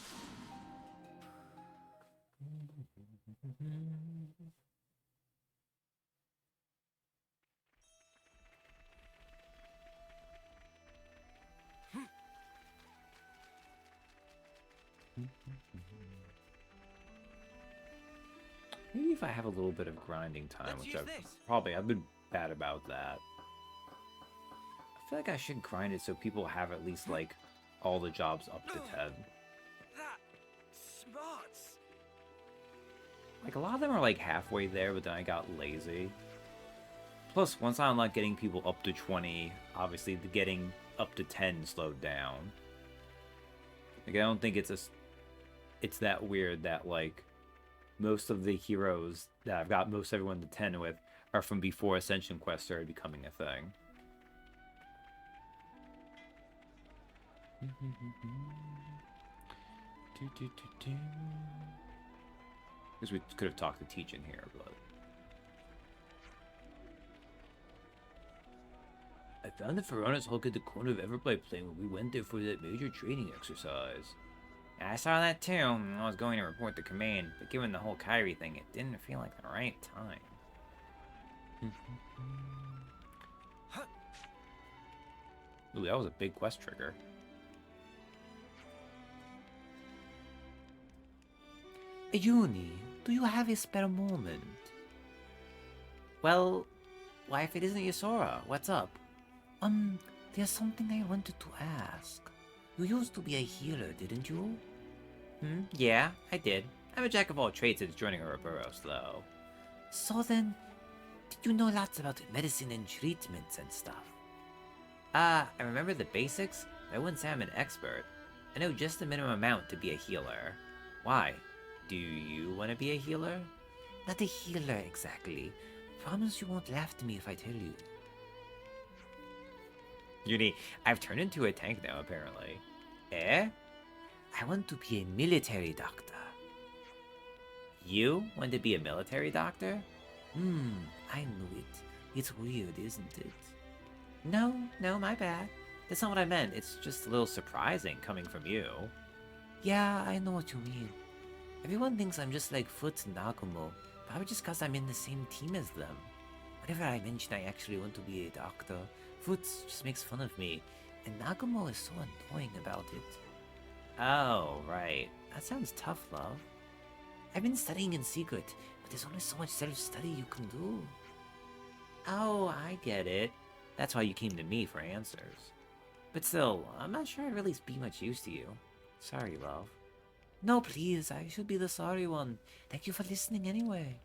Maybe if I have a little bit of grinding time, which I've been bad about that. I feel like I should grind it so people have at least like all the jobs up to 10. Smarts. Like a lot of them are like halfway there, but then I got lazy. Plus, once I unlock getting people up to 20, obviously the getting up to 10 slowed down. Like I don't think it's that weird that like most of the heroes that I've got most everyone to 10 with are from before Ascension Quest started becoming a thing. Because we could have talked to Teach in here, but... I found the Piranha's Hulk at the corner of Everblight Plain when we went there for that major training exercise. I saw that too. I was going to report the command, but given the whole Kyrie thing, it didn't feel like the right time. Ooh, that was a big quest trigger. Ayuni, do you have a spare moment? Well, why if it isn't Yasora? What's up? There's something I wanted to ask. You used to be a healer, didn't you? Yeah, I did. I'm a jack of all trades since joining Ouroboros, though. So then, did you know lots about medicine and treatments and stuff? I remember the basics, but I wouldn't say I'm an expert. I know just the minimum amount to be a healer. Why? Do you want to be a healer? Not a healer, exactly. Promise you won't laugh at me if I tell you. Uni, I've turned into a tank now, apparently. Eh? I want to be a military doctor. You want to be a military doctor? I knew it. It's weird, isn't it? No, my bad. That's not what I meant. It's just a little surprising coming from you. Yeah, I know what you mean. Everyone thinks I'm just like Foots and Nagumo, probably just because I'm in the same team as them. Whenever I mention I actually want to be a doctor, Foots just makes fun of me. And Nagumo is so annoying about it. Oh, right. That sounds tough, love. I've been studying in secret, but there's only so much self-study you can do. Oh, I get it. That's why you came to me for answers. But still, I'm not sure I'd really be much use to you. Sorry, love. No, please, I should be the sorry one. Thank you for listening anyway.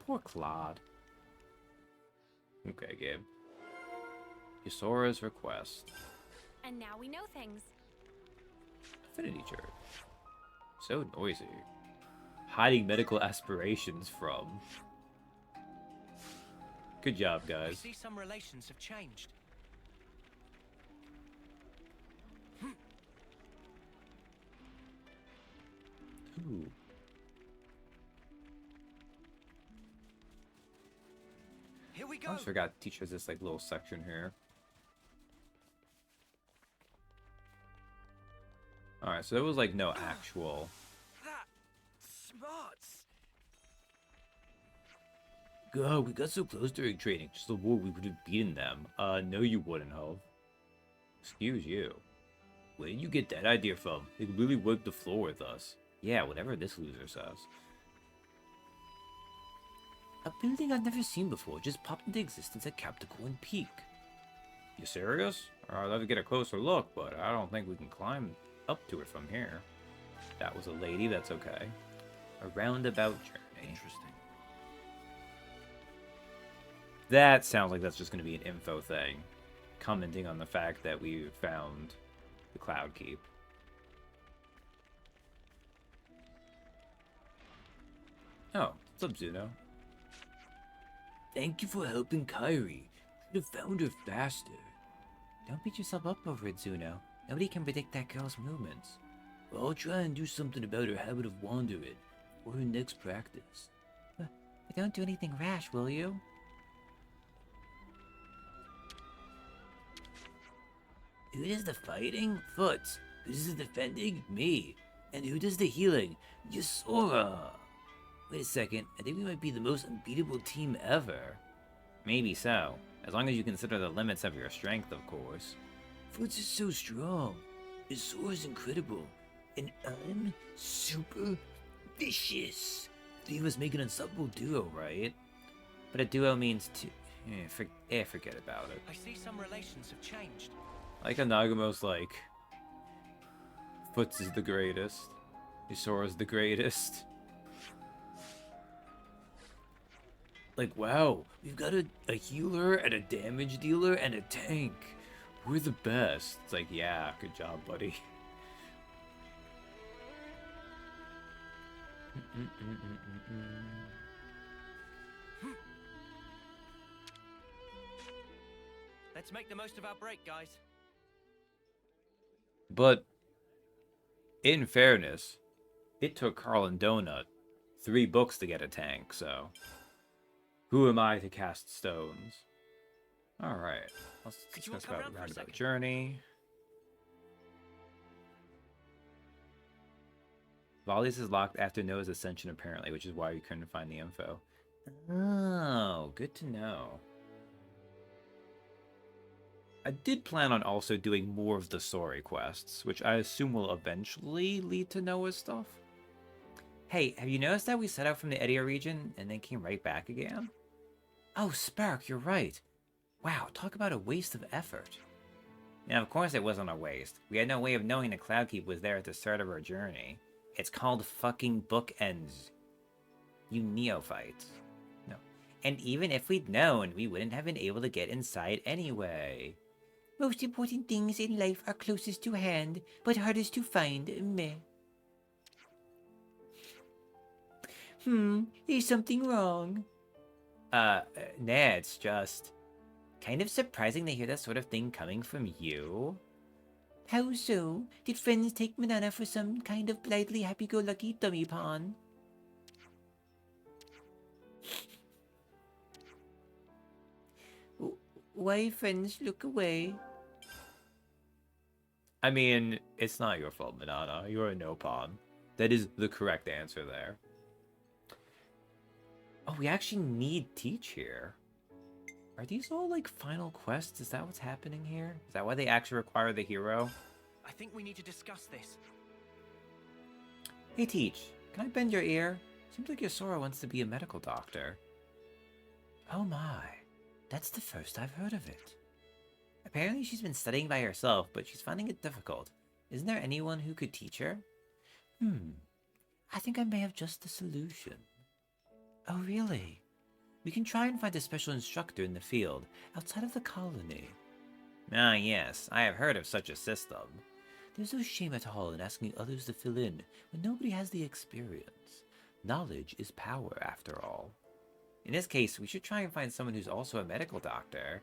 Poor Claude. Okay, Gabe. Yusora's request. And now we know things. Affinity church. So noisy. Hiding medical aspirations from. Good job, I guys. see some relations have changed. Ooh. Here we I go. almost forgot to teach us this like little section here. Alright, so there was like no actual. That smarts. God, we got so close during training. Just a war, we would have beaten them. No, you wouldn't have. Excuse you. Where did you get that idea from? They could really wipe the floor with us. Yeah, whatever this loser says. A building I've never seen before just popped into existence at Capricorn Peak. You serious? I'd love to get a closer look, but I don't think we can climb up to it from here. That was a lady, that's okay. A roundabout journey. Interesting. That sounds like that's just going to be an info thing. Commenting on the fact that we found the Cloud Keep. Oh, what's up, Zuno? Thank you for helping Kyrie. Should have found her faster. Don't beat yourself up over it, Zuno. Nobody can predict that girl's movements. Well, I'll try and do something about her habit of wandering for her next practice. But don't do anything rash, will you? Who does the fighting? Foots. Who does the defending? Me. And who does the healing? Yusora. Wait a second, I think we might be the most unbeatable team ever. Maybe so. As long as you consider the limits of your strength, of course. Foots is so strong. Yusora's incredible. And I'm super vicious. Three of us make an unstoppable duo, right? But a duo means two. Forget about it. I see some relations have changed. Like Nagumo's like, Foots is the greatest. Yusora's the greatest. Like, wow, we've got a healer and a damage dealer and a tank. We're the best. It's like, yeah, good job, buddy. Let's make the most of our break, guys. But, in fairness, it took Carl and Donut 3 books to get a tank, so... Who am I to cast stones? Alright, let's discuss about Roundabout Journey. Volleys is locked after Noah's ascension, apparently, which is why we couldn't find the info. Oh, good to know. I did plan on also doing more of the story quests, which I assume will eventually lead to Noah's stuff. Hey, have you noticed that we set out from the Edia region and then came right back again? Oh, Spark, you're right. Wow, talk about a waste of effort. Now, of course it wasn't a waste. We had no way of knowing the Cloud Keep was there at the start of our journey. It's called fucking bookends. You neophytes. No. And even if we'd known, we wouldn't have been able to get inside anyway. Most important things in life are closest to hand, but hardest to find. Meh. Is something wrong? Nah, it's just... kind of surprising to hear that sort of thing coming from you. How so? Did friends take Manana for some kind of blithely happy-go-lucky dummy pawn? Why friends look away? I mean, it's not your fault, Manana. You're a no pawn. That is the correct answer there. Oh, we actually need Teach here. Are these all like final quests? Is that what's happening here? Is that why they actually require the hero? I think we need to discuss this. Hey Teach, can I bend your ear? Seems like your Sora wants to be a medical doctor. Oh my, that's the first I've heard of it. Apparently she's been studying by herself, but she's finding it difficult. Isn't there anyone who could teach her? I think I may have just the solution. Oh really? We can try and find a special instructor in the field, outside of the colony. Ah yes, I have heard of such a system. There's no shame at all in asking others to fill in when nobody has the experience. Knowledge is power, after all. In this case, we should try and find someone who's also a medical doctor.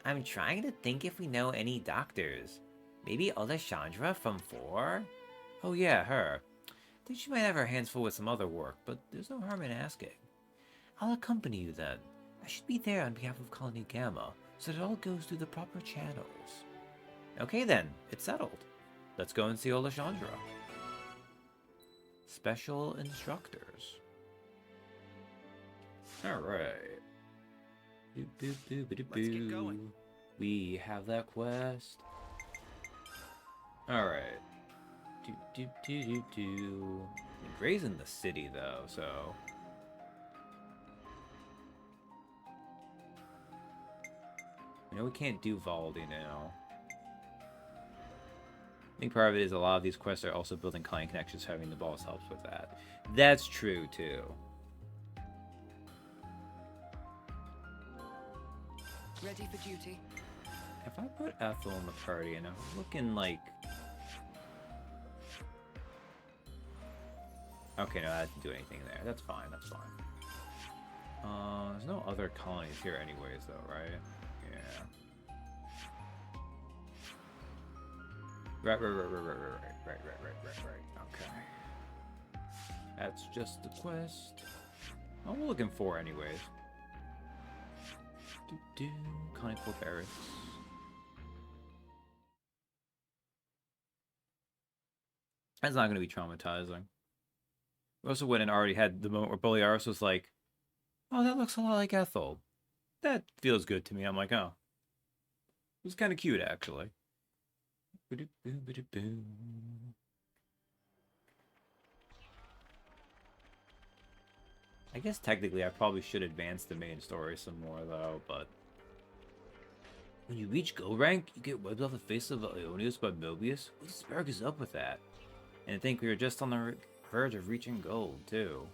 I'm trying to think if we know any doctors. Maybe Alessandra from 4? Oh yeah, her. I think she might have her hands full with some other work, but there's no harm in asking. I'll accompany you then. I should be there on behalf of Colony Gamma, so that it all goes through the proper channels. Okay then, it's settled. Let's go and see Alessandra. Special instructors. Alright. Let's get going. We have that quest. Alright. Gray's in the city though, so... I know we can't do Valdi now. I think part of it is a lot of these quests are also building client connections, having the boss helps with that. That's true too. Ready for duty. If I put Ethel in the party and I'm looking like... Okay, no, that didn't do anything there. That's fine, that's fine. There's no other colonies here anyways though, right? Yeah. Right. Okay. That's just the quest. Oh, we're looking for anyways. Connie Pope Barracks. That's not going to be traumatizing. We also went and already had the moment where Boliaris was like, oh, that looks a lot like Ethel. That feels good to me. I'm like, oh. It was kind of cute, actually. I guess technically I probably should advance the main story some more, though, but... When you reach Go rank, you get wiped off the face of Ionius by Mobius? What the spark is up with that? And I think we were just on the verge of reaching gold, too.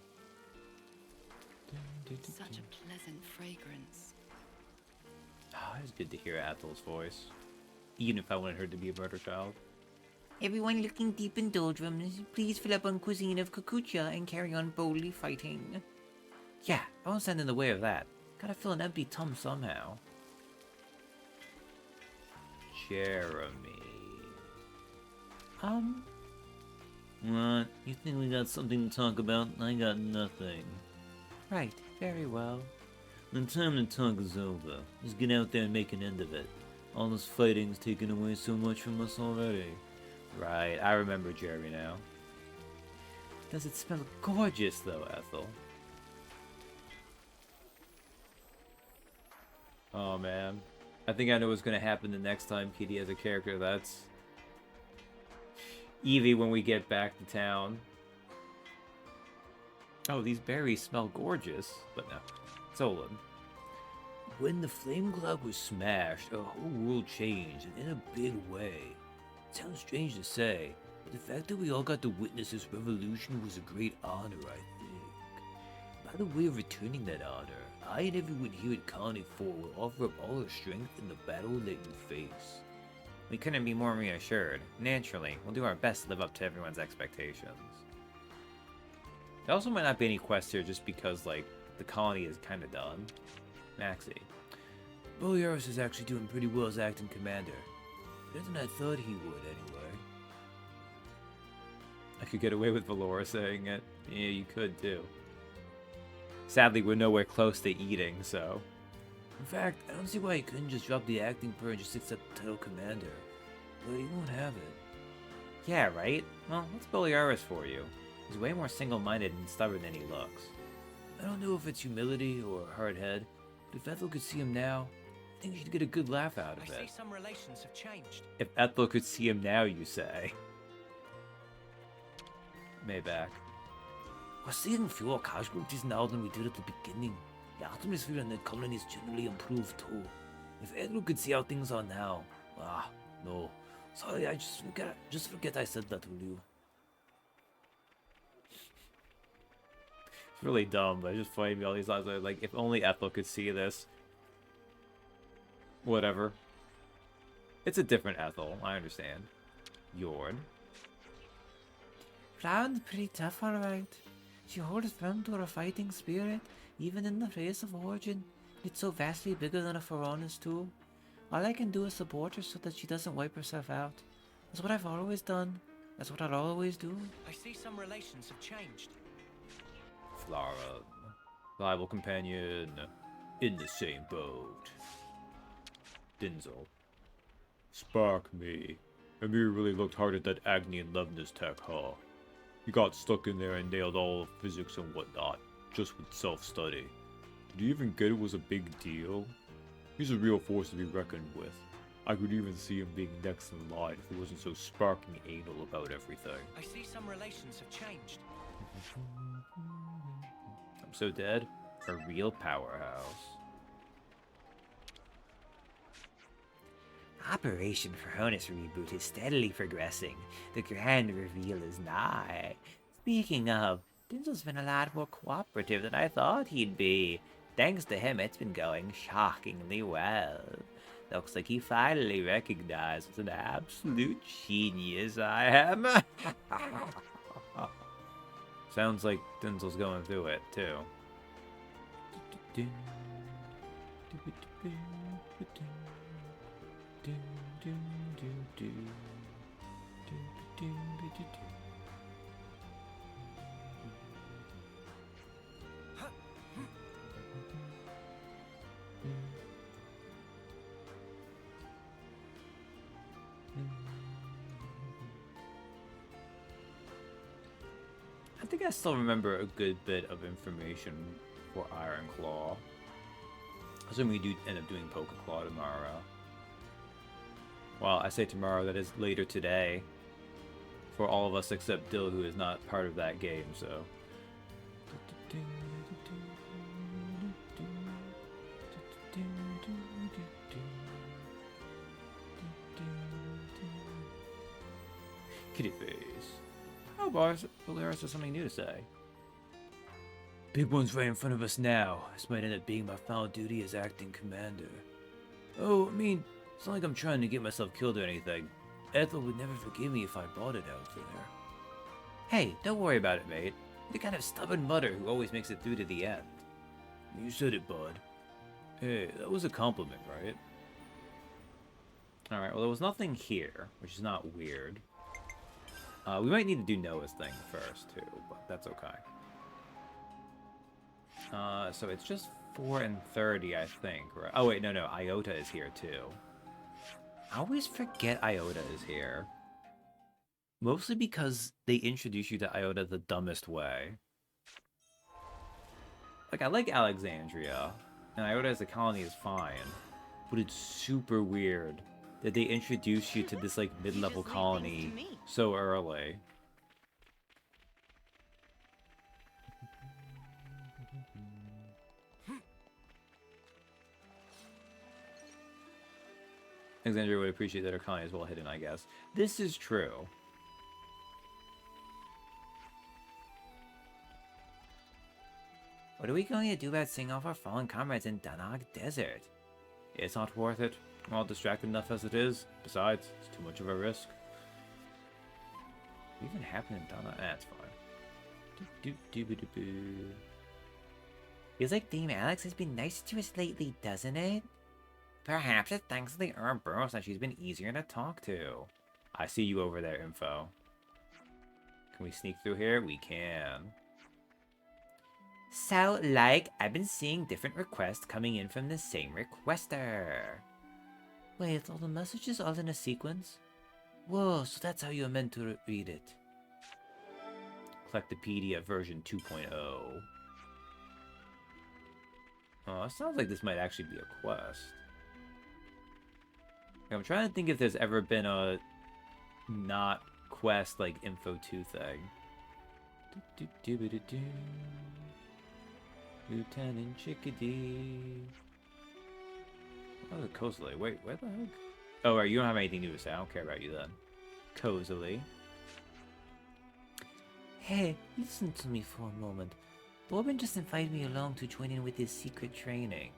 Such a pleasant fragrance. Oh, it's good to hear Ethel's voice. Even if I wanted her to be a murder child. Everyone looking deep in doldrums, please fill up on cuisine of Kakucha and carry on boldly fighting. Yeah, I won't stand in the way of that. Gotta fill an empty tum somehow. Jeremy. What? You think we got something to talk about? I got nothing. Right, very well. The time to talk is over. Let's get out there and make an end of it. All this fighting's taken away so much from us already. Right, I remember Jeremy now. Does it smell gorgeous, though, Ethel? Oh, man. I think I know what's going to happen the next time Kitty has a character. That's Evie when we get back to town. Oh, these berries smell gorgeous. But no. Solon. When the flame cloud was smashed, our whole world changed, and in a big way. It sounds strange to say, but the fact that we all got to witness this revolution was a great honor, I think. By the way of returning that honor, I and everyone here at Colony 4 will offer up all our strength in the battle that you face. We couldn't be more reassured. Naturally, we'll do our best to live up to everyone's expectations. There also might not be any quests here just because, like, the colony is kind of done. Maxie. Boliaris is actually doing pretty well as acting commander. Better than I thought he would, anyway. I could get away with Valora saying it. Yeah, you could, too. Sadly, we're nowhere close to eating, so... In fact, I don't see why he couldn't just drop the acting per and just accept the title commander. But he won't have it. Yeah, right? Well, what's Boliaris for you? He's way more single-minded and stubborn than he looks. I don't know if it's humility or hard head, But if Ethel could see him now, I think she'd get a good laugh out of I see it. some relations have changed. If Ethel could see him now, you say. Mayback. We're seeing fewer casualties now than we did at the beginning. The atmosphere in the colony is generally improved too. If Ethel could see how things are now, no. Sorry, I just forget I said that to you. It's really dumb, but it's just funny to me all these lines. Like, if only Ethel could see this. Whatever. It's a different Ethel, I understand. Yorn. Flound's pretty tough, alright. She holds firm to her fighting spirit, even in the face of Origin. It's so vastly bigger than a Pharaoh's too. All I can do is support her so that she doesn't wipe herself out. That's what I've always done. That's what I'll always do. I see some relations have changed. Flora. Reliable companion. In the same boat. Denzel. Spark me. Amir really looked hard at that Agni and Levna's tech, huh? He got stuck in there and nailed all of physics and whatnot, just with self-study. Did you even get it was a big deal? He's a real force to be reckoned with. I could even see him being next in line if he wasn't so sparking anal about everything. I see some relations have changed. I'm so dead. A real powerhouse. Operation Pharaoh's reboot is steadily progressing. The grand reveal is nigh. Speaking of, Denzel's been a lot more cooperative than I thought he'd be. Thanks to him, it's been going shockingly well. Looks like he finally recognized what an absolute genius I am. Sounds like Denzel's going through it, too. I think I still remember a good bit of information for Iron Claw. Assuming we do end up doing Poké Claw tomorrow. Well, I say tomorrow, that is later today. For all of us except Dill, who is not part of that game, so. Kitty face. Oh, boss, Polaris has something new to say. Big one's right in front of us now. This might end up being my final duty as acting commander. Oh, I mean, it's not like I'm trying to get myself killed or anything. Ethel would never forgive me if I bought it out there. Hey, don't worry about it, mate. You're the kind of stubborn mutter who always makes it through to the end. You said it, bud. Hey, that was a compliment, right? Alright, well, there was nothing here, which is not weird. We might need to do Noah's thing first, too, but that's okay. So it's just 4 and 30, I think, right? Oh, wait, no, Iota is here, too. I always forget Iota is here. Mostly because they introduce you to Iota the dumbest way. Like, I like Alexandria, and Iota as a colony is fine, but it's super weird that they introduce you to this, like, mid-level colony so early. Alexandria would appreciate that her colony is well hidden, I guess. This is true. What are we going to do about seeing off our fallen comrades in Danag Desert? It's not worth it. I'm all distracted enough as it is. Besides, it's too much of a risk. What even happened in Danag? That's fine. Feels like Dame Alex has been nice to us lately, doesn't it? Perhaps it's thanks to the Ouroboros that she's been easier to talk to. I see you over there, Info. Can we sneak through here? We can. So, like, I've been seeing different requests coming in from the same requester. Wait, all the messages all in a sequence? Whoa, so that's how you're meant to read it. Collectopedia version 2.0. Oh, it sounds like this might actually be a quest. I'm trying to think if there's ever been a not quest like info 2 thing. Lieutenant Chickadee. Oh, the Cozily. Wait, where the heck? Oh, right, you don't have anything new to say. I don't care about you then. Cozily. Hey, listen to me for a moment. Borbin just invited me along to join in with his secret training.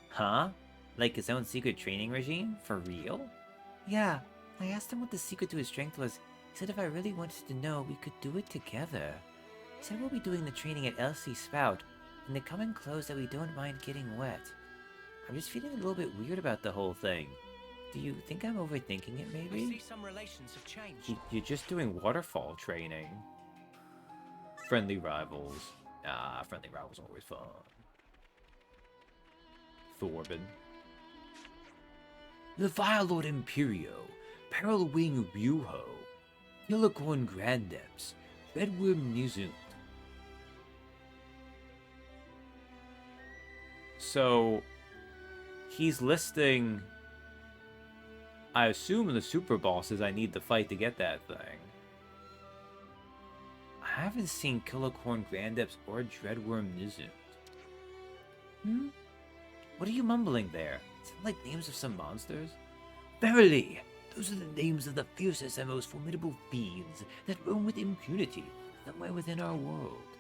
Huh? Like his own secret training regime? For real? Yeah, I asked him what the secret to his strength was. He said if I really wanted to know, we could do it together. He said we'll be doing the training at Elsie Spout, and they come in clothes that we don't mind getting wet. I'm just feeling a little bit weird about the whole thing. Do you think I'm overthinking it, maybe? I see some relations have changed. You're just doing waterfall training. Friendly rivals. Ah, friendly rivals are always fun. Thorbin. The Firelord Imperio, Peril Wing Ryuho, Unicorn Grandeps, Bedworm Nizun. So, he's listing, I assume, the super bosses I need to fight to get that thing. I haven't seen Kilocorn Grandeps or Dreadworm Nizun. What are you mumbling there? Sound like names of some monsters? Verily, those are the names of the fiercest and most formidable fiends that roam with impunity somewhere within our world.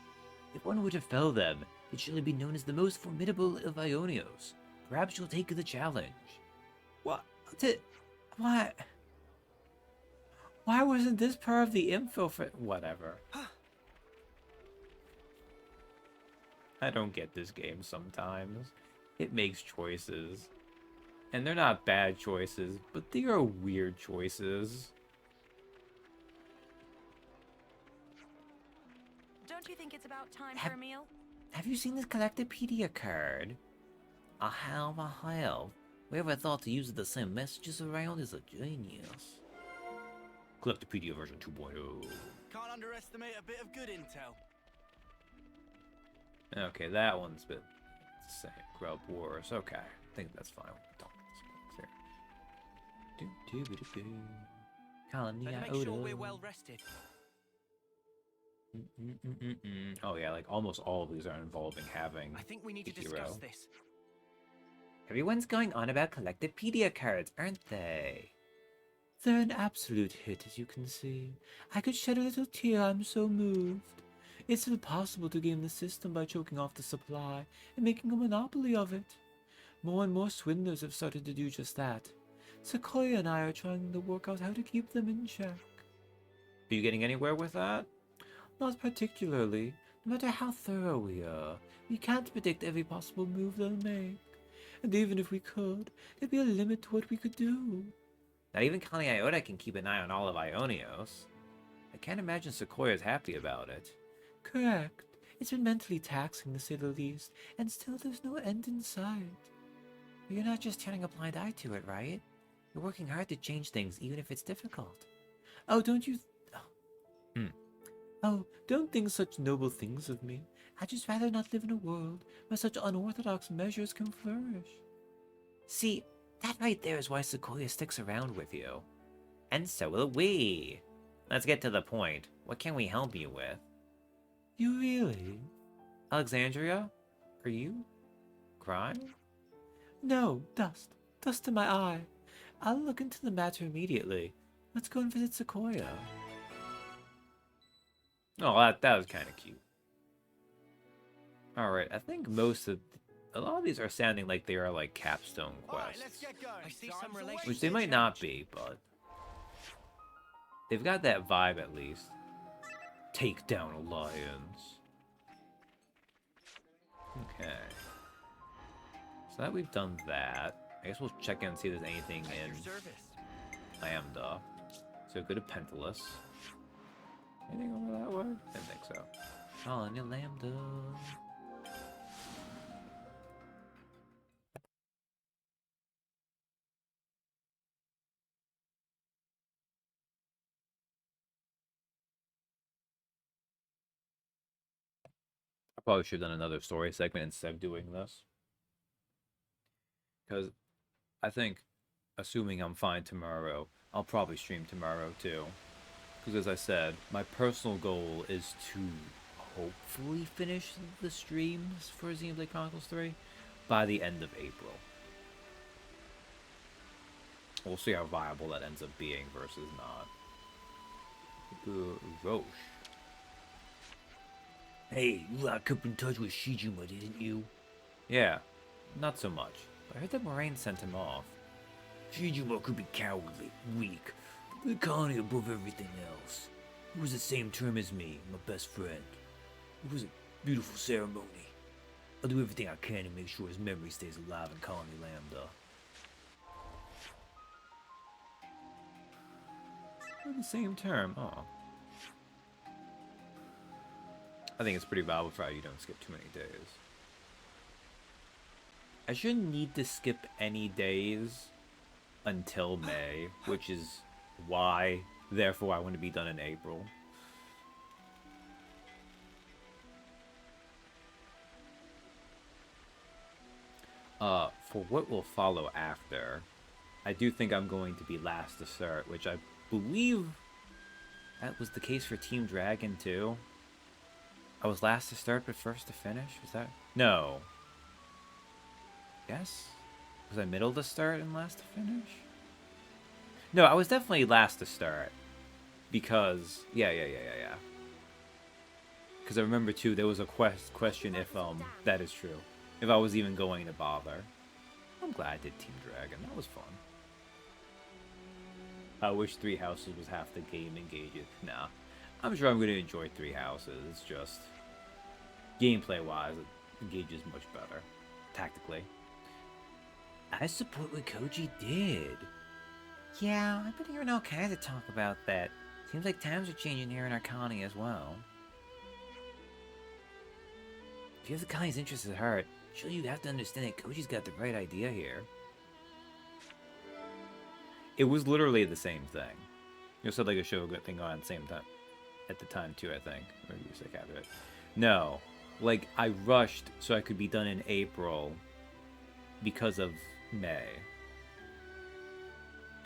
If one were to fell them, it surely be known as the most formidable of Ionios. Perhaps you'll take the challenge. What? Why? Why wasn't this part of the info for... Whatever. I don't get this game sometimes. It makes choices. And they're not bad choices, but they are weird choices. Don't you think it's about time for a meal? Have you seen this Collectopedia card? I have. Whoever thought to use the same messages around is a genius. Collectopedia version 2.0. Can't underestimate a bit of good intel. Okay, that one's been the same. Grub Wars. Okay, I think that's fine. Colony Better make sure we're well rested. Oh yeah, like almost all of these are involving having. I think we need to a hero. discuss this. Everyone's going on about Collectopedia cards, aren't they? They're an absolute hit, as you can see. I could shed a little tear, I'm so moved. It's still possible to game the system by choking off the supply and making a monopoly of it. More and more swindlers have started to do just that. Sequoia and I are trying to work out how to keep them in check. Are you getting anywhere with that? Not particularly. No matter how thorough we are, we can't predict every possible move they'll make. And even if we could, there'd be a limit to what we could do. Not even Connie Iota can keep an eye on all of Ionios. I can't imagine Sequoia's happy about it. Correct. It's been mentally taxing, to say the least, and still there's no end in sight. But you're not just turning a blind eye to it, right? You're working hard to change things, even if it's difficult. Oh, don't you... Oh, don't think such noble things of me. I'd just rather not live in a world where such unorthodox measures can flourish. See, that right there is why Sequoia sticks around with you. And so will we. Let's get to the point. What can we help you with? You really? Alexandria? Are you? Crying? No, dust. Dust in my eye. I'll look into the matter immediately. Let's go and visit Sequoia. Oh, that was kind of cute. Alright, I think a lot of these are sounding like they are like capstone quests. Let's get going. I see some relations. Which they might not be, but they've got that vibe at least. Take down Alliance. Okay. So that we've done that. I guess we'll check in and see if there's anything in Lambda. So go to Pentalus. Anything over that way? I didn't think so. On your Lambda. I probably should have done another story segment instead of doing this. Because I think, assuming I'm fine tomorrow, I'll probably stream tomorrow too. Because as I said, my personal goal is to hopefully finish the streams for Xenoblade Chronicles 3 by the end of April. We'll see how viable that ends up being versus not. Roche. Hey, you locked up in touch with Shijima, didn't you? Yeah, not so much. But I heard that Moraine sent him off. Shijima could be cowardly, weak, but the colony above everything else. It was the same term as me, my best friend. It was a beautiful ceremony. I'll do everything I can to make sure his memory stays alive in Colony Lambda. We're the same term, oh. I think it's pretty valuable for how you don't skip too many days. I shouldn't need to skip any days until May, which is why, therefore, I want to be done in April. For what will follow after, I do think I'm going to be last to start, which I believe that was the case for Team Dragon too. I was last to start but first to finish? Was that? No. Yes? Was I middle to start and last to finish? No, I was definitely last to start. Because, yeah. Because I remember too, there was a question if, that is true. If I was even going to bother. I'm glad I did Team Dragon, that was fun. I wish Three Houses was half the game engages. Nah. I'm sure I'm going to enjoy Three Houses, it's just... gameplay-wise, it engages much better. Tactically. I support what Koji did. Yeah, I've been hearing all kinds of talk about that. Seems like times are changing here in our colony as well. If you have the colony's interests at heart, surely you have to understand that Koji's got the right idea here. It was literally the same thing. You said like a show good thing on at the same time. At the time too, I think. Or you sick after it. No. Like, I rushed so I could be done in April because of May.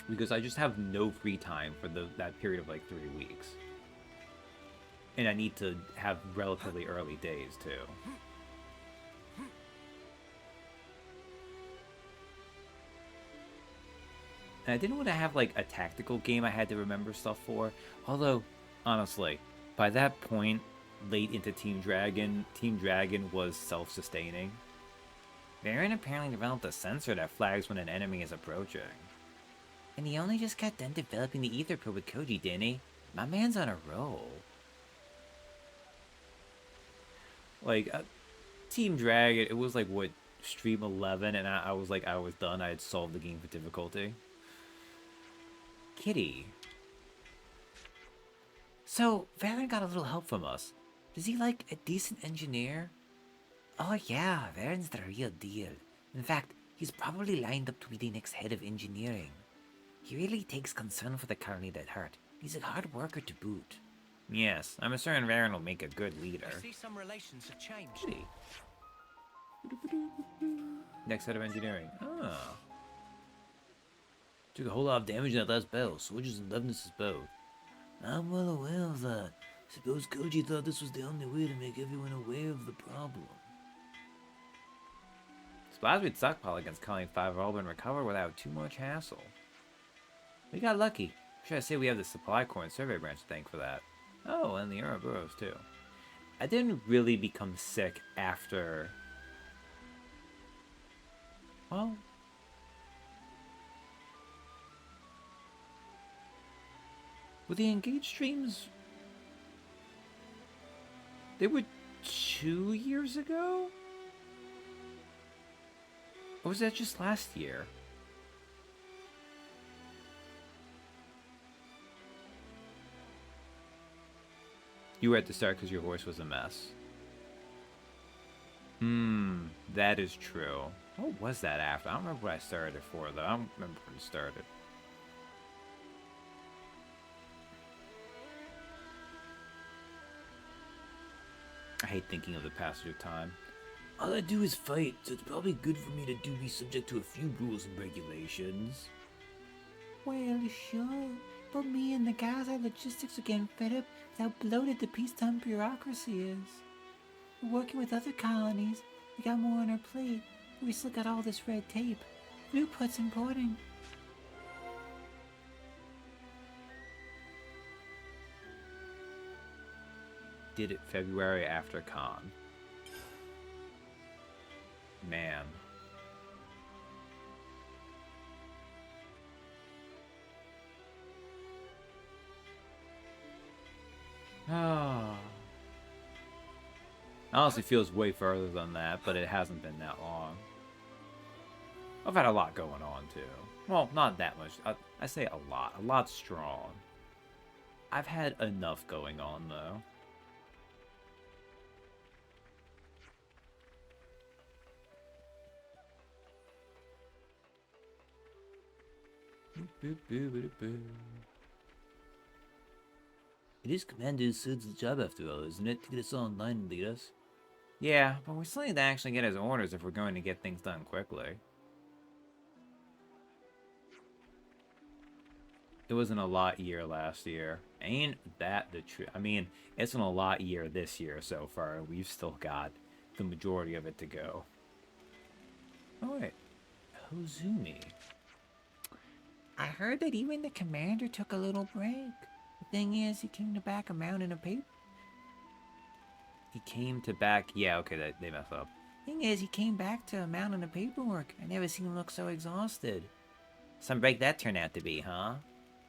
Because I just have no free time for that period of like 3 weeks. And I need to have relatively early days too. And I didn't want to have like a tactical game I had to remember stuff for. Although, honestly, by that point, late into Team Dragon was self-sustaining. Baron apparently developed a sensor that flags when an enemy is approaching. And he only just got done developing the ether probe with Koji, didn't he? My man's on a roll. Like, Team Dragon, it was like, what, stream 11, and I was like, I was done. I had solved the game for difficulty. Kitty. So, Varen got a little help from us. Is he like a decent engineer? Oh yeah, Varen's the real deal. In fact, he's probably lined up to be the next head of engineering. He really takes concern for the colony that hurt. He's a hard worker to boot. Yes, I'm certain Varen will make a good leader. I see some relations have changed. Kitty. Next head of engineering. Oh. Took a whole lot of damage in that last battle. Soldiers and Levinus both. I'm well aware of that. Suppose Koji thought this was the only way to make everyone aware of the problem. Plasmid stockpile against Colony 5 have all been recovered without too much hassle. We got lucky. Should I say we have the supply corps and survey branch to thank for that? Oh, and the Ouroboros too. I didn't really become sick after... Well... Were the engaged streams... They were 2 years ago? Or was that just last year? You were at the start because your horse was a mess. That is true. What was that after? I don't remember what I started it for, though. I don't remember when it started. I hate thinking of the passage of time. All I do is fight, so it's probably good for me to be subject to a few rules and regulations. Well, sure. But me and the guys at logistics are getting fed up with how bloated the peacetime bureaucracy is. We're working with other colonies. We got more on our plate. But we still got all this red tape. Throughput's important. Did it February after con. Man. Oh. Honestly feels way further than that, but it hasn't been that long. I've had a lot going on too. Well, not that much. I say a lot. A lot strong. I've had enough going on though. It is Commander Sid's job after all, isn't it? To get us all online and lead us? Yeah, but we still need to actually get his orders if we're going to get things done quickly. It wasn't a lot year last year. Ain't that the truth? I mean, it's been a lot year this year so far. We've still got the majority of it to go. Oh wait, Hozumi. I heard that even the commander took a little break. The thing is, he came back a mountain of paper. He came to back... Yeah, okay, they messed up. Thing is, he came back to a mountain of paperwork. I never seen him look so exhausted. Some break that turned out to be, huh?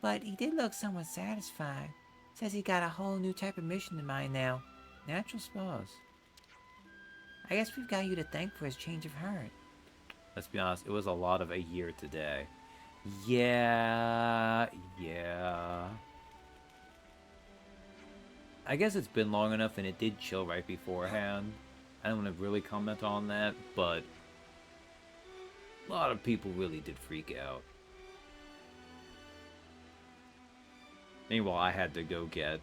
But he did look somewhat satisfied. Says he got a whole new type of mission in mind now. Natural spas. I guess we've got you to thank for his change of heart. Let's be honest, it was a lot of a year today. Yeah. I guess it's been long enough and it did chill right beforehand. I don't want to really comment on that, but a lot of people really did freak out. Meanwhile, I had to go get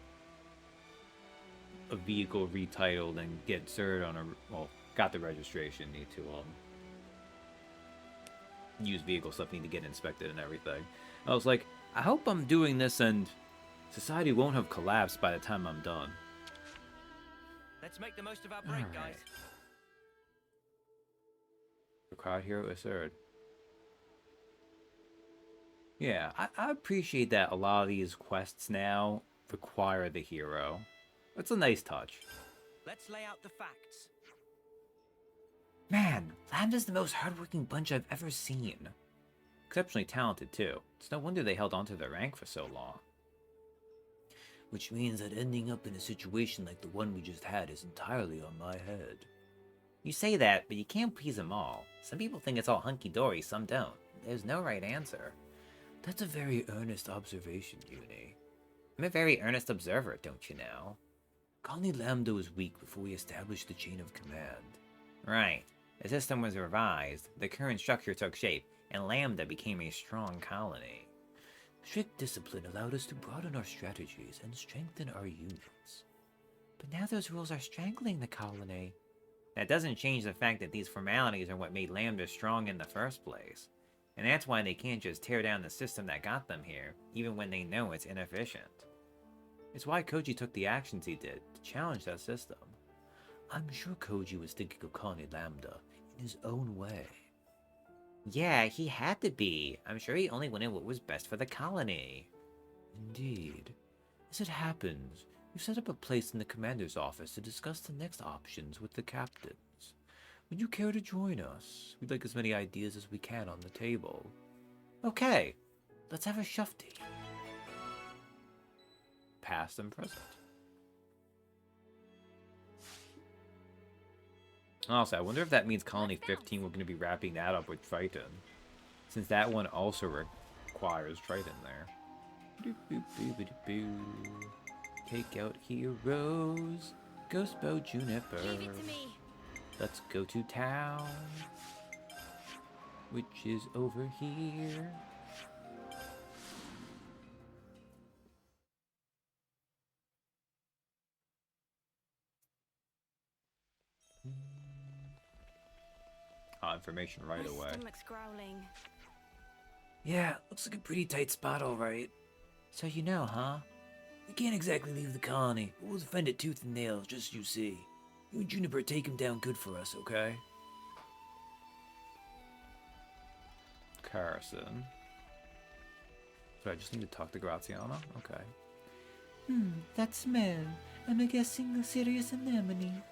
a vehicle retitled and get cert on a... Well, got the registration, need to use vehicle stuff, need to get inspected and everything. I was like, I hope I'm doing this and society won't have collapsed by the time I'm done. Let's make the most of our break, guys. Required hero assert. Yeah, I appreciate that a lot of these quests now require the hero. It's a nice touch. Let's lay out the facts. Man, Lambda's the most hardworking bunch I've ever seen. Exceptionally talented, too. It's no wonder they held onto their rank for so long. Which means that ending up in a situation like the one we just had is entirely on my head. You say that, but you can't please them all. Some people think it's all hunky-dory, some don't. There's no right answer. That's a very earnest observation, Uni. I'm a very earnest observer, don't you know? Colony Lambda was weak before we established the chain of command. Right. The system was revised, the current structure took shape, and Lambda became a strong colony. Strict discipline allowed us to broaden our strategies and strengthen our units. But now those rules are strangling the colony. That doesn't change the fact that these formalities are what made Lambda strong in the first place. And that's why they can't just tear down the system that got them here, even when they know it's inefficient. It's why Koji took the actions he did, to challenge that system. I'm sure Koji was thinking of Colony Lambda in his own way. Yeah, he had to be. I'm sure he only wanted what was best for the colony. Indeed. As it happens, we've set up a place in the commander's office to discuss the next options with the captains. Would you care to join us? We'd like as many ideas as we can on the table. Okay, let's have a shufti. Past and present. Also, I wonder if that means Colony 15 we're going to be wrapping that up with Triton. Since that one also requires Triton there. Take out heroes. Ghost Bow Juniper. Leave it to me. Let's go to town. Which is over here. information right My away. stomach's growling. Yeah, looks like a pretty tight spot, alright. So you know, huh? We can't exactly leave the colony, but we'll defend it tooth and nail, just you see. You and Juniper take him down good for us, okay? Carson. So I just need to talk to Graziano? Okay. That smell. I'm guessing a serious anemone.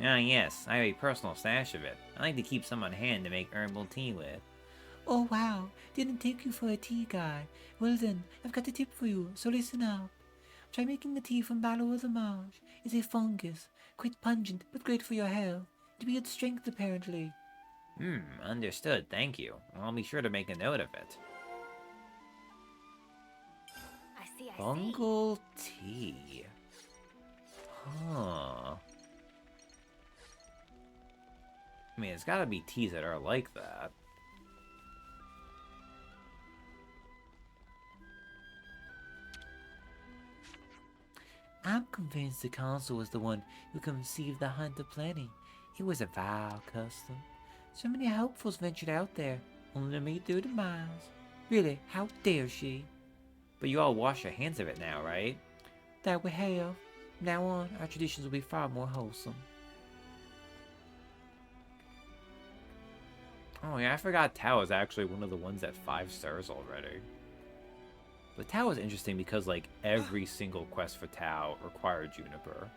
Ah, yes, I have a personal stash of it. I like to keep some on hand to make herbal tea with. Oh wow, didn't take you for a tea guy. Well then, I've got a tip for you, so listen up. Try making a tea from Ballow of the Marsh. It's a fungus, quite pungent, but great for your health. It builds strength apparently. Understood, thank you. I'll be sure to make a note of it. I see. Fungal tea. Huh. I mean, it's gotta be teas that are like that. I'm convinced the council was the one who conceived the hunt of plenty. It was a vile custom. So many hopefuls ventured out there, only to meet their demise. Really, how dare she? But you all wash your hands of it now, right? That we have. From now on, our traditions will be far more wholesome. Oh yeah, I forgot Tao is actually one of the ones at 5 stars already. But Tao is interesting because like every single quest for Tao required Juniper.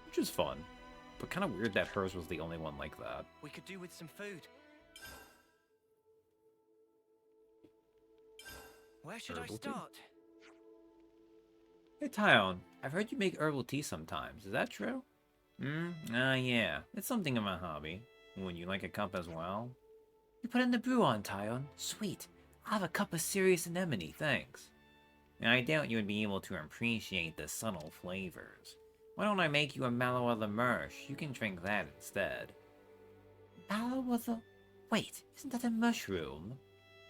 Which is fun. But kind of weird that hers was the only one like that. We could do with some food. Where should I Herbal tea? start? Hey Tyon, I've heard you make herbal tea sometimes. Is that true? Yeah. It's something of my hobby. When you like a cup as well? You put in the brew on, Tyon. Sweet. I'll have a cup of serious anemone, thanks. I doubt you would be able to appreciate the subtle flavors. Why don't I make you a mallow of the marsh? You can drink that instead. Mallow of the... Wait, isn't that a mushroom?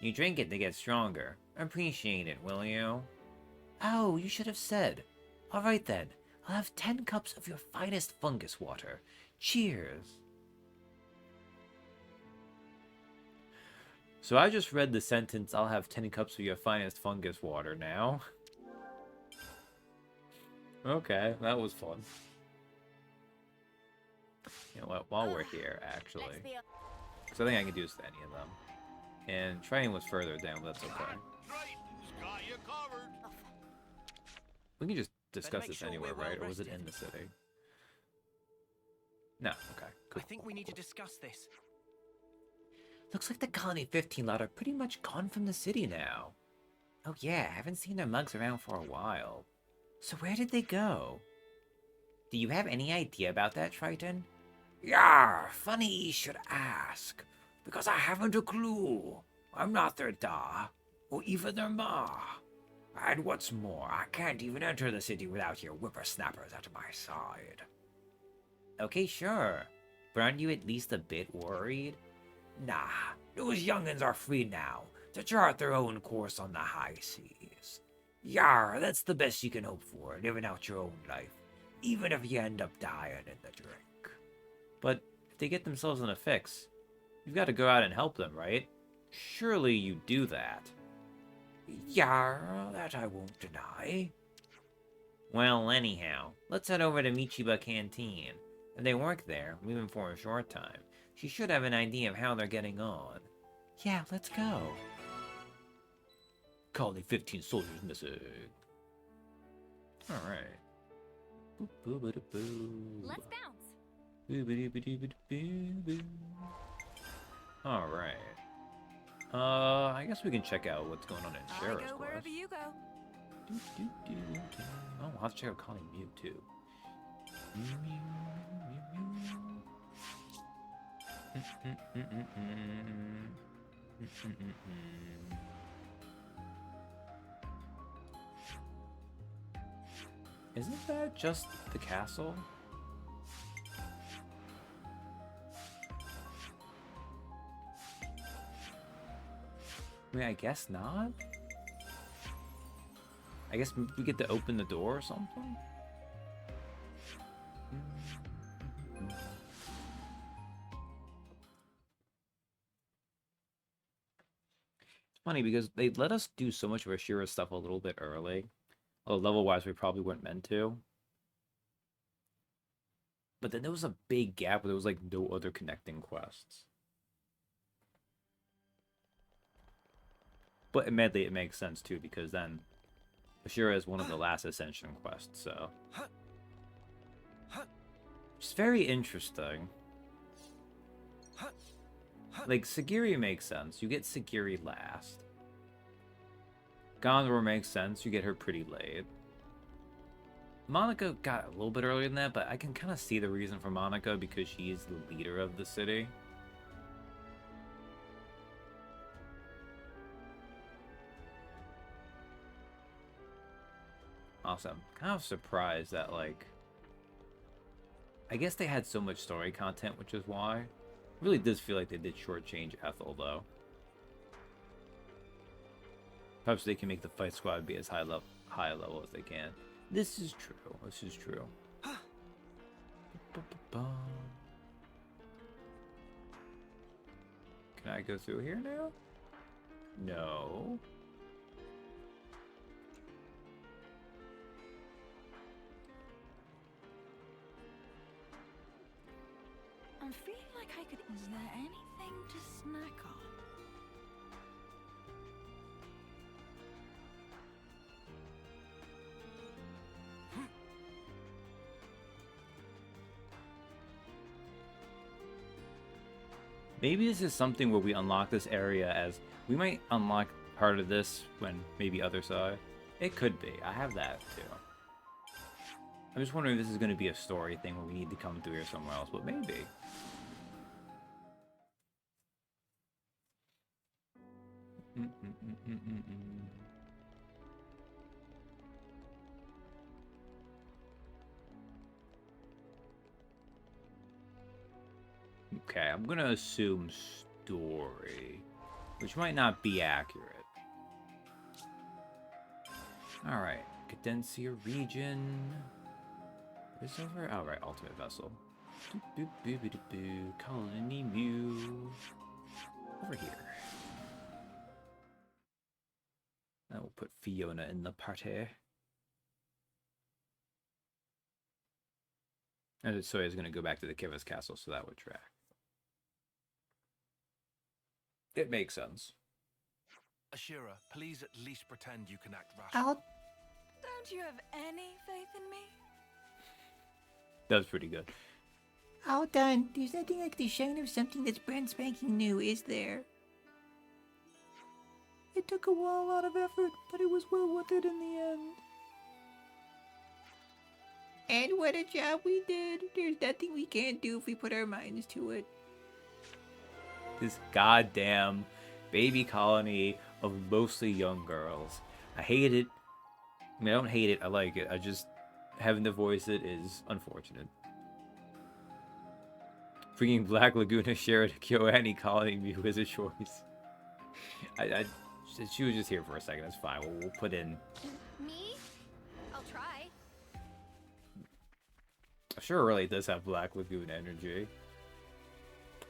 You drink it to get stronger. Appreciate it, will you? Oh, you should have said. Alright then, I'll have 10 cups of your finest fungus water. Cheers. So I just read the sentence, I'll have 10 cups of your finest fungus water now. Okay, that was fun. You know what, while we're here, actually. Because I think I can do this to any of them. And train was further down, but that's okay. We can just discuss this anywhere, right? Or was it in the city? No, okay, cool. I think we need to discuss this. Looks like the Colony 15 lot are pretty much gone from the city now. Oh yeah, I haven't seen their mugs around for a while. So where did they go? Do you have any idea about that, Triton? Yar, funny you should ask, because I haven't a clue. I'm not their da, or even their ma. And what's more, I can't even enter the city without your whippersnappers at my side. Okay, sure. But aren't you at least a bit worried? Nah, those young'uns are free now to chart their own course on the high seas. Yar, that's the best you can hope for, living out your own life, even if you end up dying in the drink. But if they get themselves in a fix, you've got to go out and help them, right? Surely you do that. Yar, that I won't deny. Well, anyhow, let's head over to Michiba Canteen. If they work there, even for a short time, she should have an idea of how they're getting on. Yeah, let's go. Colony 15 soldiers missing. Alright. Let's bounce. Alright. I guess we can check out what's going on in Sheriff's I go Quest. wherever you go. Oh, we'll have to check out Colony Mew too. Isn't that just the castle? I mean, I guess not. I guess we get to open the door or something? Funny because they let us do so much of Ashira's stuff a little bit early. Although level-wise, we probably weren't meant to. But then there was a big gap where there was like no other connecting quests. But admittedly, it makes sense too, because then Ashira is one of the last Ascension quests, so. It's very interesting. Like, Sagiri makes sense. You get Sagiri last. Ghondor makes sense. You get her pretty late. Monica got a little bit earlier than that, but I can kind of see the reason for Monica because she is the leader of the city. Awesome. Kind of surprised that, like, I guess they had so much story content, which is why. It really does feel like they did shortchange Ethel, though. Perhaps they can make the fight squad be as high level as they can. This is true. This is true. Can I go through here now? No. I'm feeling like I could. Is there anything to snack on? Maybe this is something where we unlock this area as... We might unlock part of this when maybe other side. It could be. I have that too. I'm just wondering if this is going to be a story thing where we need to come through here somewhere else, but maybe. Okay, I'm gonna assume story, which might not be accurate. Alright, Cadencia region. Is over? Oh, right, ultimate vessel. Colony Mew. Over here. Now we'll put Fiona in the party. And so he's going to go back to the Kiva's castle, so that would track. It makes sense. Ashira, please at least pretend you can act rational. Don't you have any faith in me? That was pretty good. All done. There's nothing like the shine of something that's brand spanking new, is there? It took a lot of effort, but it was well worth it in the end. And what a job we did. There's nothing we can't do if we put our minds to it. This goddamn baby colony of mostly young girls. I hate it. I mean, I don't hate it. I like it. I just... Having to voice it is unfortunate. Bringing Black Laguna Share to KyoAni Colony Mew is a choice. She was just here for a second. That's fine. We'll put in... Me? I'll try. Sure really does have Black Lagoon energy.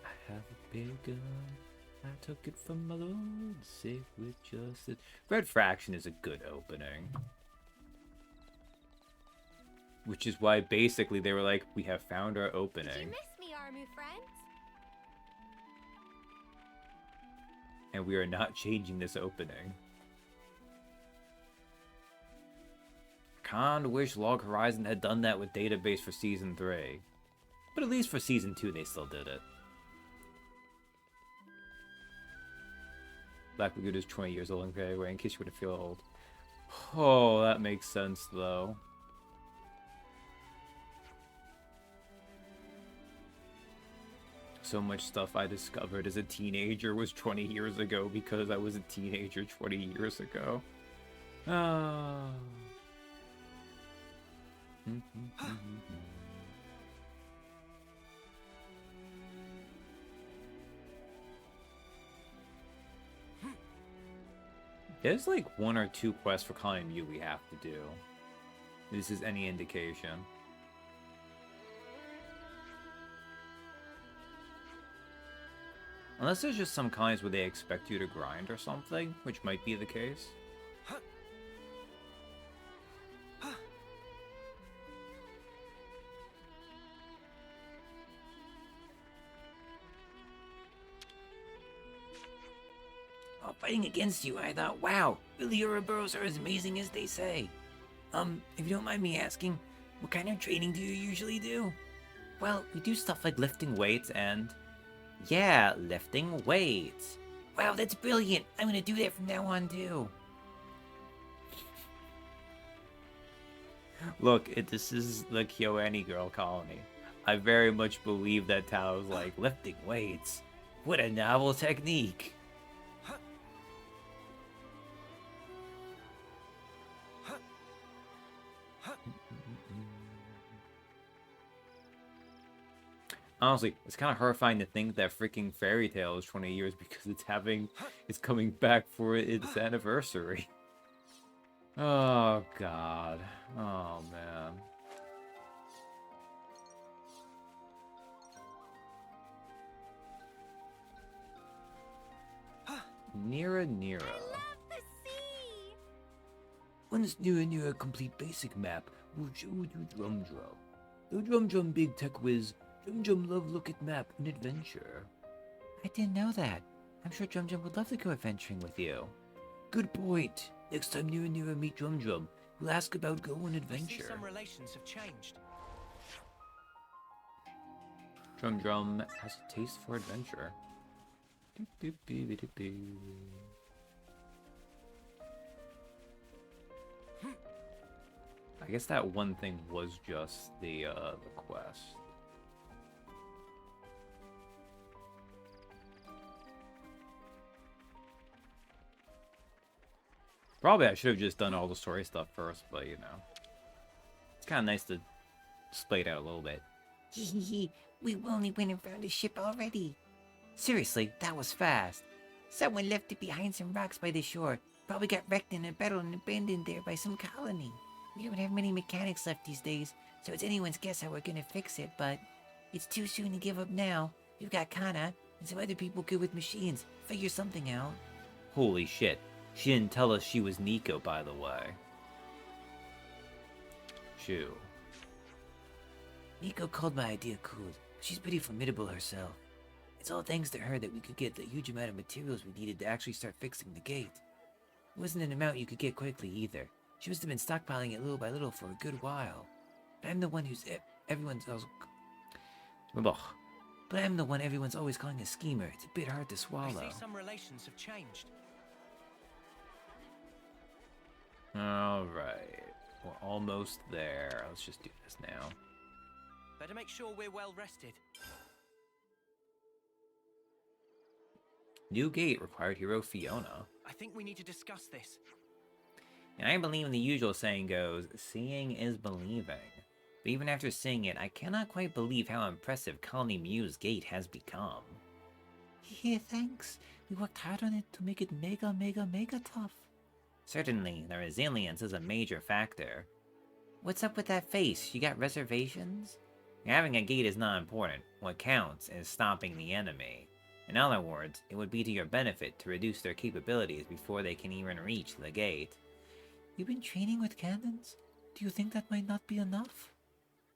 I have a big gun. I took it from my lord. Safe with justice. Red Fraction is a good opening. Which is why basically they were like, we have found our opening. Did you miss me, Armu friends? And we are not changing this opening. Kinda wish Log Horizon had done that with database for Season 3. But at least for Season 2 they still did it. Black Lagoon is 20 years old, okay, in case you wouldn't feel old. Oh, that makes sense though. So much stuff I discovered as a teenager was 20 years ago because I was a teenager 20 years ago. Ah. There's like 1 or 2 quests for Colony Mew we have to do. This is any indication. Unless there's just some kinds where they expect you to grind or something, which might be the case. While fighting against you, I thought, wow, really Ouroboros are as amazing as they say. If you don't mind me asking, what kind of training do you usually do? Well, we do stuff like lifting weights and... Yeah, lifting weights. Wow, that's brilliant. I'm gonna do that from now on, too. Look, this is the KyoAni girl colony. I very much believe that Tao's like, lifting weights. What a novel technique. Honestly, it's kind of horrifying to think that freaking Fairy Tail is 20 years because it's coming back for its anniversary. Oh, God. Oh, man. Nira. Once Nira complete basic map, we'll show you Drum. The Drum big tech whiz. Drum love look at map and adventure. I didn't know that. I'm sure Drum would love to go adventuring with you. Good point. Next time Nira meet Drum, we'll ask about go on adventure. I see some relations have changed. Drum has a taste for adventure. I guess that one thing was just the quest. Probably I should have just done all the story stuff first, but you know. It's kind of nice to split it out a little bit. We only went and found a ship already. Seriously, that was fast. Someone left it behind some rocks by the shore. Probably got wrecked in a battle and abandoned there by some colony. We don't have many mechanics left these days, so it's anyone's guess how we're gonna fix it, but it's too soon to give up now. We've got Kana and some other people good with machines. Figure something out. Holy shit. She didn't tell us she was Nico, by the way. Shoo. Nico called my idea cool. She's pretty formidable herself. It's all thanks to her that we could get the huge amount of materials we needed to actually start fixing the gate. It wasn't an amount you could get quickly either. She must have been stockpiling it little by little for a good while. But I'm the one who's everyone's else. But I'm the one everyone's always calling a schemer. It's a bit hard to swallow. I see some relations have changed. Alright. We're almost there. Let's just do this now. Better make sure we're well rested. New gate required hero Fiona. I think we need to discuss this. And I believe the usual saying goes, seeing is believing. But even after seeing it, I cannot quite believe how impressive Colony Mew's gate has become. Yeah, thanks. We worked hard on it to make it mega tough. Certainly, the resilience is a major factor. What's up with that face? You got reservations? Having a gate is not important. What counts is stopping the enemy. In other words, it would be to your benefit to reduce their capabilities before they can even reach the gate. You've been training with cannons? Do you think that might not be enough?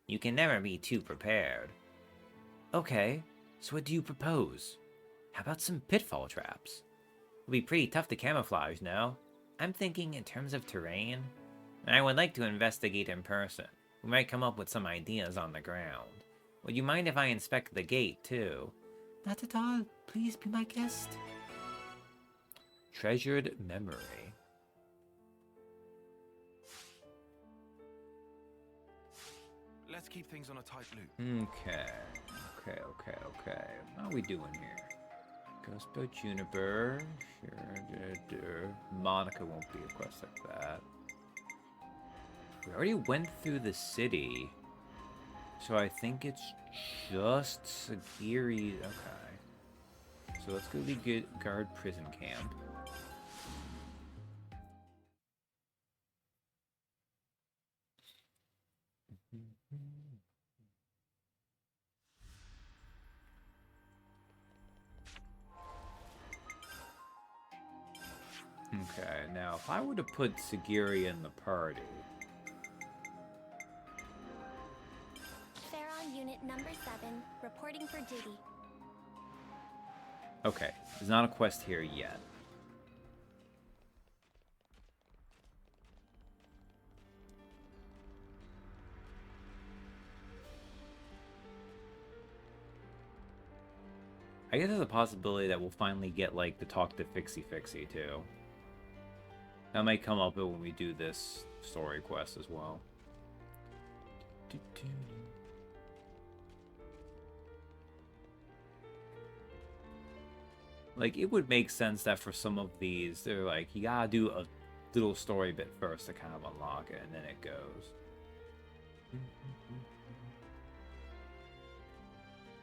You can never be too prepared. Okay, so what do you propose? How about some pitfall traps? It'll be pretty tough to camouflage, no? I'm thinking in terms of terrain. And I would like to investigate in person. We might come up with some ideas on the ground. Would you mind if I inspect the gate, too? Not at all. Please be my guest. Treasured memory. Let's keep things on a tight loop. Okay. How are we doing here? Ghost Juniper. Sure. Monica won't be a quest like that. We already went through the city. So I think it's just Sagiri. Okay. So let's go guard prison camp. Okay, now if I were to put Sagiri in the party... Theron Unit number 7, reporting for duty. Okay, there's not a quest here yet. I guess there's a possibility that we'll finally get, like, the talk to Fixie too. That might come up when we do this story quest as well. Like, it would make sense that for some of these, they're like, you gotta do a little story bit first to kind of unlock it, and then it goes.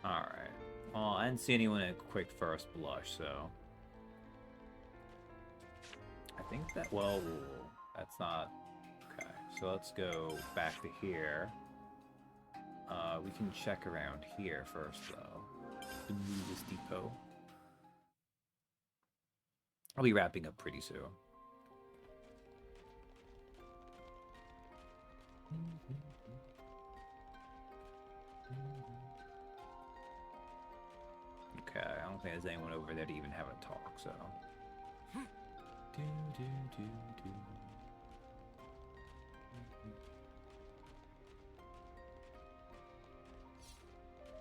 Alright. Well, I didn't see anyone at quick first blush, so... I think that, well, that's not... Okay, so let's go back to here. We can check around here first, though. The Movies Depot. I'll be wrapping up pretty soon. Okay, I don't think there's anyone over there to even have a talk, so...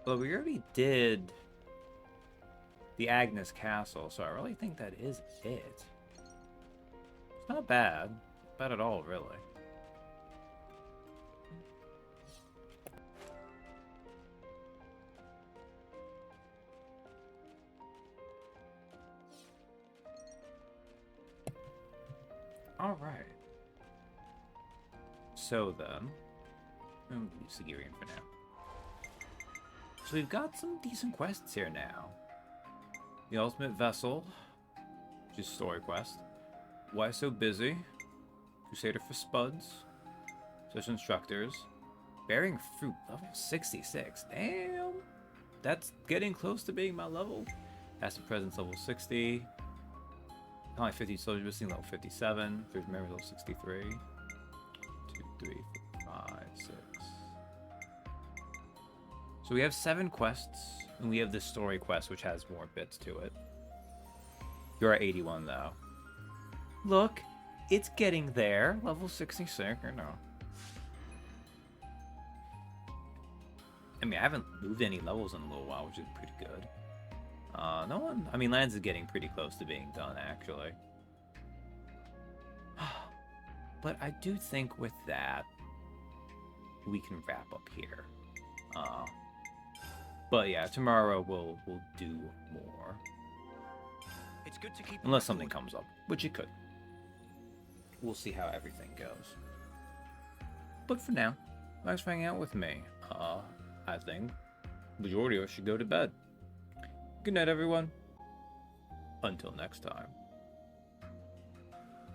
Well, we already did the Agnes Castle, so I really think that is it. It's not bad. Not bad at all, really. Alright. So then... I'm going to use Sigirian for now. So we've got some decent quests here now. The Ultimate Vessel, which is story quest. Why So Busy? Crusader for Spuds. Such Instructors. Bearing Fruit, level 66. Damn! That's getting close to being my level. Acid Presence, level 60. Only 50 soldiers missing, level 57. There's memory, level 63. 2, 3, 4, 5, 6. So we have 7 quests, and we have this story quest, which has more bits to it. You're at 81, though. Look, it's getting there. Level 66, or no? I mean, I haven't moved any levels in a little while, which is pretty good. No one... I mean, Lands is getting pretty close to being done, actually. But I do think with that, we can wrap up here. But yeah, tomorrow we'll do more. It's good to keep Unless something comes up, which it could. We'll see how everything goes. But for now, thanks for hanging out with me. I think majority of us should go to bed. Good night, everyone. Until next time.